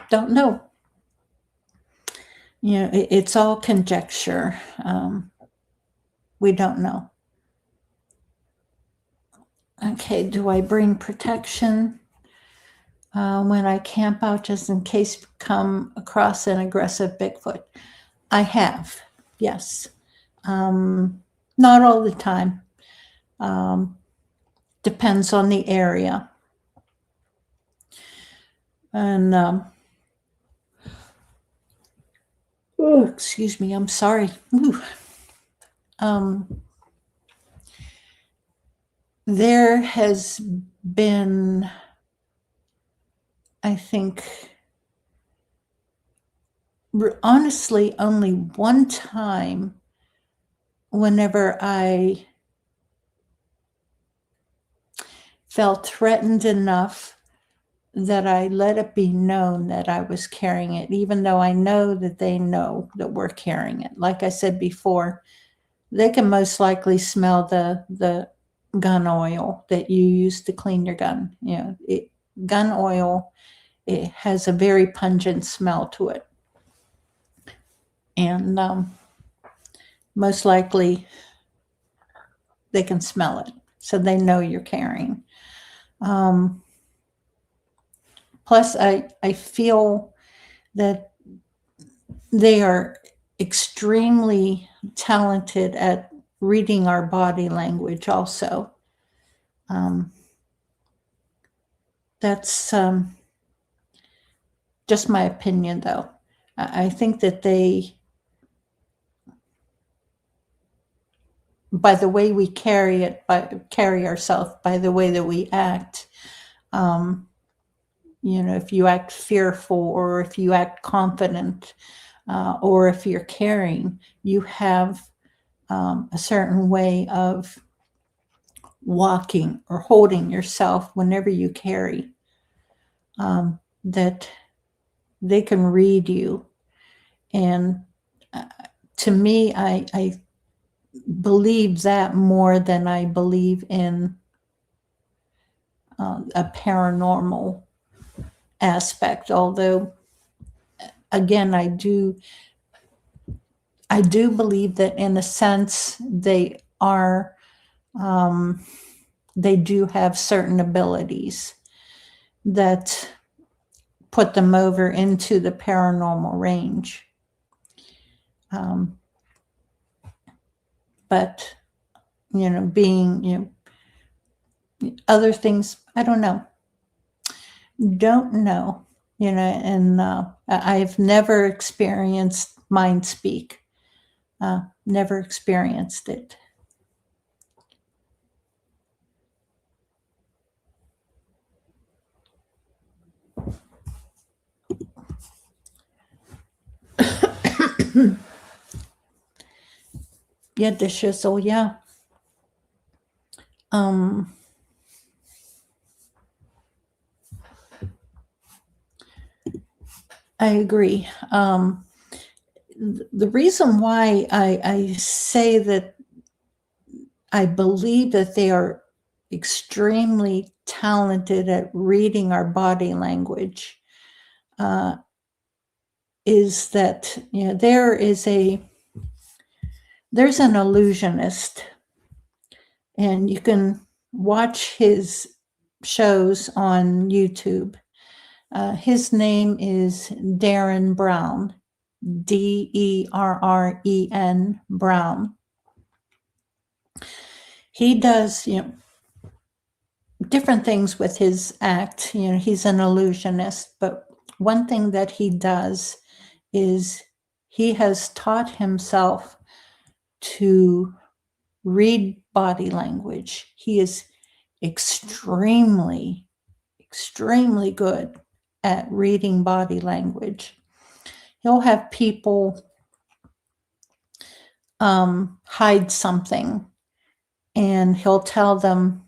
Don't know. It's all conjecture. We don't know. Okay, do I bring protection when I camp out just in case come across an aggressive Bigfoot? I have, yes. Not all the time. Depends on the area. And, oh, excuse me, I'm sorry. There has been, I think, honestly, only one time whenever I felt threatened enough that I let it be known that I was carrying it, even though I know that they know that we're carrying it. Like I said before, they can most likely smell the gun oil that you use to clean your gun. Gun oil, it has a very pungent smell to it. And most likely they can smell it, so they know you're carrying. Plus, I feel that they are extremely talented at reading our body language also. That's just my opinion, though. I think that they, by the way we carry ourselves, by the way that we act, if you act fearful or if you act confident, or if you're caring, you have a certain way of walking or holding yourself whenever you carry, that they can read you. And to me, I believe that more than I believe in a paranormal aspect. Although, again, I do believe that in a sense they are, they do have certain abilities that put them over into the paranormal range. But, being, other things, I don't know. And I've never experienced mind speak. Never experienced it. Yeah, the shizzle, yeah. I agree. The reason why I say that I believe that they are extremely talented at reading our body language is that there's an illusionist, and you can watch his shows on YouTube. His name is Darren Brown, Derren Brown. He does, different things with his act. He's an illusionist, but one thing that he does is he has taught himself to read body language. He is extremely, extremely good at reading body language. He'll have people hide something, and he'll tell them,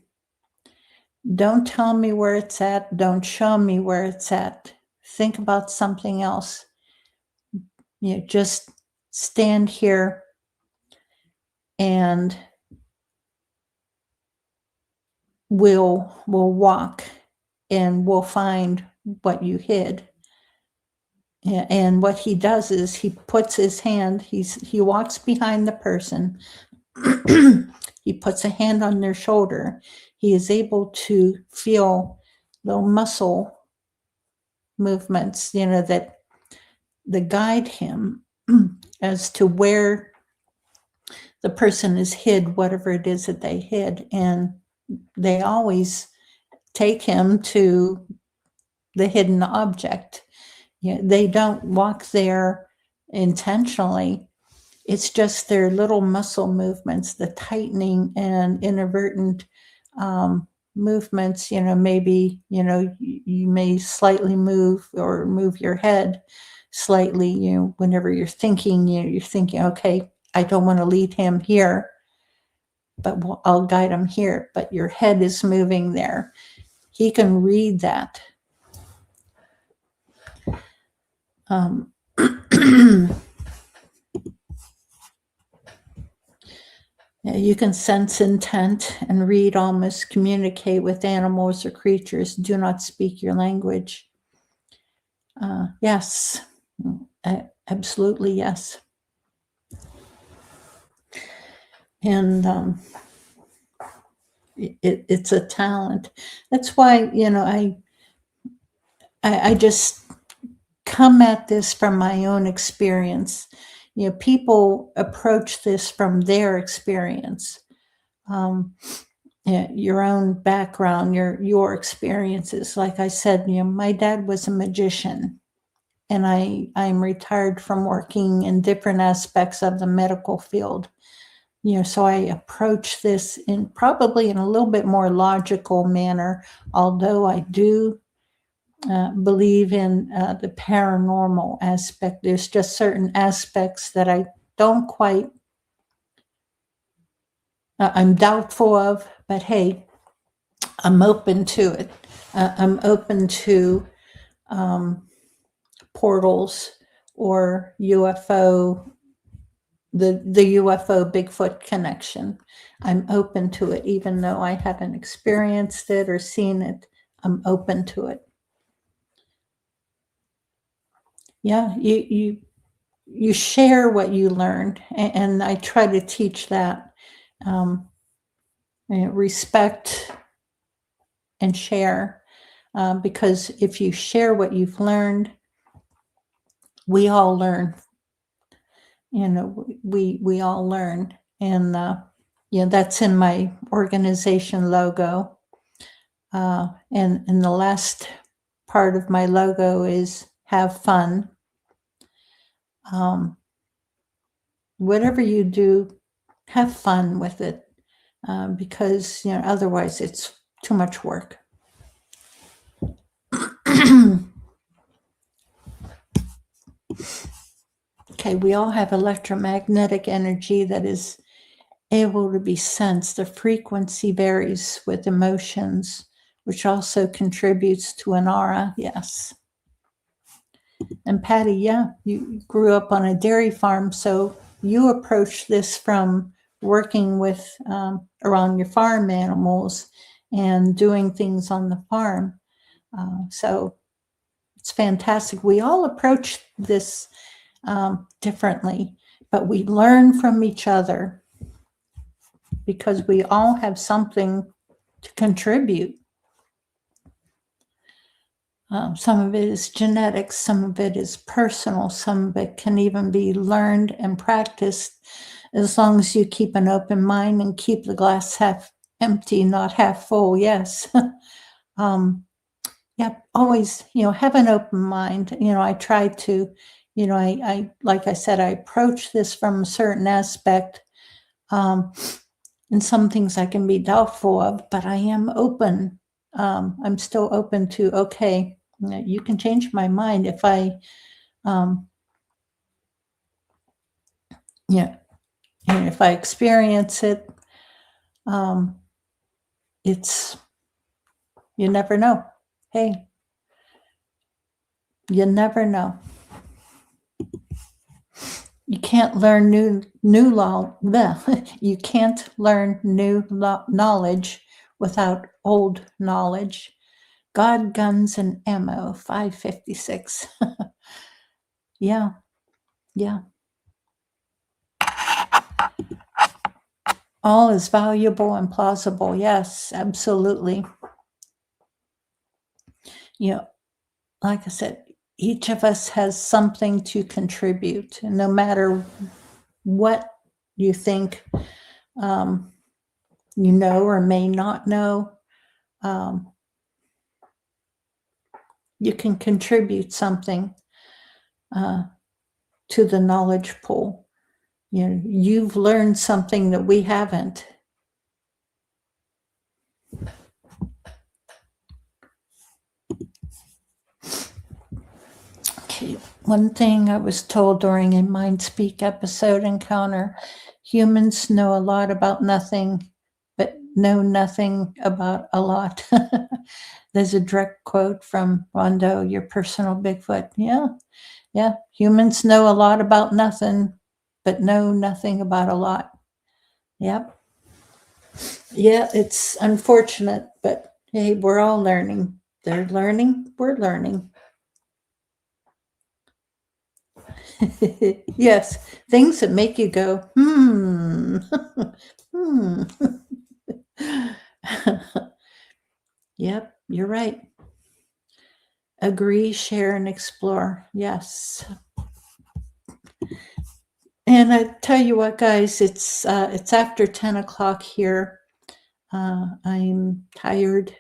don't tell me where it's at, don't show me where it's at, think about something else. Just stand here and we'll walk and we'll find what you hid. And what he does is he puts his hand, he walks behind the person, he puts a hand on their shoulder. He is able to feel little muscle movements, that guide him as to where the person is hid, whatever it is that they hid. And they always take him to the hidden object. They don't walk there intentionally. It's just their little muscle movements, the tightening and inadvertent movements. Maybe, you may slightly move or move your head slightly, whenever you're thinking, okay, I don't want to lead him here, but I'll guide him here. But your head is moving there. He can read that. You can sense intent and read, almost communicate with animals or creatures. Do not speak your language. Yes, absolutely yes. And it's a talent. That's why, I just come at this from my own experience. People approach this from their experience, your own background, your experiences. Like I said, my dad was a magician, and I'm retired from working in different aspects of the medical field. So I approach this probably in a little bit more logical manner, although I do believe in the paranormal aspect. There's just certain aspects that I don't quite, I'm doubtful of, but hey, I'm open to it. I'm open to portals or UFO, the UFO Bigfoot connection. I'm open to it, even though I haven't experienced it or seen it. I'm open to it. Yeah, you share what you learned, and I try to teach that. Respect and share, because if you share what you've learned, we all learn. We all learn, and that's in my organization logo. And the last part of my logo is have fun. Whatever you do, have fun with it, because otherwise it's too much work. Okay, we all have electromagnetic energy that is able to be sensed. The frequency varies with emotions, which also contributes to an aura. Yes. And Patty, yeah, you grew up on a dairy farm, so you approach this from working with around your farm animals and doing things on the farm. So it's fantastic. We all approach this differently, but we learn from each other because we all have something to contribute. Some of it is genetics, some of it is personal, some of it can even be learned and practiced, as long as you keep an open mind and keep the glass half empty, not half full. Yes. Yeah, always, have an open mind. I try to, I like I said, I approach this from a certain aspect. And some things I can be doubtful of, but I am open. I'm still open to, okay, you can change my mind if I, and if I experience it. It's, you never know. Hey, you never know. You can't learn new law. You can't learn new knowledge without old knowledge. God, guns, and ammo, 556. Yeah. All is valuable and plausible. Yes, absolutely. Like I said, each of us has something to contribute, and no matter what you think, or may not know, you can contribute something to the knowledge pool. You've learned something that we haven't. Okay, one thing I was told during a Mind Speak episode encounter: humans know a lot about nothing, but know nothing about a lot. There's a direct quote from Rondo, your personal Bigfoot. Yeah. Humans know a lot about nothing, but know nothing about a lot. Yep. Yeah, it's unfortunate, but hey, we're all learning. They're learning, we're learning. Yes, things that make you go, Yep, you're right. Agree, share, and explore. Yes. And I tell you what, guys, it's after 10 o'clock here. I'm tired.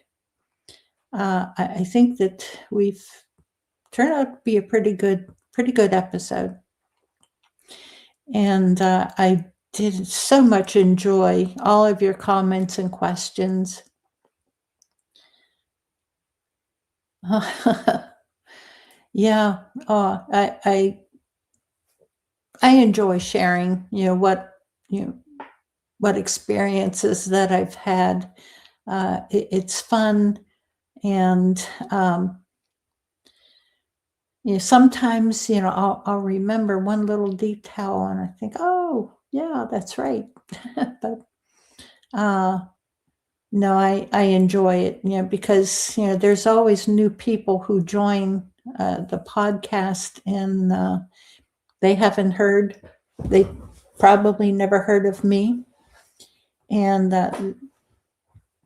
I think that we've turned out to be a pretty good episode. And I did so much enjoy all of your comments and questions. Yeah. Oh, I enjoy sharing, what experiences that I've had. It's fun. And, sometimes, I'll remember one little detail and I think, oh yeah, that's right. But, no, I enjoy it, because, there's always new people who join the podcast, and they haven't heard, they probably never heard of me. And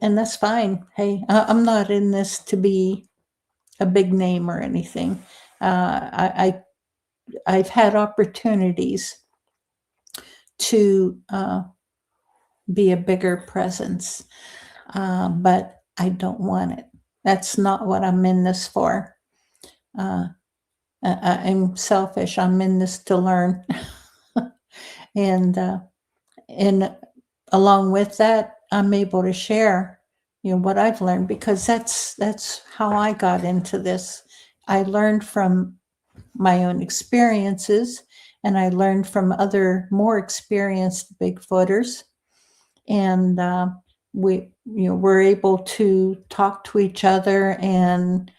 that's fine. Hey, I'm not in this to be a big name or anything. I've had opportunities to be a bigger presence, but I don't want it. That's not what I'm in this for. I'm selfish. I'm in this to learn. And along with that, I'm able to share, what I've learned, because that's how I got into this. I learned from my own experiences, and I learned from other more experienced Bigfooters, and we're able to talk to each other and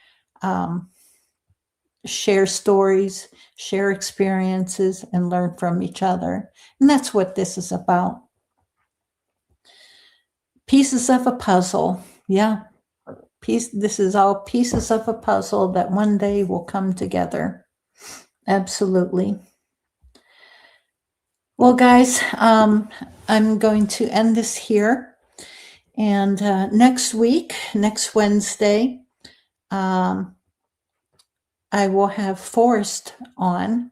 share stories, share experiences, and learn from each other. And that's what this is about. Pieces of a puzzle. Yeah. This is all pieces of a puzzle that one day will come together. Absolutely. Well, guys, I'm going to end this here. And next Wednesday, I will have Forrest on.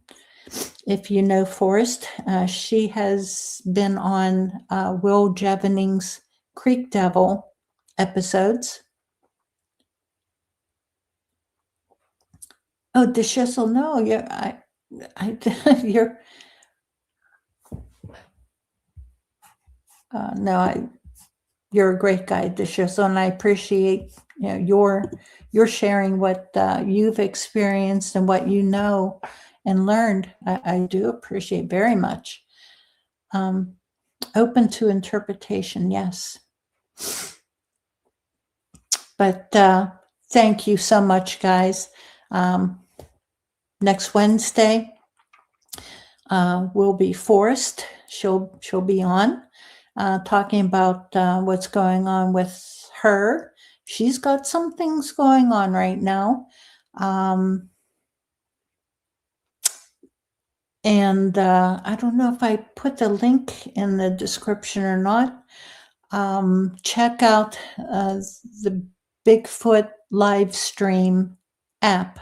If you know Forrest, she has been on Will Jevening's Creek Devil episodes. Oh, the Schissel, no, you're you're a great guy, Schissel, and I appreciate your sharing what you've experienced and what you know and learned. I do appreciate very much. Open to interpretation, yes. But thank you so much, guys. Next Wednesday will be Forrest. She'll be on talking about what's going on with her. She's got some things going on right now. And I don't know if I put the link in the description or not. Check out the Bigfoot live stream app.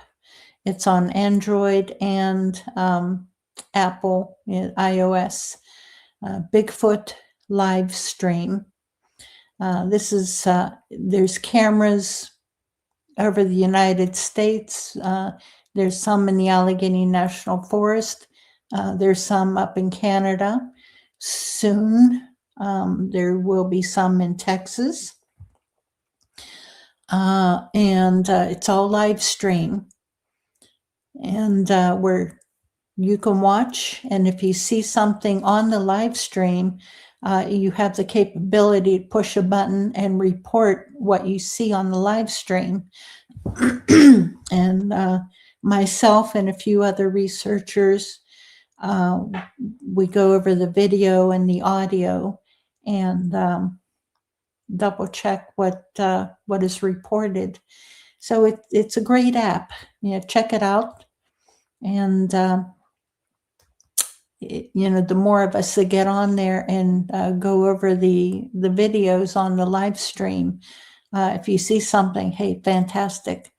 It's on Android and Apple, iOS. Bigfoot live stream. This is there's cameras over the United States. There's some in the Allegheny National Forest. There's some up in Canada. Soon there will be some in Texas. And it's all live stream. And where you can watch, and if you see something on the live stream, you have the capability to push a button and report what you see on the live stream. And myself and a few other researchers, we go over the video and the audio and double check what is reported. So it's a great app. Check it out. And the more of us that get on there and go over the videos on the live stream, if you see something, hey, fantastic.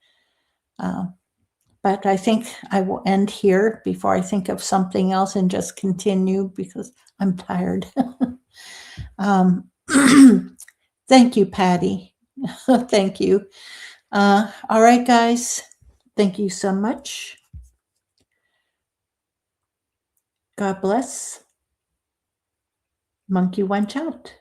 But I think I will end here before I think of something else and just continue because I'm tired. Thank you, Patty. Thank you. All right, guys. Thank you so much. God bless. Monkey Wench out.